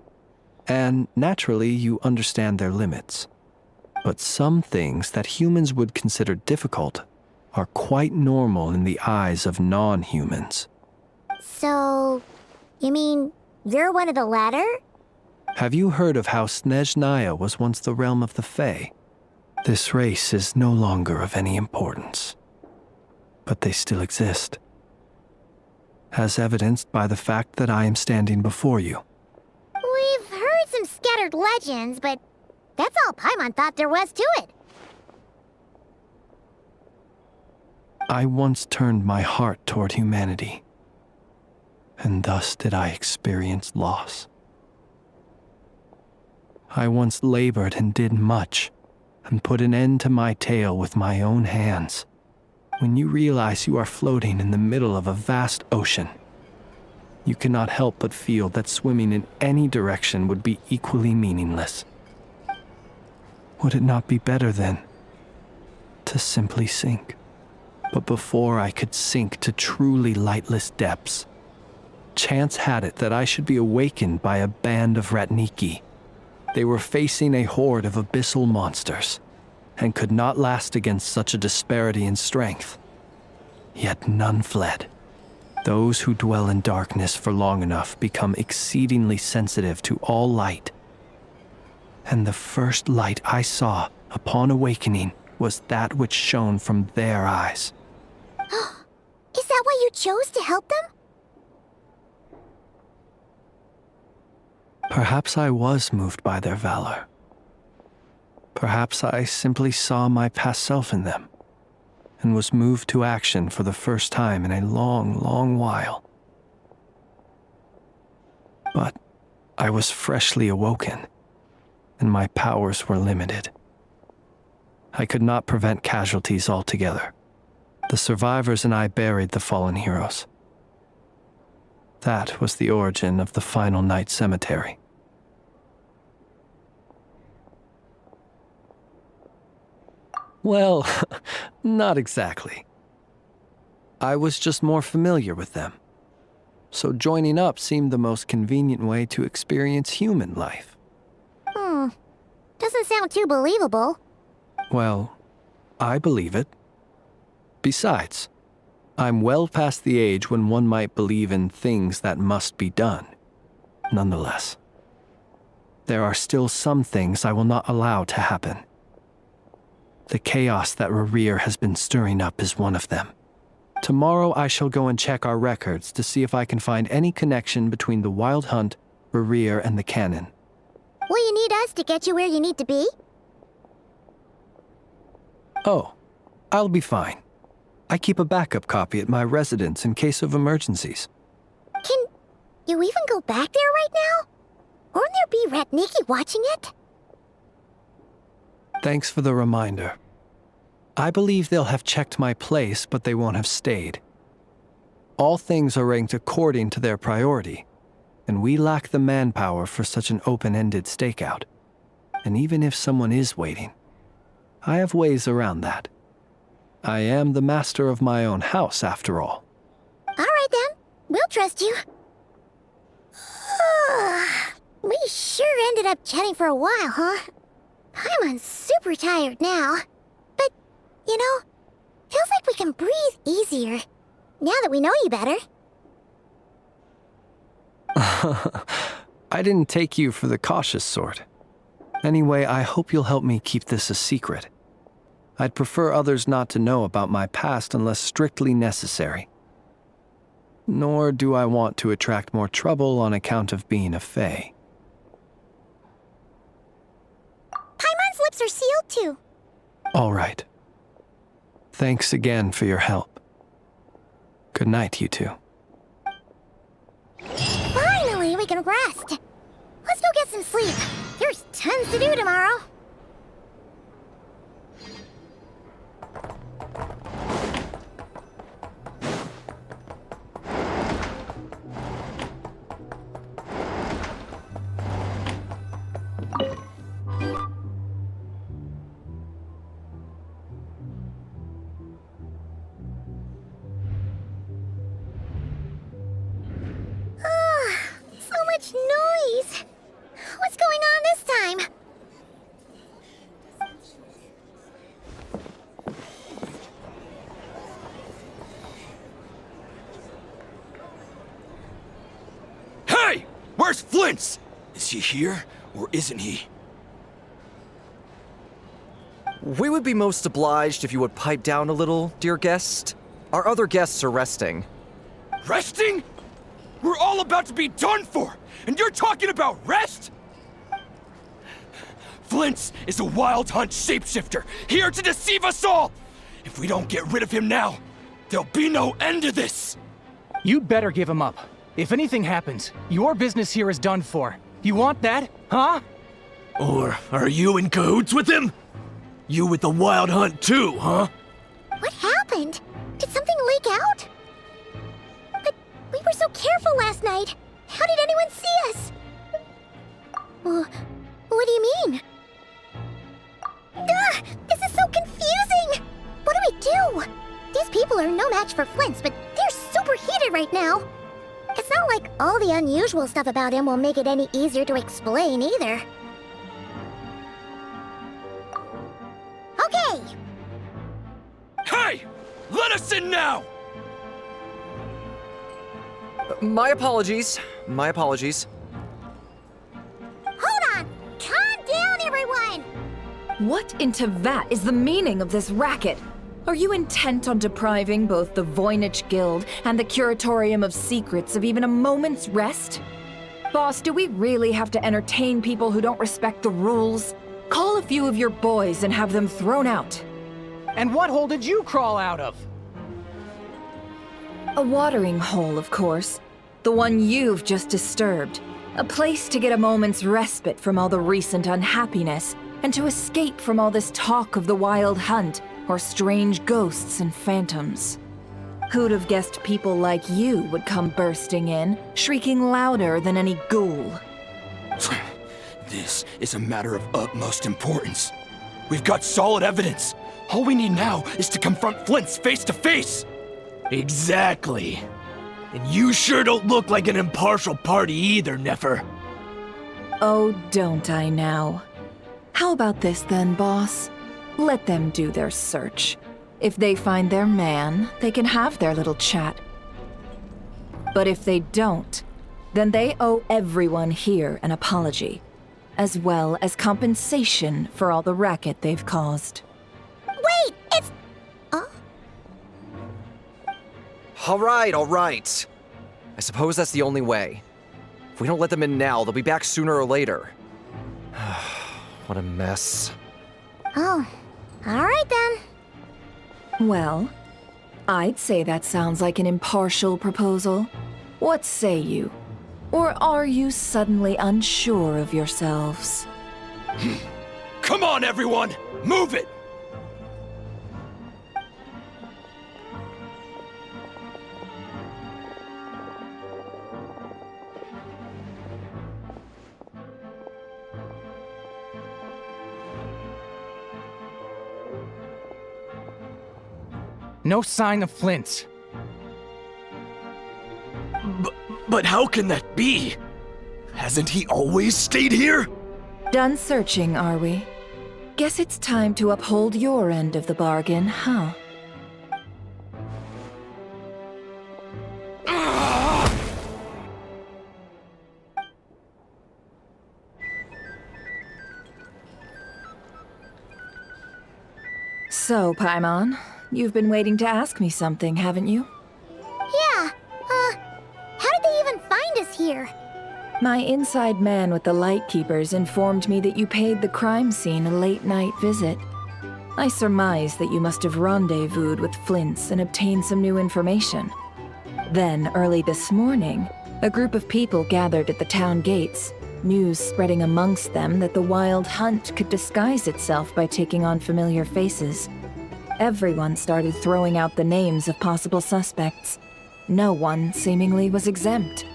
and naturally you understand their limits. But some things that humans would consider difficult are quite normal in the eyes of non-humans. So, you mean you're one of the latter? Have you heard of how Snezhnaya was once the realm of the Fae? This race is no longer of any importance, but they still exist, as evidenced by the fact that I am standing before you. We've heard some scattered legends, but that's all Paimon thought there was to it. I once turned my heart toward humanity, and thus did I experience loss. I once labored and did much, and put an end to my tale with my own hands. When you realize you are floating in the middle of a vast ocean, you cannot help but feel that swimming in any direction would be equally meaningless. Would it not be better, then, to simply sink? But before I could sink to truly lightless depths, chance had it that I should be awakened by a band of Ratniki. They were facing a horde of abyssal monsters, and could not last against such a disparity in strength. Yet none fled. Those who dwell in darkness for long enough become exceedingly sensitive to all light. And the first light I saw upon awakening was that which shone from their eyes. Is that why you chose to help them? Perhaps I was moved by their valor. Perhaps I simply saw my past self in them, and was moved to action for the first time in a long, long while. But I was freshly awoken, and my powers were limited. I could not prevent casualties altogether. The survivors and I buried the fallen heroes. That was the origin of the Final Night Cemetery. Well, not exactly. I was just more familiar with them, so joining up seemed the most convenient way to experience human life. Doesn't sound too believable. Well, I believe it. Besides, I'm well past the age when one might believe in things that must be done. Nonetheless, there are still some things I will not allow to happen. The chaos that Racher has been stirring up is one of them. Tomorrow I shall go and check our records to see if I can find any connection between the Wild Hunt, Racher, and the Canon. Will you need us to get you where you need to be? Oh, I'll be fine. I keep a backup copy at my residence in case of emergencies. Can you even go back there right now? Won't there be Ratniki watching it? Thanks for the reminder. I believe they'll have checked my place, but they won't have stayed. All things are ranked according to their priority, and we lack the manpower for such an open-ended stakeout. And even if someone is waiting, I have ways around that. I am the master of my own house, after all. All right then, we'll trust you. We sure ended up chatting for a while, huh? I'm super tired now. But, you know, feels like we can breathe easier, now that we know you better. I didn't take you for the cautious sort. Anyway, I hope you'll help me keep this a secret. I'd prefer others not to know about my past unless strictly necessary. Nor do I want to attract more trouble on account of being a fae. Paimon's lips are sealed too. All right. Thanks again for your help. Good night, you two. Finally, we can rest. Let's go get some sleep. There's tons to do tomorrow. So much noise. What's going on this time? Hey! Where's Flins? Is he here, or isn't he? We would be most obliged if you would pipe down a little, dear guest. Our other guests are resting. Resting? We're all about to be done for, and you're talking about rest? Flins is a wild hunt shapeshifter, here to deceive us all! If we don't get rid of him now, there'll be no end to this! You'd better give him up. If anything happens, your business here is done for. You want that, huh? Or are you in cahoots with him? You with the wild hunt too, huh? What happened? Did something leak out? But we were so careful last night. How did anyone see us? What do you mean? Ugh, this is so confusing! What do we do? These people are no match for Flins, but they're super heated right now. It's not like all the unusual stuff about him will make it any easier to explain either. Okay! Hey! Let us in now! My apologies. My apologies. Hold on! Calm down, everyone! What in Tevat is the meaning of this racket? Are you intent on depriving both the Voynich Guild and the Curatorium of Secrets of even a moment's rest? Boss, do we really have to entertain people who don't respect the rules? Call a few of your boys and have them thrown out. And what hole did you crawl out of? A watering hole, of course. The one you've just disturbed. A place to get a moment's respite from all the recent unhappiness, and to escape from all this talk of the wild hunt, or strange ghosts and phantoms. Who'd have guessed people like you would come bursting in, shrieking louder than any ghoul? This is a matter of utmost importance. We've got solid evidence. All we need now is to confront Flins face to face. Exactly. And you sure don't look like an impartial party either, Nefer. Oh, don't I now? How about this then, boss? Let them do their search. If they find their man, they can have their little chat. But if they don't, then they owe everyone here an apology, as well as compensation for all the racket they've caused. Wait, it's... All right. I suppose that's the only way. If we don't let them in now, they'll be back sooner or later. What a mess. Oh, all right then. Well, I'd say that sounds like an impartial proposal. What say you? Or are you suddenly unsure of yourselves? Come on, everyone! Move it! No sign of Flint. But how can that be? Hasn't he always stayed here? Done searching, are we? Guess it's time to uphold your end of the bargain, huh? So, Paimon, you've been waiting to ask me something, haven't you? Yeah, how did they even find us here? My inside man with the Lightkeepers informed me that you paid the crime scene a late-night visit. I surmise that you must have rendezvoused with Flins and obtained some new information. Then, early this morning, a group of people gathered at the town gates, news spreading amongst them that the Wild Hunt could disguise itself by taking on familiar faces. Everyone started throwing out the names of possible suspects. No one, seemingly, was exempt.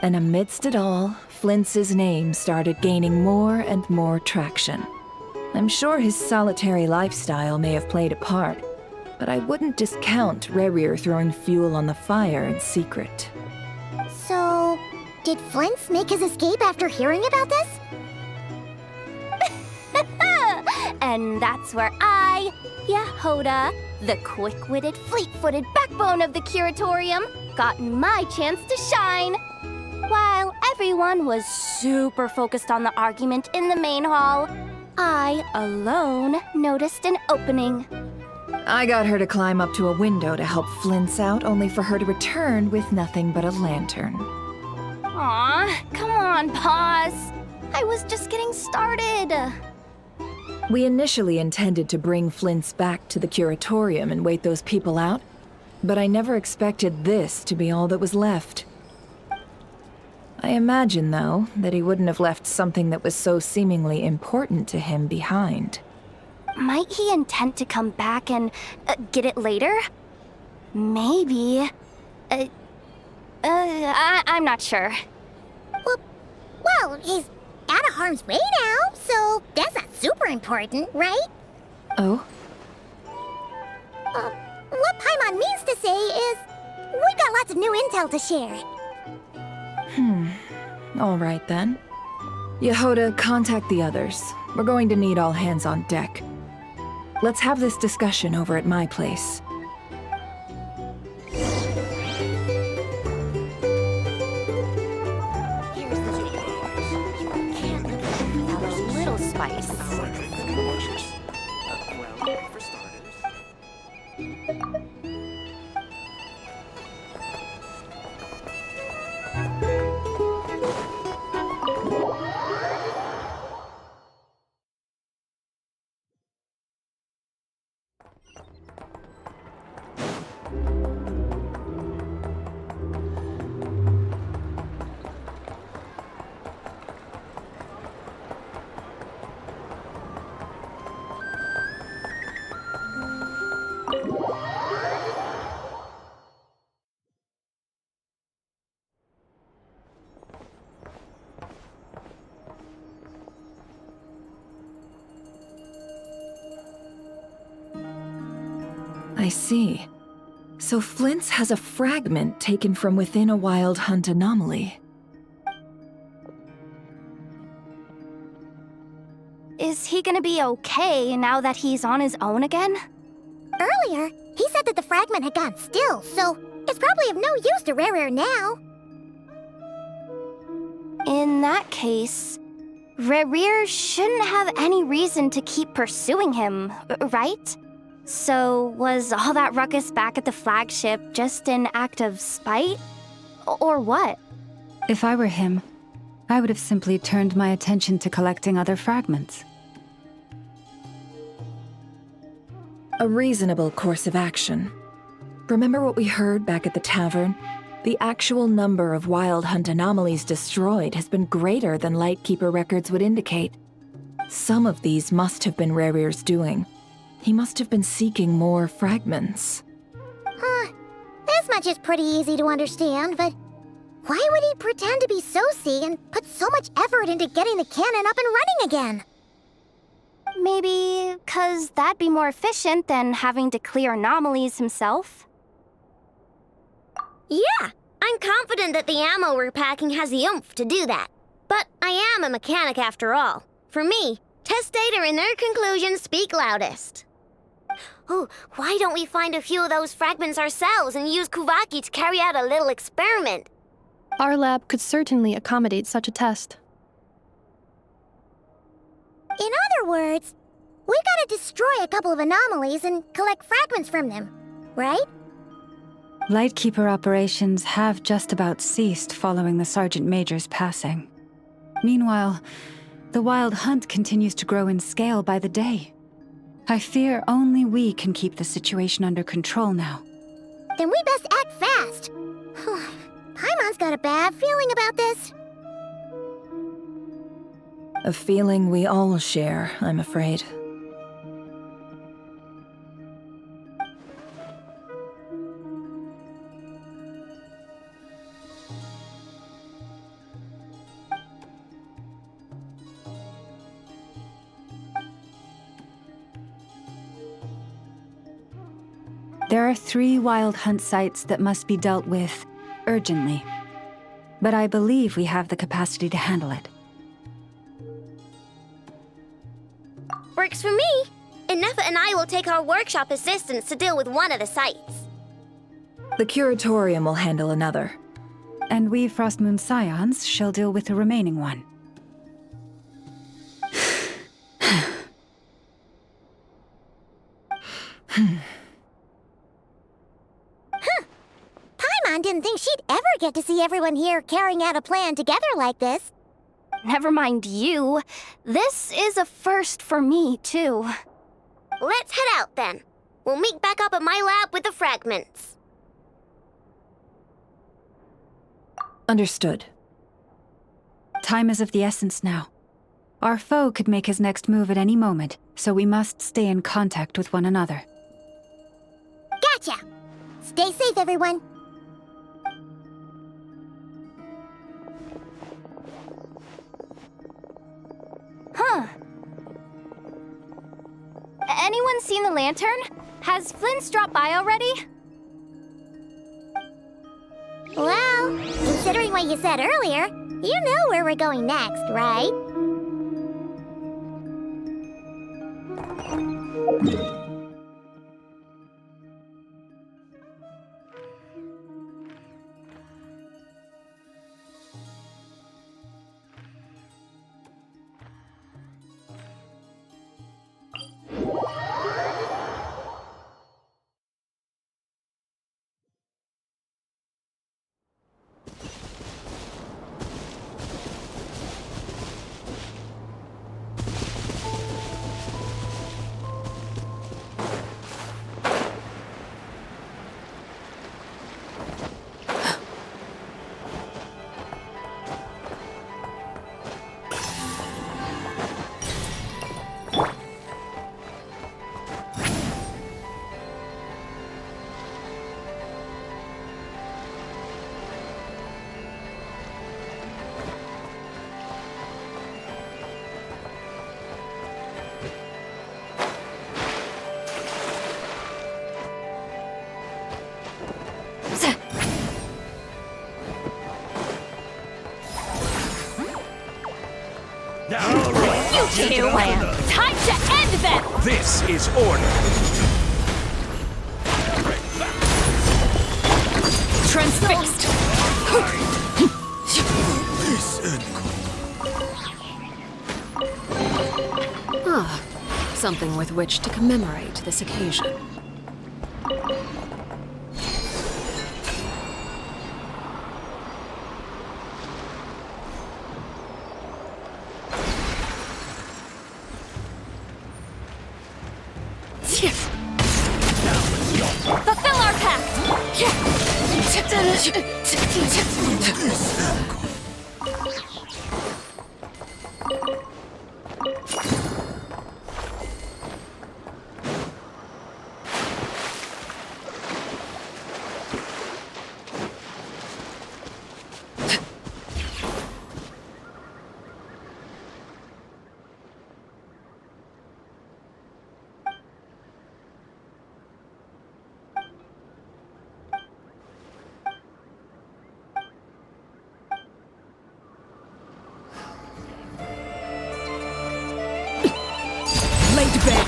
And amidst it all, Flints's name started gaining more and more traction. I'm sure his solitary lifestyle may have played a part, but I wouldn't discount Racher throwing fuel on the fire in secret. So, did Flins make his escape after hearing about this? And that's where I, Yehoda, the quick-witted, fleet-footed backbone of the Curatorium, got my chance to shine. While everyone was super focused on the argument in the main hall, I alone noticed an opening. I got her to climb up to a window to help Flint's out, only for her to return with nothing but a lantern. Aw, come on, Paz. I was just getting started. We initially intended to bring Flint's back to the Curatorium and wait those people out, but I never expected this to be all that was left. I imagine, though, that he wouldn't have left something that was so seemingly important to him behind. Might he intend to come back and get it later? Maybe. I'm not sure. Well, he's out of harm's way now, so that's not super important, right? Oh? What Paimon means to say is, we've got lots of new intel to share. All right then. Yehoda, contact the others. We're going to need all hands on deck. Let's have this discussion over at my place. Here's the thing. You can't live without a little spice. Well, for starters. I see. So Flint's has a fragment taken from within a Wild Hunt anomaly. Is he gonna be okay now that he's on his own again? Earlier, he said that the fragment had gone still, so it's probably of no use to Racher now. In that case, Racher shouldn't have any reason to keep pursuing him, right? So was all that ruckus back at the flagship just an act of spite? Or what? If I were him, I would have simply turned my attention to collecting other fragments. A reasonable course of action. Remember what we heard back at the tavern? The actual number of Wild Hunt anomalies destroyed has been greater than Lightkeeper records would indicate. Some of these must have been Racher's doing. He must have been seeking more fragments. This much is pretty easy to understand, but why would he pretend to be Soci and put so much effort into getting the cannon up and running again? Maybe 'cause that'd be more efficient than having to clear anomalies himself? Yeah, I'm confident that the ammo we're packing has the oomph to do that. But I am a mechanic after all. For me, test data and their conclusions speak loudest. Oh, why don't we find a few of those fragments ourselves and use Kuvaki to carry out a little experiment? Our lab could certainly accommodate such a test. In other words, we gotta destroy a couple of anomalies and collect fragments from them, right? Lightkeeper operations have just about ceased following the Sergeant Major's passing. Meanwhile, the Wild Hunt continues to grow in scale by the day. I fear only we can keep the situation under control now. Then we best act fast. Paimon's got a bad feeling about this. A feeling we all share, I'm afraid. There are 3 Wild Hunt sites that must be dealt with urgently. But I believe we have the capacity to handle it. Works for me. Ineffa and I will take our workshop assistants to deal with one of the sites. The Curatorium will handle another. And we Frostmoon Scions shall deal with the remaining one. Paimon didn't think she'd ever get to see everyone here carrying out a plan together like this. Never mind you. This is a first for me, too. Let's head out then. We'll meet back up at my lab with the fragments. Understood. Time is of the essence now. Our foe could make his next move at any moment, so we must stay in contact with one another. Gotcha! Stay safe, everyone. Huh. Anyone seen the lantern? Has Flins dropped by already? Well, considering what you said earlier, you know where we're going next, right? You two! Time to end them! This is order! Transfixed! Ah, something with which to commemorate this occasion. Fulfill our pact!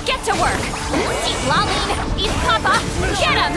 Get to work! East Laline! East Papa! Get him!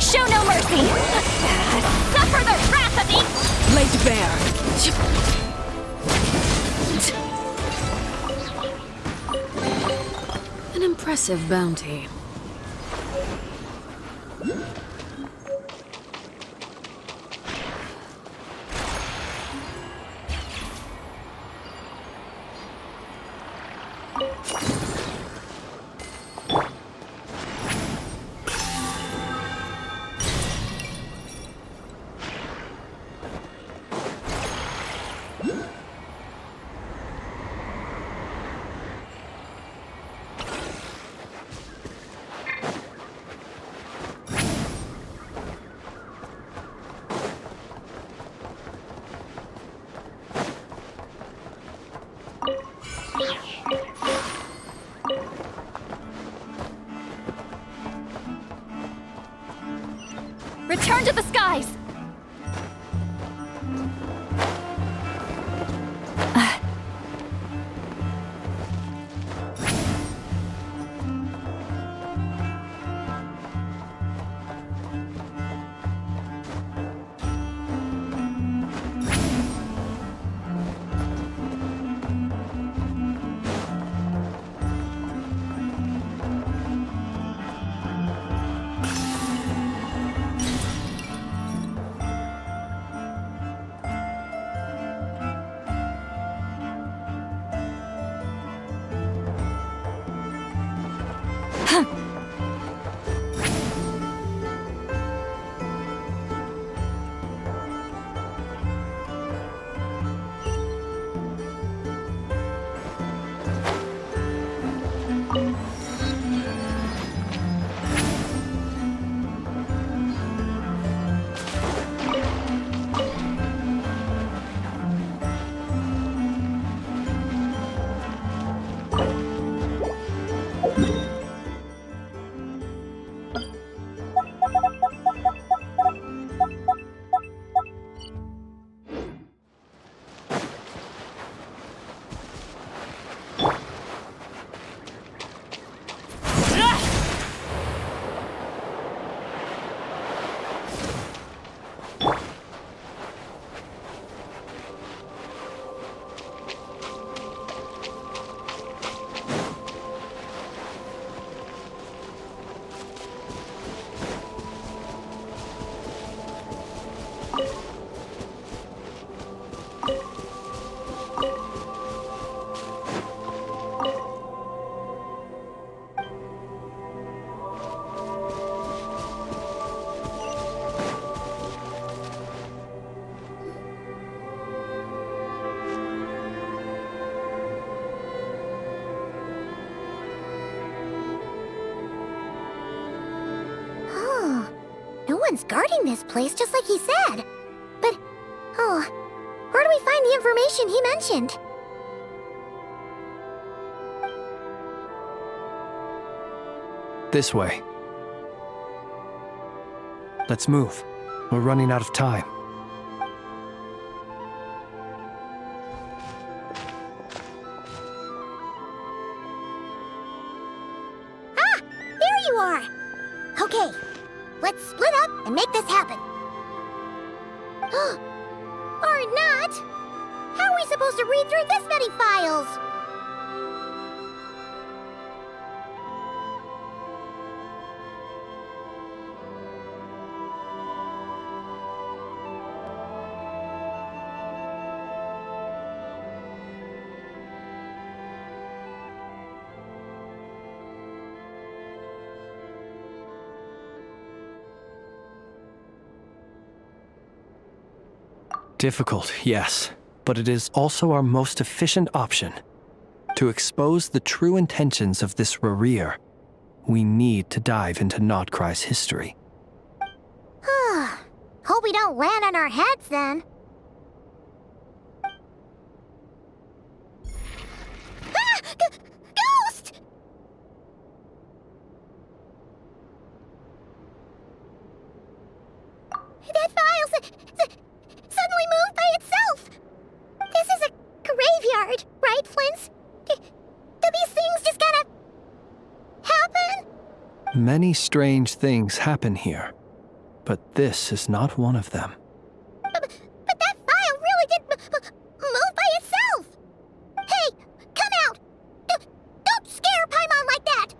Show no mercy! Suffer the wrath of the... Lay to bear. An impressive bounty. Return to the skies! Someone's guarding this place just like he said. But, where do we find the information he mentioned? This way. Let's move. We're running out of time. Ah! There you are! Okay, let's split up and make this happen. Or not! How are we supposed to read through this many files? Difficult, yes, but it is also our most efficient option. To expose the true intentions of this Racher, we need to dive into Nod-Krai's history. Hope we don't land on our heads then. Ah! Ghost! That file suddenly moved by itself. This is a graveyard, right, Flins? Do these things just kind of happen? Many strange things happen here, but this is not one of them. But that file really did move by itself! Hey, come out! Don't scare Paimon like that!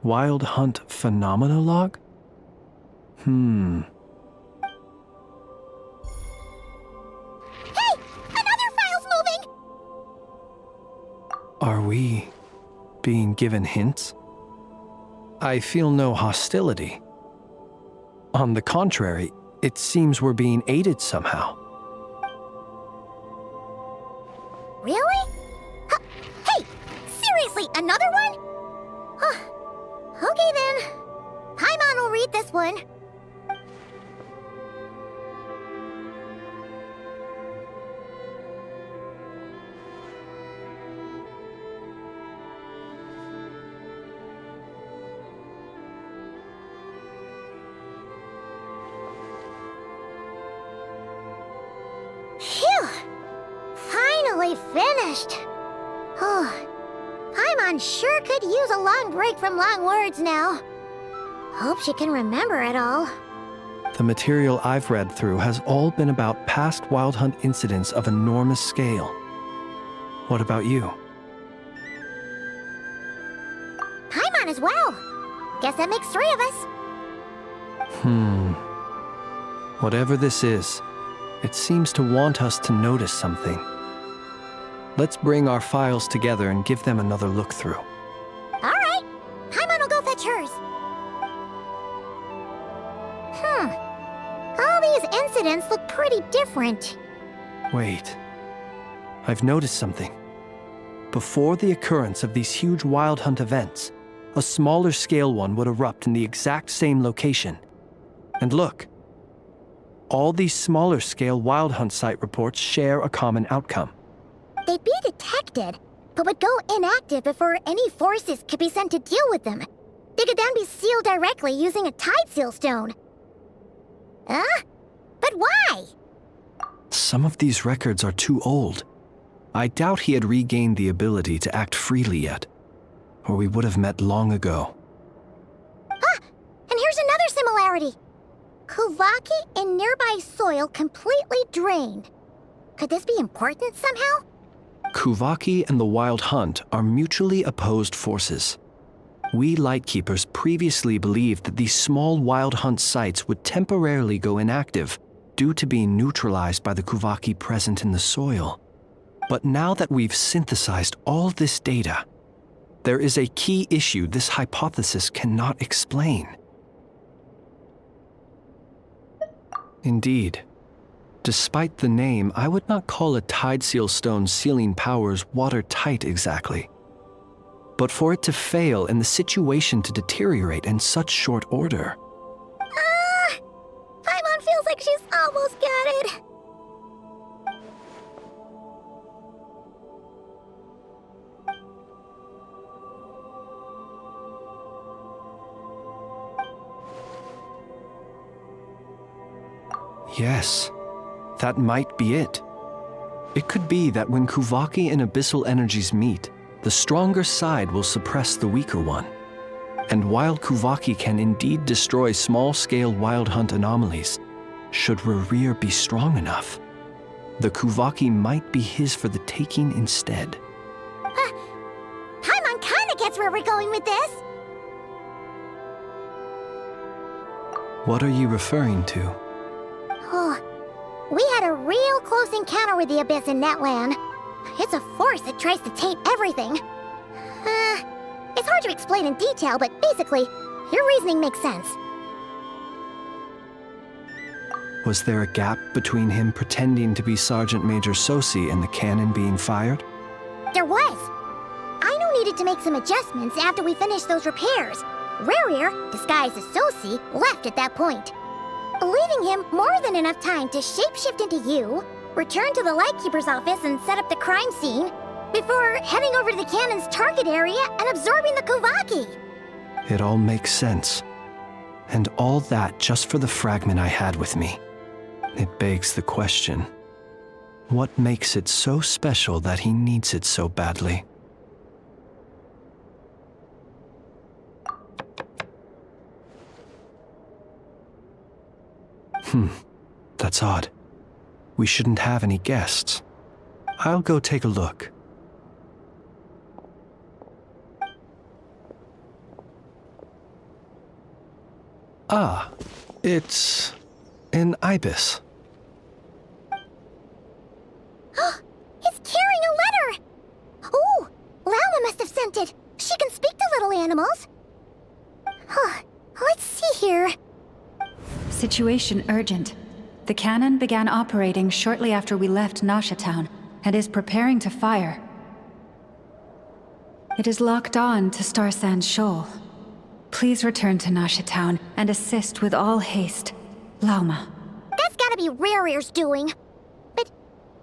Wild Hunt Phenomenologue? Hey! Another file's moving! Are we being given hints? I feel no hostility. On the contrary, it seems we're being aided somehow. Really? Hey! Seriously, another one? Okay then. Paimon will read this one. Phew! Finally finished. Paimon sure could use a long break from long words now. Hope she can remember it all. The material I've read through has all been about past Wild Hunt incidents of enormous scale. What about you? Paimon as well. Guess that makes 3 of us. Whatever this is, it seems to want us to notice something. Let's bring our files together and give them another look through. All right. Paimon will go fetch hers. All these incidents look pretty different. Wait. I've noticed something. Before the occurrence of these huge Wild Hunt events, a smaller scale one would erupt in the exact same location. And look. All these smaller scale Wild Hunt site reports share a common outcome. They'd be detected, but would go inactive before any forces could be sent to deal with them. They could then be sealed directly using a tide seal stone. But why? Some of these records are too old. I doubt he had regained the ability to act freely yet, or we would have met long ago. And here's another similarity. Kuvaki in nearby soil completely drained. Could this be important somehow? Kuvaki and the Wild Hunt are mutually opposed forces. We Lightkeepers previously believed that these small Wild Hunt sites would temporarily go inactive due to being neutralized by the Kuvaki present in the soil. But now that we've synthesized all this data, there is a key issue this hypothesis cannot explain. Indeed. Despite the name, I would not call a tide seal stone's sealing powers watertight exactly. But for it to fail and the situation to deteriorate in such short order. Paimon feels like she's almost got it. Yes, that might be it. It could be that when Kuvaki and abyssal energies meet, the stronger side will suppress the weaker one. And while Kuvaki can indeed destroy small-scale Wild Hunt anomalies, should Racher be strong enough, the Kuvaki might be his for the taking instead. Paimon kinda gets where we're going with this. What are you referring to? We had a real close encounter with the Abyss in Netland. It's a force that tries to taint everything. It's hard to explain in detail, but basically, your reasoning makes sense. Was there a gap between him pretending to be Sergeant Major Sosi and the cannon being fired? There was. Aino needed to make some adjustments after we finished those repairs. Racher, disguised as Sosi, left at that point, leaving him more than enough time to shapeshift into you, return to the Lightkeeper's office and set up the crime scene, before heading over to the cannon's target area and absorbing the Kovaki. It all makes sense. And all that just for the fragment I had with me. It begs the question, what makes it so special that he needs it so badly? That's odd. We shouldn't have any guests. I'll go take a look. Ah, it's an ibis. It's carrying a letter! Ooh, Lauma must have sent it. She can speak to little animals. Let's see here. Situation urgent. The cannon began operating shortly after we left Nasha Town and is preparing to fire. It is locked on to Star Sand Shoal. Please return to Nasha Town and assist with all haste. Lauma. That's gotta be Racher's doing. But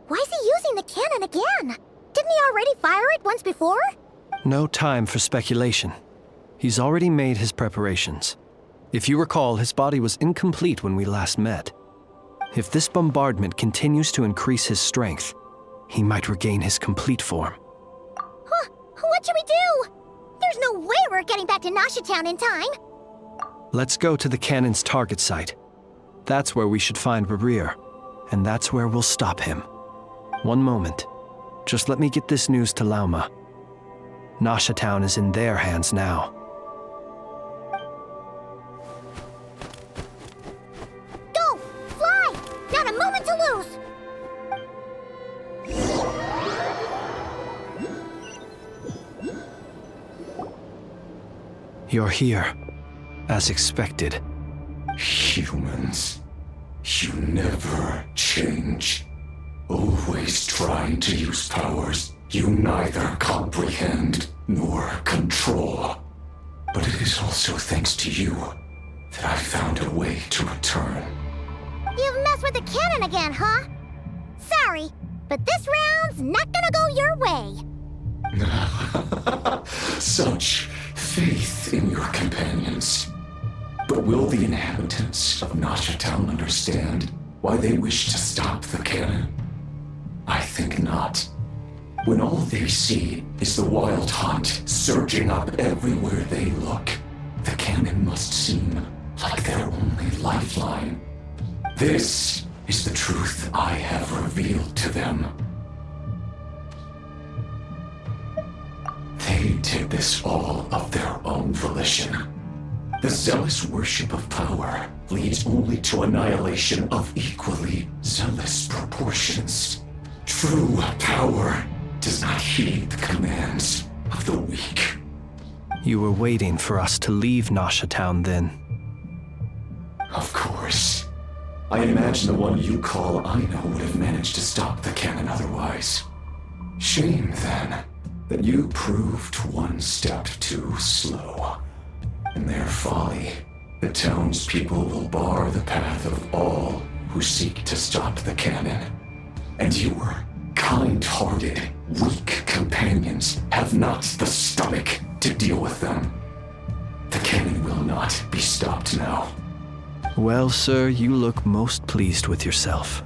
why is he using the cannon again? Didn't he already fire it once before? No time for speculation. He's already made his preparations. If you recall, his body was incomplete when we last met. If this bombardment continues to increase his strength, he might regain his complete form. What should we do? There's no way we're getting back to Nasha Town in time. Let's go to the cannon's target site. That's where we should find Racher, and that's where we'll stop him. One moment. Just let me get this news to Lauma. Nasha Town is in their hands now. Go! Fly! Not a moment to lose! You're here, as expected. Humans, you never change. Always trying to use powers you neither comprehend nor control. But it is also thanks to you that I found a way to return. You've messed with the cannon again, huh? Sorry, but this round's not gonna go your way. Such faith in your companions. But will the inhabitants of Nasha Town understand why they wish to stop the cannon? I think not. When all they see is the wild hunt surging up everywhere they look, the cannon must seem like their only lifeline. This is the truth I have revealed to them. They did this all of their own volition. The zealous worship of power leads only to annihilation of equally zealous proportions. True power does not heed the commands of the weak. You were waiting for us to leave Nasha Town then. Of course. I imagine the one you call Aino would have managed to stop the cannon otherwise. Shame, then, that you proved one step too slow. In their folly, the townspeople will bar the path of all who seek to stop the cannon. And your kind-hearted, weak companions have not the stomach to deal with them. The cannon will not be stopped now. Well, sir, you look most pleased with yourself.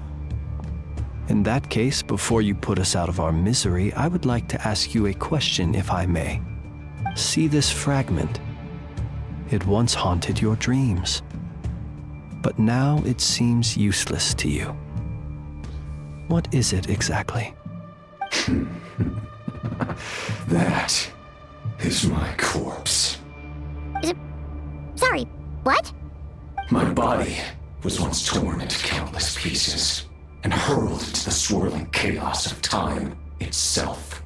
In that case, before you put us out of our misery, I would like to ask you a question, if I may. See this fragment? It once haunted your dreams, but now it seems useless to you. What is it exactly? That is my corpse. Sorry, what? My body was once torn into countless pieces and hurled into the swirling chaos of time itself.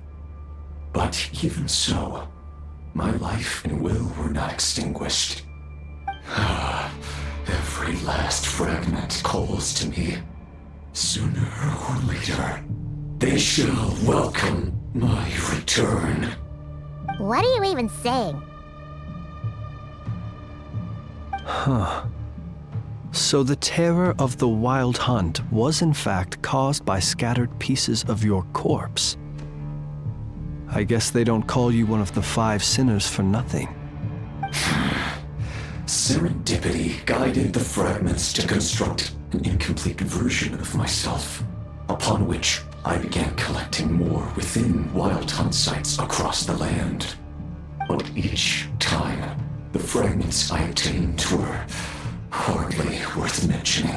But even so, my life and will were not extinguished. Every last fragment calls to me. Sooner or later, they shall welcome my return. What are you even saying? Huh. So the terror of the Wild Hunt was in fact caused by scattered pieces of your corpse. I guess they don't call you one of the 5 sinners for nothing. Serendipity guided the fragments to construct an incomplete version of myself, upon which I began collecting more within Wild Hunt sites across the land. But each time, the fragments I obtained were hardly worth mentioning,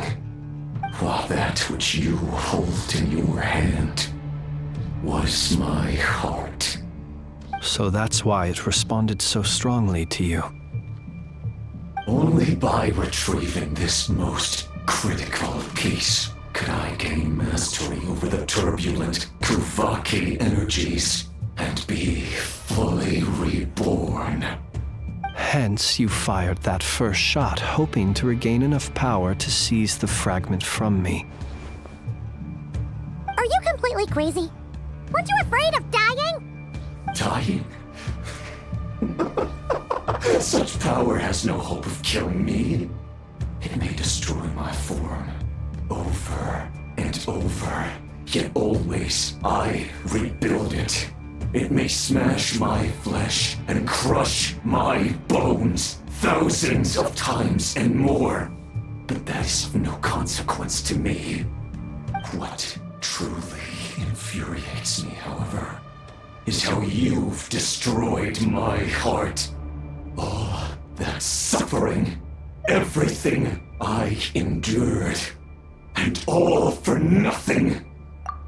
while that which you hold in your hand was my heart. So that's why it responded so strongly to you. Only by retrieving this most critical piece could I gain mastery over the turbulent Kuvaki energies and be fully reborn. Hence, you fired that first shot, hoping to regain enough power to seize the fragment from me. Are you completely crazy? Weren't you afraid of dying? Dying? Such power has no hope of killing me. It may destroy my form over and over, yet always I rebuild it. It may smash my flesh and crush my bones thousands of times and more, but that is of no consequence to me. What truly infuriates me, however, is how you've destroyed my heart. All that suffering, everything I endured, and all for nothing.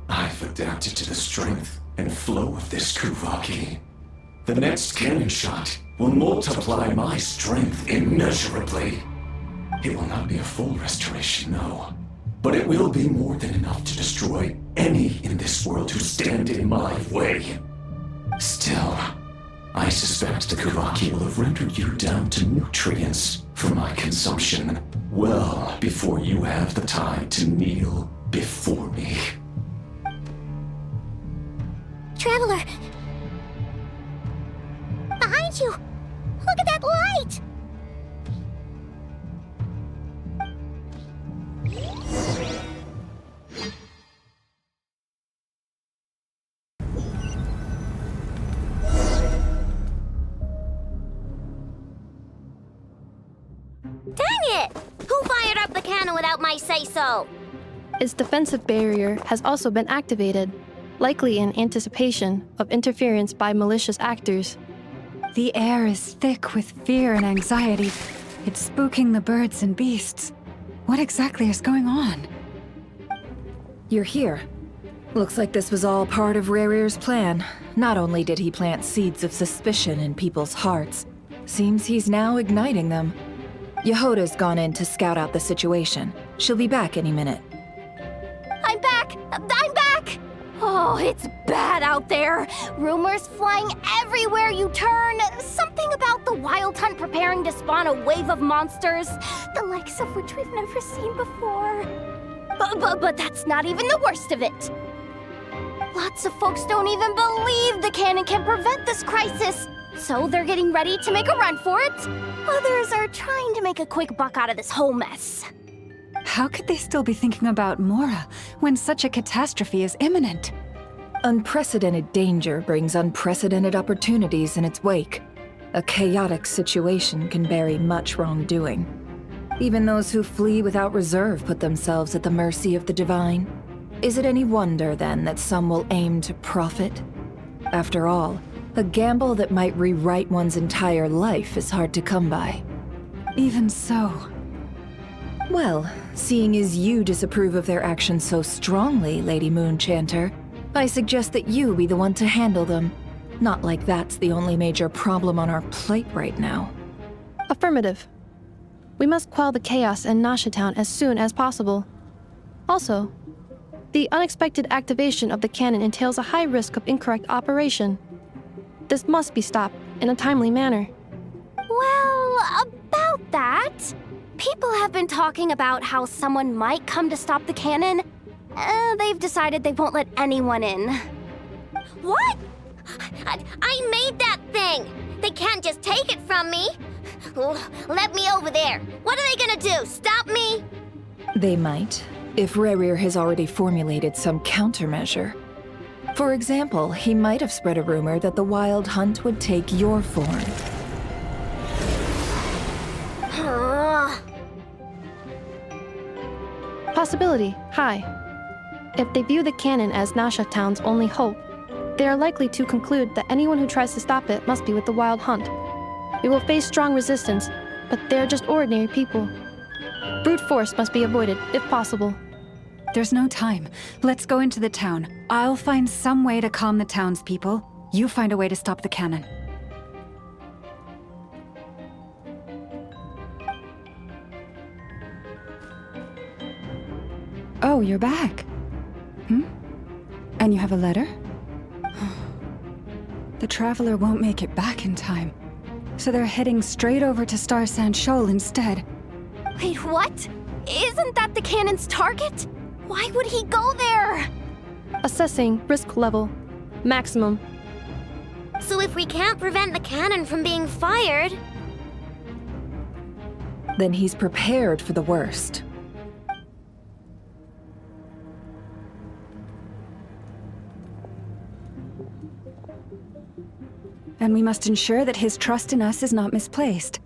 I've adapted to the strength and flow of this Kuvaki. The next cannon shot will multiply my strength immeasurably. It will not be a full restoration, no, but it will be more than enough to destroy any in this world who stand in my way. Still, I suspect the Kuvaki will have rendered you down to nutrients for my consumption well before you have the time to kneel before me. Traveler! Behind you! Look at that light! Dang it! Who fired up the cannon without my say-so? Its defensive barrier has also been activated, likely in anticipation of interference by malicious actors. The air is thick with fear and anxiety. It's spooking the birds and beasts. What exactly is going on? You're here. Looks like this was all part of Rarier's plan. Not only did he plant seeds of suspicion in people's hearts, seems he's now igniting them. Yehoda's gone in to scout out the situation. She'll be back any minute. I'm back! I'm back! Oh, it's bad out there. Rumors flying everywhere you turn. Something about the Wild Hunt preparing to spawn a wave of monsters, the likes of which we've never seen before. But that's not even the worst of it. Lots of folks don't even believe the cannon can prevent this crisis, so they're getting ready to make a run for it. Others are trying to make a quick buck out of this whole mess. How could they still be thinking about Mora when such a catastrophe is imminent? Unprecedented danger brings unprecedented opportunities in its wake. A chaotic situation can bury much wrongdoing. Even those who flee without reserve put themselves at the mercy of the divine. Is it any wonder, then, that some will aim to profit? After all, a gamble that might rewrite one's entire life is hard to come by. Even so. Well, seeing as you disapprove of their actions so strongly, Lady Moonchanter, I suggest that you be the one to handle them. Not like that's the only major problem on our plate right now. Affirmative. We must quell the chaos in Nasha Town as soon as possible. Also, The unexpected activation of the cannon entails a high risk of incorrect operation. This must be stopped in a timely manner. Well, about that, people have been talking about how someone might come to stop the cannon. They've decided they won't let anyone in. What? I made that thing! They can't just take it from me! Let me over there! What are they gonna do? Stop me? They might, if Racher has already formulated some countermeasure. For example, he might have spread a rumor that the Wild Hunt would take your form. Possibility high. If they view the cannon as Nasha Town's only hope, they are likely to conclude that anyone who tries to stop it must be with the Wild Hunt. We will face strong resistance, but they're just ordinary people. Brute force must be avoided, if possible. There's no time. Let's go into the town. I'll find some way to calm the townspeople. You find a way to stop the cannon. Oh, you're back. And you have a letter? The Traveler won't make it back in time. So they're heading straight over to Star Sand Shoal instead. Wait, what? Isn't that the cannon's target? Why would he go there? Assessing risk level. Maximum. So if we can't prevent the cannon from being fired... Then he's prepared for the worst. And we must ensure that his trust in us is not misplaced.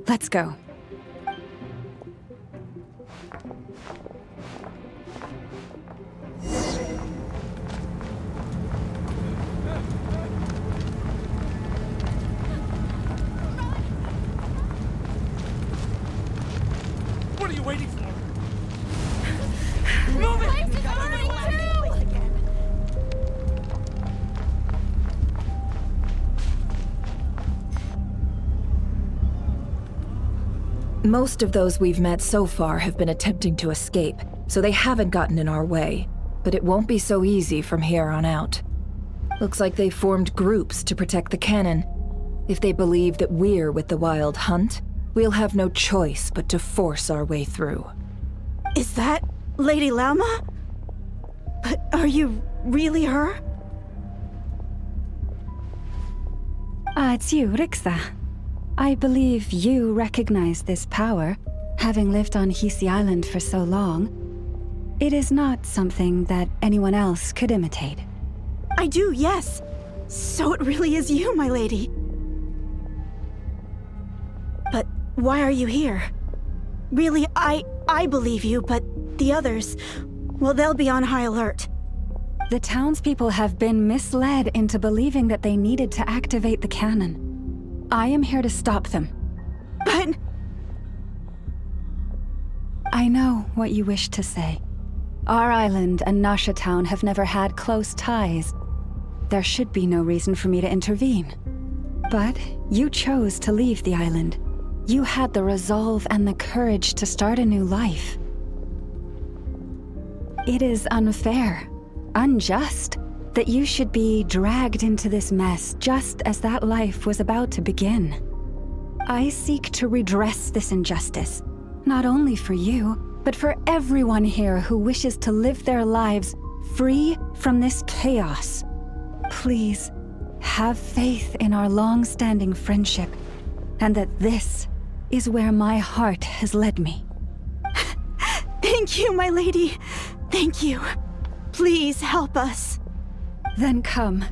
Let's go. What are you waiting for? Move it! It's burning too! Most of those we've met so far have been attempting to escape, so they haven't gotten in our way. But it won't be so easy from here on out. Looks like they formed groups to protect the cannon. If they believe that we're with the Wild Hunt, we'll have no choice but to force our way through. Is that Lady Lauma? But are you really her? It's you, Rixa. I believe you recognize this power, having lived on Hisi Island for so long. It is not something that anyone else could imitate. I do, yes. So it really is you, my lady. But why are you here? Really, I believe you, but the others, well, they'll be on high alert. The townspeople have been misled into believing that they needed to activate the cannon. I am here to stop them. But... I know what you wish to say. Our island and Nasha Town have never had close ties. There should be no reason for me to intervene. But you chose to leave the island. You had the resolve and the courage to start a new life. It is unfair, unjust, that you should be dragged into this mess just as that life was about to begin. I seek to redress this injustice, not only for you, but for everyone here who wishes to live their lives free from this chaos. Please, have faith in our long-standing friendship, and that this is where my heart has led me. Thank you, my lady. Thank you. Please help us. Then come.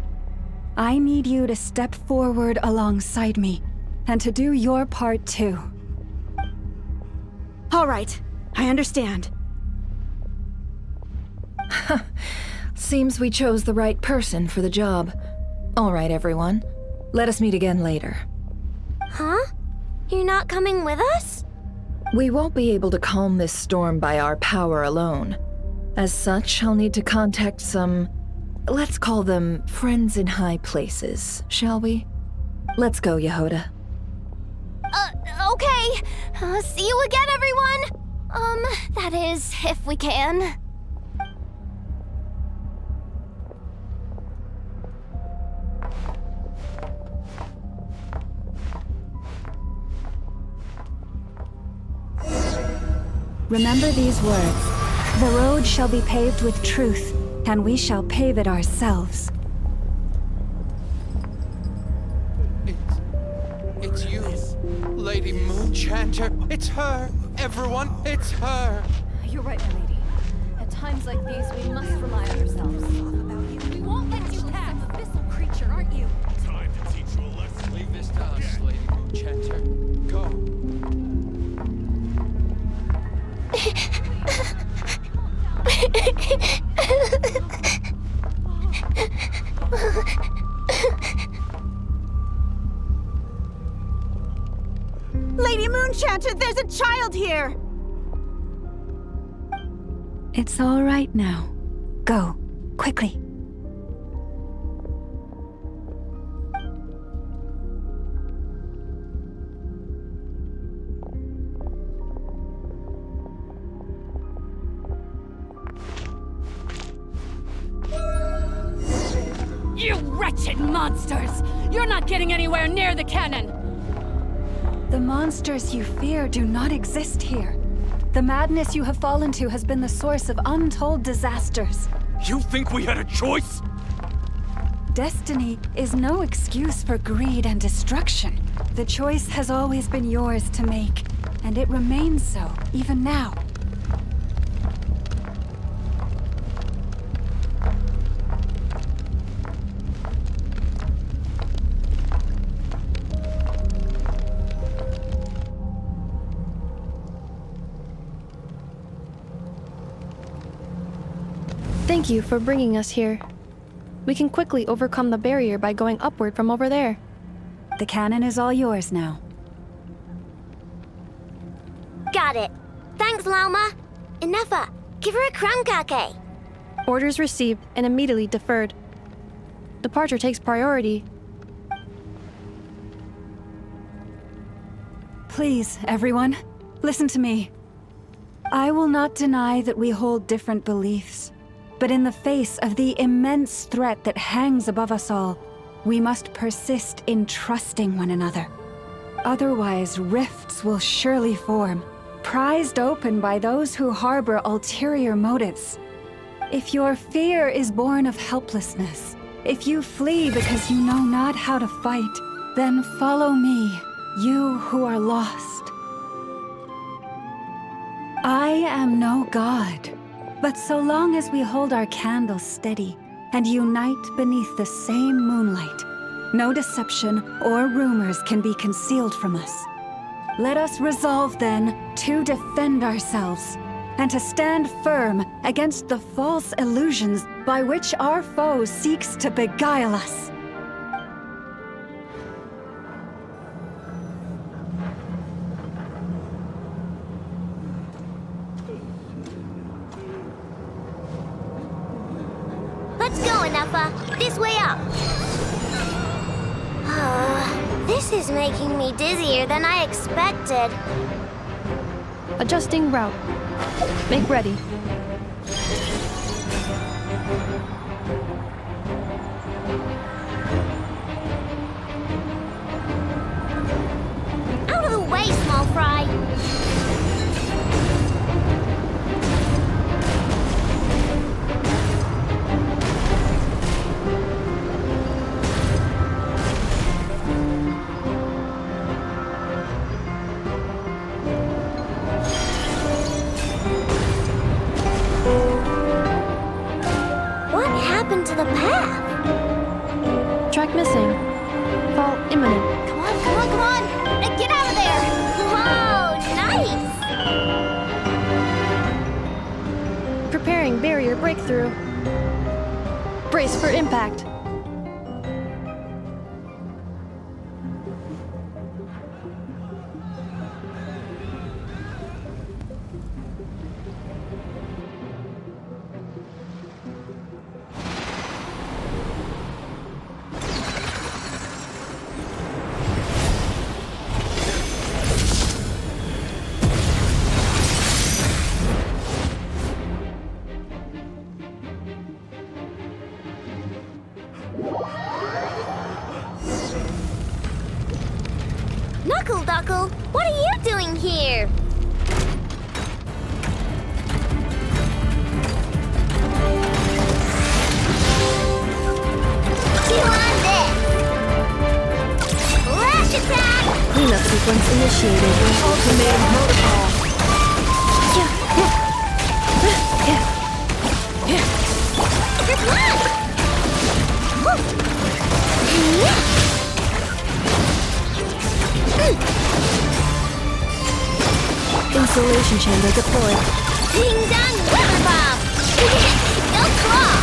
I need you to step forward alongside me, and to do your part too. All right, I understand. Seems we chose the right person for the job. All right, everyone. Let us meet again later. Huh? You're not coming with us? We won't be able to calm this storm by our power alone. As such, I'll need to contact some... let's call them friends in high places, shall we? Let's go, Yehoda. Okay. See you again, everyone! That is, if we can. Remember these words. The road shall be paved with truth, and we shall pave it ourselves. It's you, Lady Moonchanter. It's her. Everyone, it's her. You're right, my lady. At times like these, we must rely on ourselves. We won't let you pass. Some abyssal creature, aren't you? Time to teach you a lesson. Leave this to us, Lady Moonchanter. Go. Lady Moonchanter, there's a child here! It's all right now. Go, quickly. You wretched monsters! You're not getting anywhere near the cannon! The monsters you fear do not exist here. The madness you have fallen to has been the source of untold disasters. You think we had a choice? Destiny is no excuse for greed and destruction. The choice has always been yours to make, and it remains so, even now. Thank you for bringing us here. We can quickly overcome the barrier by going upward from over there. The cannon is all yours now. Got it. Thanks, Lauma. Ineffa, give her a crankake. Orders received and immediately deferred. Departure takes priority. Please, everyone, listen to me. I will not deny that we hold different beliefs. But in the face of the immense threat that hangs above us all, we must persist in trusting one another. Otherwise, rifts will surely form, prized open by those who harbor ulterior motives. If your fear is born of helplessness, if you flee because you know not how to fight, then follow me, you who are lost. I am no god. But so long as we hold our candles steady and unite beneath the same moonlight, no deception or rumors can be concealed from us. Let us resolve then to defend ourselves and to stand firm against the false illusions by which our foe seeks to beguile us. Let's go, Ineffa. This way up. This is making me dizzier than I expected. Adjusting route. Make ready. Out of the way, small fry. To the path. Track missing. Fall imminent. Come on, come on, come on! Get out of there! Whoa, nice! Preparing barrier breakthrough. Brace for impact. Knuckle-Duckle, what are you doing here? sequence initiated. Ultimatum protocol. Your plan! Installation chamber deployed. Ding dong, water bomb! Go claw!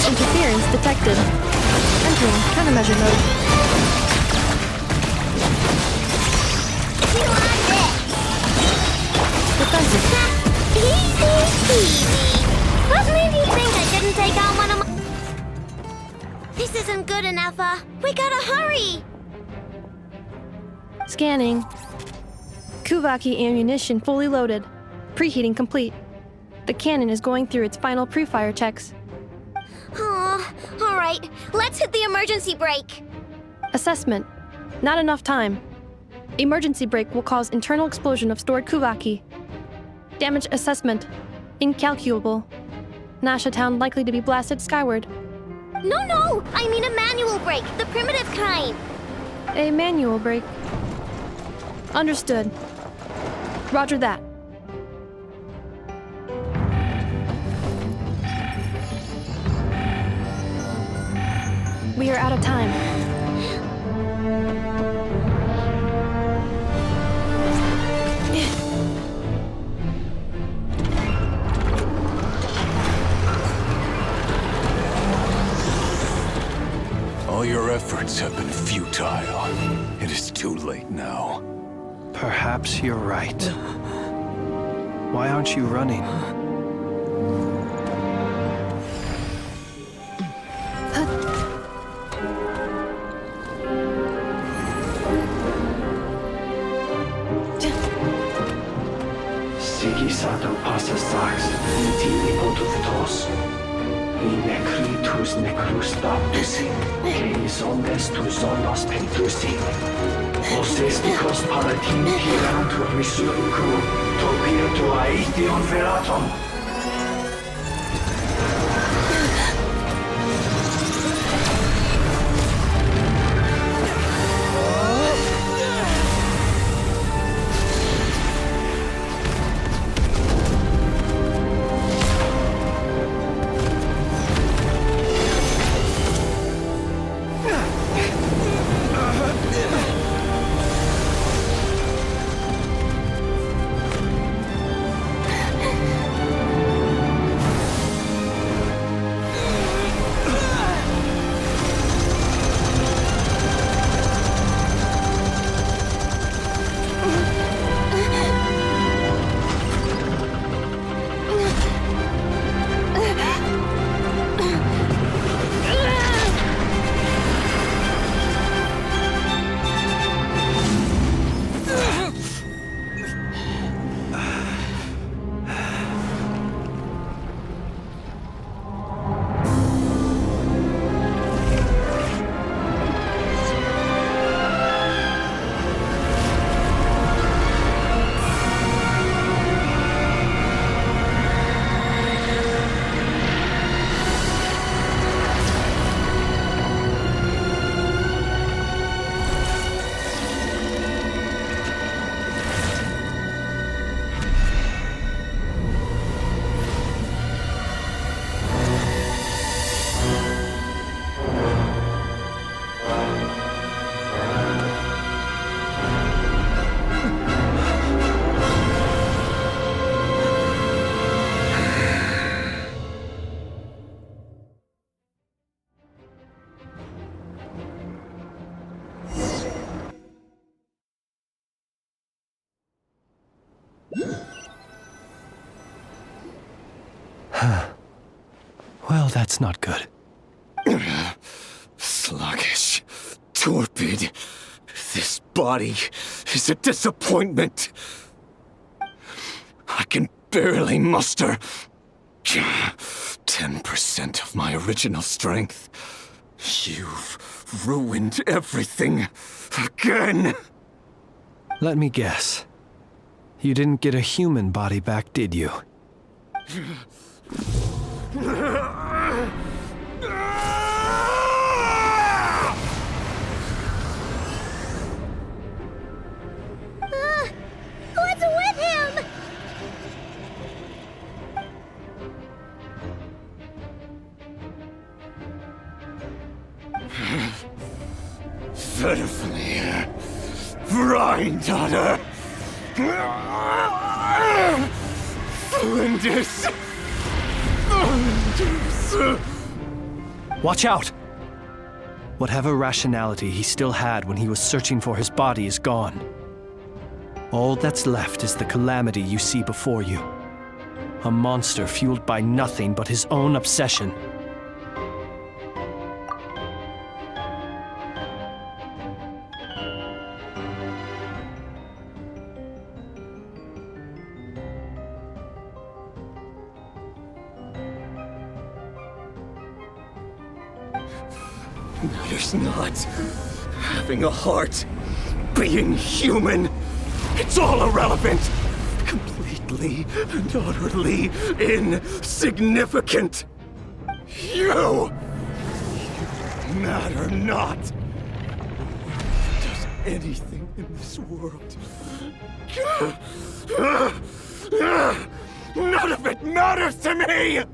Interference detected. Entering countermeasure mode. You want this? Defensive. Easy peasy. What made you think I couldn't take on one of my... This isn't good, Ineffa. We gotta hurry! Scanning. Kuvaki ammunition fully loaded. Preheating complete. The cannon is going through its final pre-fire checks. Oh, all right. Let's hit the emergency brake. Assessment. Not enough time. Emergency brake will cause internal explosion of stored Kuvaki. Damage assessment. Incalculable. Nasha town likely to be blasted skyward. No! I mean a manual brake, the primitive kind. A manual brake. Understood. Roger that. We are out of time. All your efforts have been futile. It is too late now. Perhaps you're right. Why aren't you running? Sigisato passa sax, intili potus Inekritus necrus baptisi, Keis ondes tu zonos pentusi. Osesticos palatin pirantur risurcu, Topirtu aethion veraton. Well, that's not good. Sluggish. Torpid. This body is a disappointment. I can barely muster 10% of my original strength. You've ruined everything again. Let me guess. You didn't get a human body back, did you? pitifully. Granddaughter. Flinders. Watch out! Whatever rationality he still had when he was searching for his body is gone. All that's left is the calamity you see before you. A monster fueled by nothing but his own obsession. Matters not. Having a heart. Being human. It's all irrelevant. Completely and utterly insignificant. You matter not. Does anything in this world. None of it matters to me!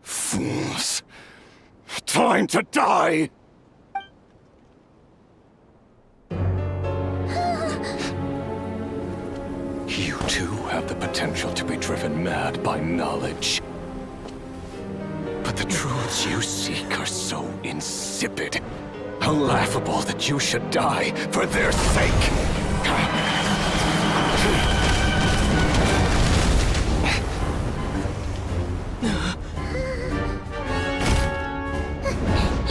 Fools. Time to die! You too have the potential to be driven mad by knowledge. But the truths you seek are so insipid, laughable that you should die for their sake.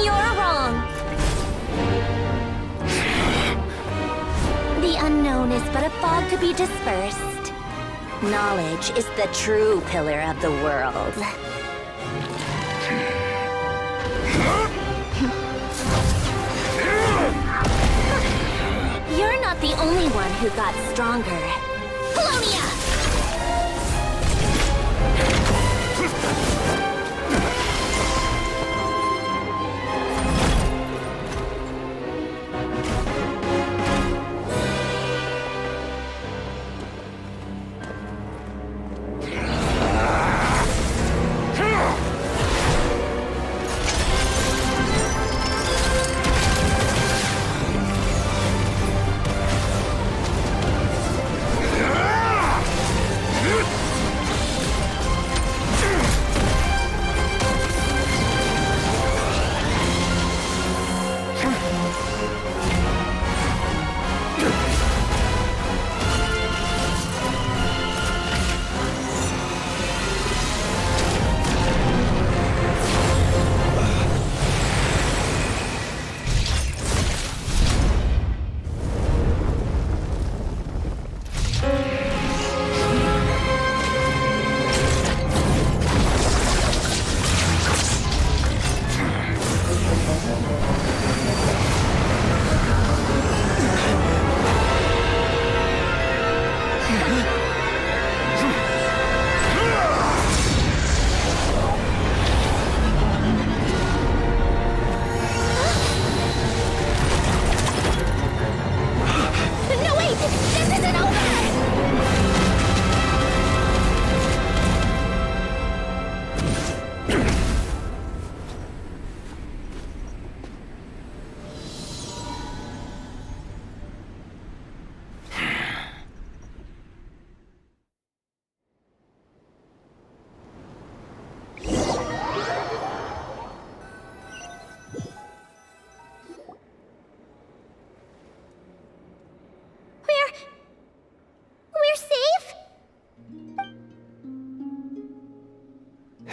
You're wrong. The unknown is but a fog to be dispersed. Knowledge is the true pillar of the world. You're not the only one who got stronger. Colonia!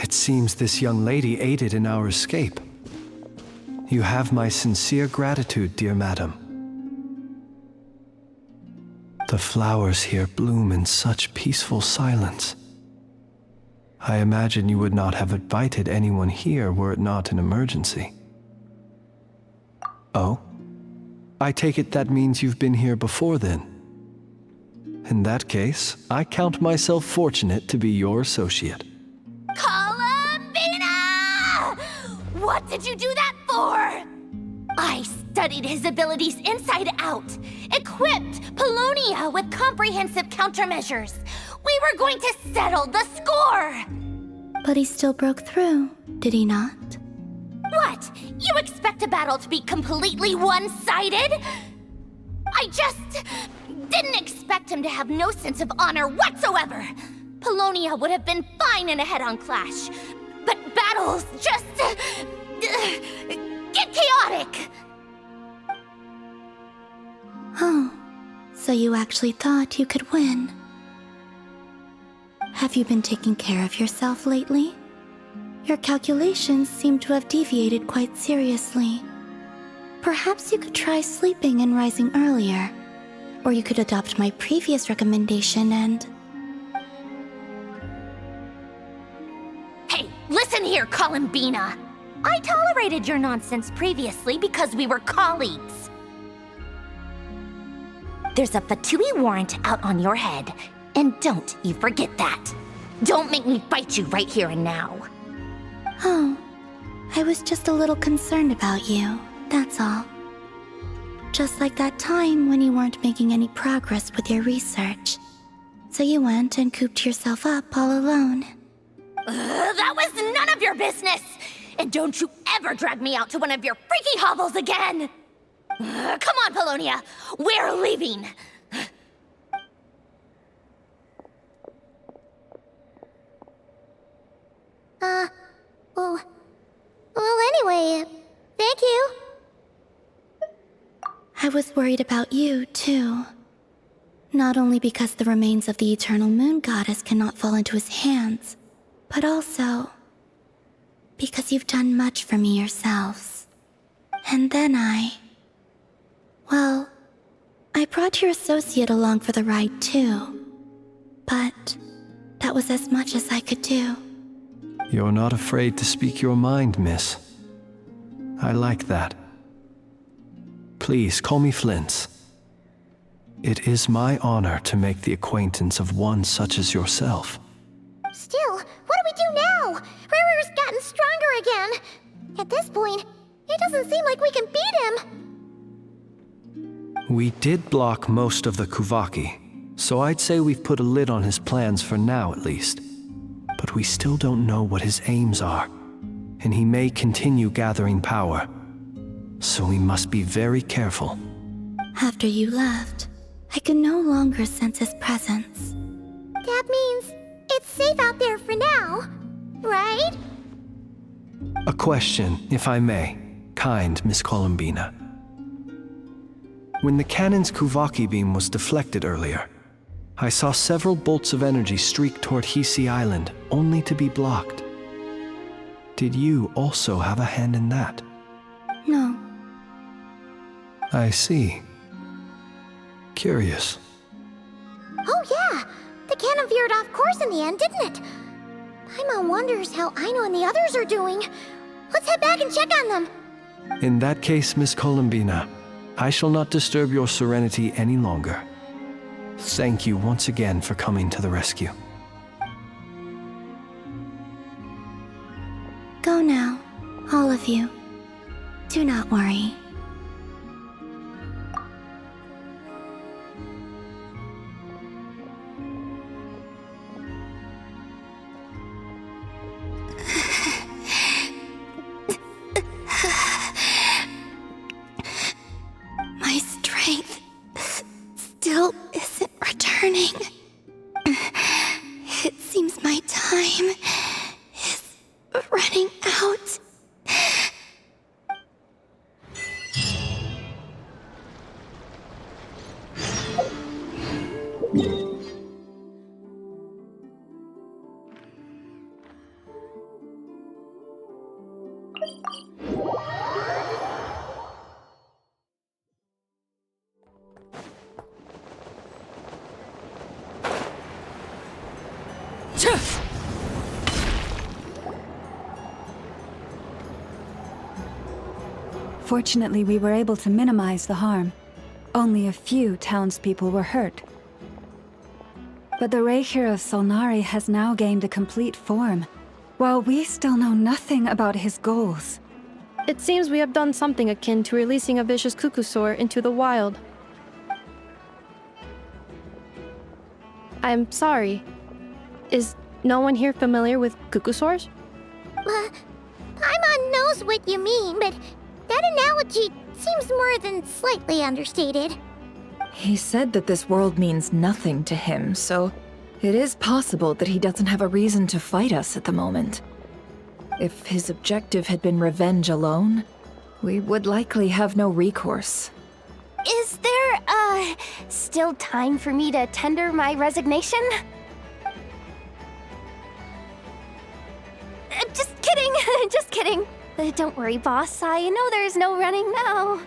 It seems this young lady aided in our escape. You have my sincere gratitude, dear madam. The flowers here bloom in such peaceful silence. I imagine you would not have invited anyone here were it not an emergency. Oh? I take it that means you've been here before then. In that case, I count myself fortunate to be your associate. Columbina! What did you do that for? I studied his abilities inside out, equipped Polonia with comprehensive countermeasures. We were going to settle the score! But he still broke through, did he not? What? You expect a battle to be completely one-sided? I just didn't expect him to have no sense of honor whatsoever. Polonia would have been fine in a head-on clash, but battles just get chaotic. Oh, so you actually thought you could win. Have you been taking care of yourself lately? Your calculations seem to have deviated quite seriously. Perhaps you could try sleeping and rising earlier. Or you could adopt my previous recommendation and... Hey, listen here, Columbina! I tolerated your nonsense previously because we were colleagues. There's a Fatui warrant out on your head, and don't you forget that. Don't make me fight you right here and now. Oh, I was just a little concerned about you, that's all. Just like that time when you weren't making any progress with your research. So you went and cooped yourself up all alone. That was none of your business! And don't you ever drag me out to one of your freaky hovels again! Come on, Polonia! We're leaving! Well, anyway, thank you. I was worried about you, too. Not only because the remains of the Eternal Moon Goddess cannot fall into his hands, but also because you've done much for me yourselves. And then well, I brought your associate along for the ride, too. But that was as much as I could do. You're not afraid to speak your mind, miss. I like that. Please call me Flins. It is my honor to make the acquaintance of one such as yourself. Still, what do we do now? Rarer's gotten stronger again. At this point, it doesn't seem like we can beat him. We did block most of the Kuvaki, so I'd say we've put a lid on his plans for now at least. But we still don't know what his aims are, and he may continue gathering power. So we must be very careful. After you left, I could no longer sense his presence. That means it's safe out there for now, right? A question, if I may, kind Miss Columbina. When the cannon's Kuvaki beam was deflected earlier, I saw several bolts of energy streak toward Hisi Island, only to be blocked. Did you also have a hand in that? No. I see. Curious. Oh yeah! The cannon veered off course in the end, didn't it? Paimon wonders how Aino and the others are doing. Let's head back and check on them. In that case, Miss Columbina, I shall not disturb your serenity any longer. Thank you once again for coming to the rescue. Go now, all of you. Do not worry. My strength still isn't returning. It seems my time is running out. Fortunately, we were able to minimize the harm. Only a few townspeople were hurt. But the Racher of Solnari has now gained a complete form, while we still know nothing about his goals. It seems we have done something akin to releasing a vicious cuckoosaur into the wild. I'm sorry. Is no one here familiar with cuckoosaurs? Paimon knows what you mean, but that analogy seems more than slightly understated. He said that this world means nothing to him, so it is possible that he doesn't have a reason to fight us at the moment. If his objective had been revenge alone, we would likely have no recourse. Is there, still time for me to tender my resignation? Just kidding, just kidding. Don't worry, boss. I know there's no running now.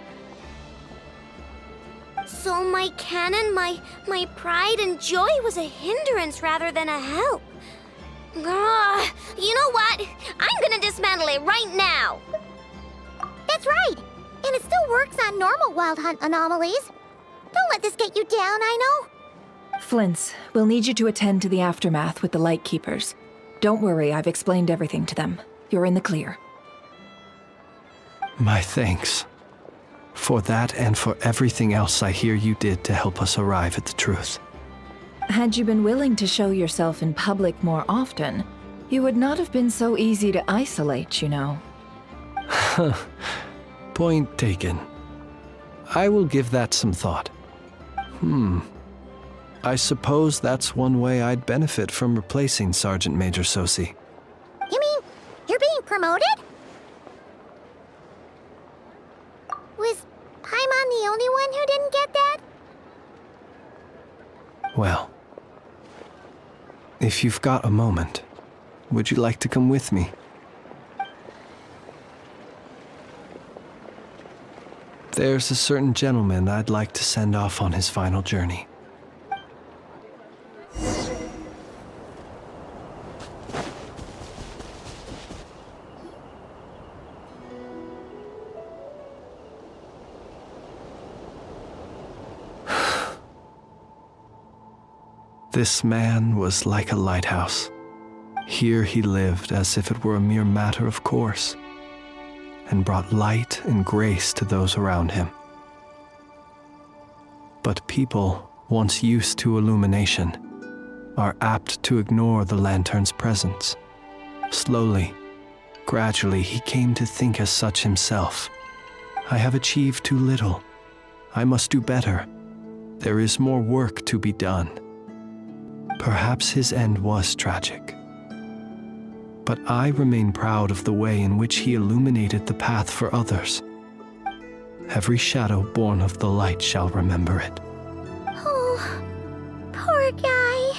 So my canon, my pride and joy was a hindrance rather than a help. Ugh, you know what? I'm gonna dismantle it right now. That's right. And it still works on normal wild hunt anomalies. Don't let this get you down, Aino. Flins, we'll need you to attend to the aftermath with the Lightkeepers. Don't worry, I've explained everything to them. You're in the clear. My thanks. For that and for everything else I hear you did to help us arrive at the truth. Had you been willing to show yourself in public more often, you would not have been so easy to isolate, you know. Point taken. I will give that some thought. I suppose that's one way I'd benefit from replacing Sergeant Major Sosi. You mean you're being promoted? Was Paimon the only one who didn't get that? Well, if you've got a moment, would you like to come with me? There's a certain gentleman I'd like to send off on his final journey. This man was like a lighthouse. Here he lived as if it were a mere matter of course, and brought light and grace to those around him. But people, once used to illumination, are apt to ignore the lantern's presence. Slowly, gradually, he came to think as such himself. I have achieved too little. I must do better. There is more work to be done. Perhaps his end was tragic. But I remain proud of the way in which he illuminated the path for others. Every shadow born of the light shall remember it. Oh, poor guy.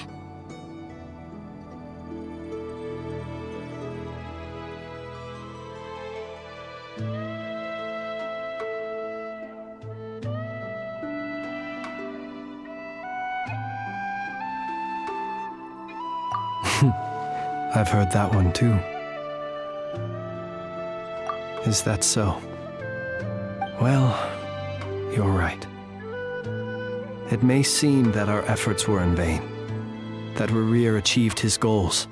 I've heard that one too. Is that so? Well, you're right. It may seem that our efforts were in vain, that Racher achieved his goals,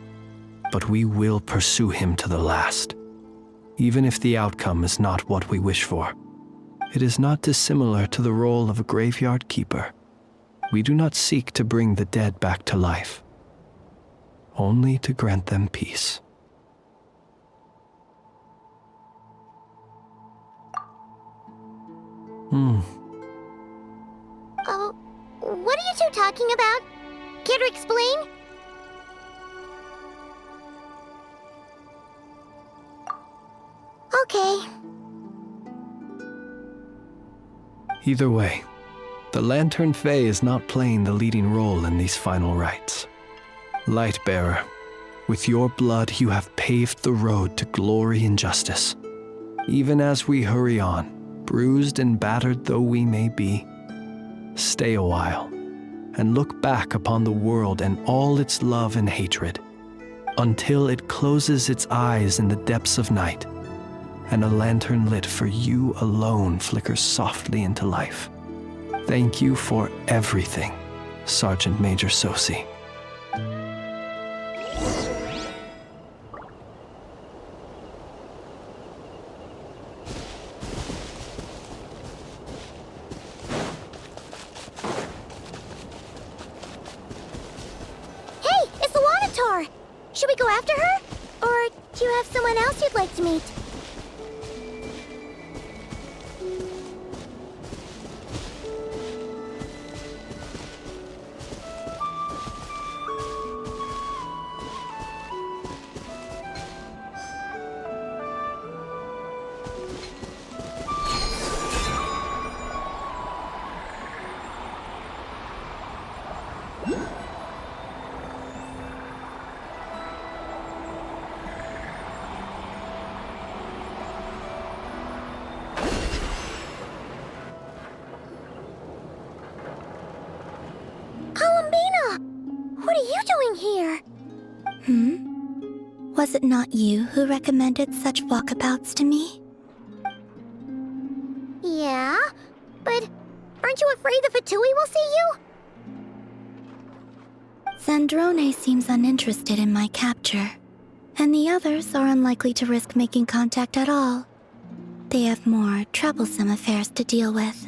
but we will pursue him to the last, even if the outcome is not what we wish for. It is not dissimilar to the role of a graveyard keeper. We do not seek to bring the dead back to life, only to grant them peace. Oh, what are you two talking about? Care to explain? Okay. Either way, the Lantern Fae is not playing the leading role in these final rites. Lightbearer, with your blood you have paved the road to glory and justice. Even as we hurry on, bruised and battered though we may be, stay a while and look back upon the world and all its love and hatred, until it closes its eyes in the depths of night, and a lantern lit for you alone flickers softly into life. Thank you for everything, Sergeant Major Sosi. Should we go after her? Or do you have someone else you'd like to meet? Columbina! What are you doing here? Was it not you who recommended such walkabouts to me? Yeah, but aren't you afraid the Fatui will see you? Zandrone seems uninterested in my capture, and the others are unlikely to risk making contact at all. They have more troublesome affairs to deal with.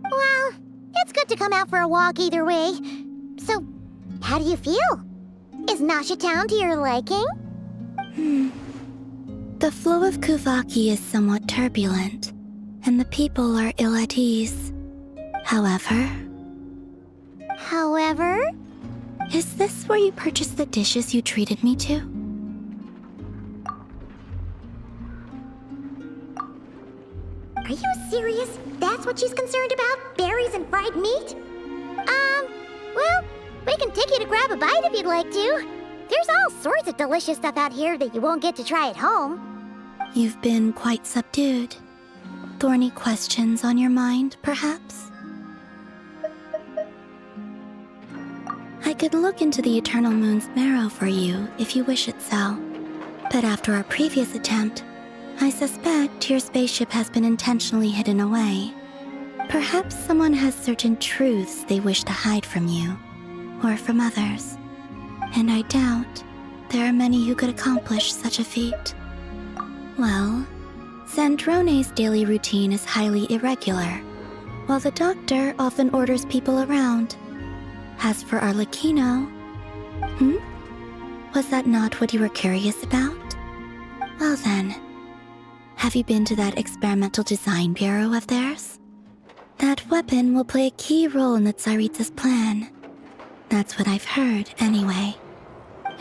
Well, it's good to come out for a walk either way. So, how do you feel? Is Nasha Town to your liking? The flow of Kuvaki is somewhat turbulent, and the people are ill at ease. However... Is this where you purchased the dishes you treated me to? Are you serious? That's what she's concerned about? Berries and fried meat? Well, we can take you to grab a bite if you'd like to. There's all sorts of delicious stuff out here that you won't get to try at home. You've been quite subdued. Thorny questions on your mind, perhaps? I could look into the Eternal Moon's marrow for you if you wish it so. But after our previous attempt, I suspect your spaceship has been intentionally hidden away. Perhaps someone has certain truths they wish to hide from you, or from others. And I doubt there are many who could accomplish such a feat. Well, Zandrone's daily routine is highly irregular, while the doctor often orders people around. As for Arlecchino... Was that not what you were curious about? Well then, have you been to that experimental design bureau of theirs? That weapon will play a key role in the Tsaritsa's plan. That's what I've heard, anyway.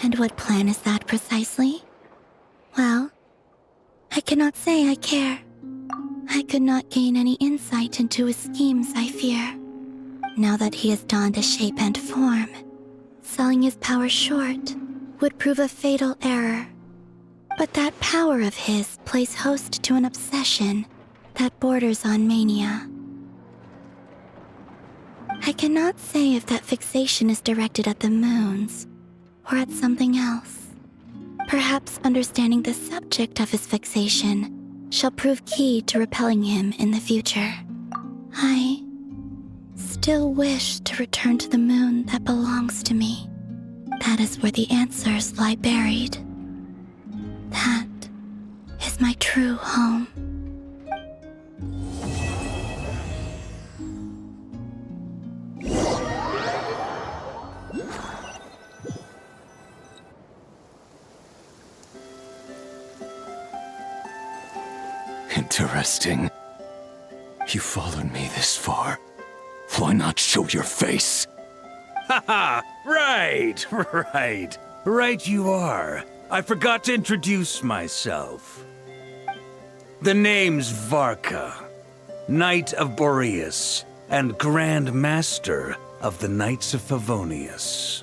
And what plan is that precisely? Well, I cannot say I care. I could not gain any insight into his schemes, I fear. Now that he has donned a shape and form, selling his power short would prove a fatal error. But that power of his plays host to an obsession that borders on mania. I cannot say if that fixation is directed at the moons or at something else. Perhaps understanding the subject of his fixation shall prove key to repelling him in the future. I still wish to return to the moon that belongs to me. That is where the answers lie buried. That is my true home. Interesting. You followed me this far. Why not show your face? Haha! Right! Right you are. I forgot to introduce myself. The name's Varka, Knight of Boreas, and Grand Master of the Knights of Favonius.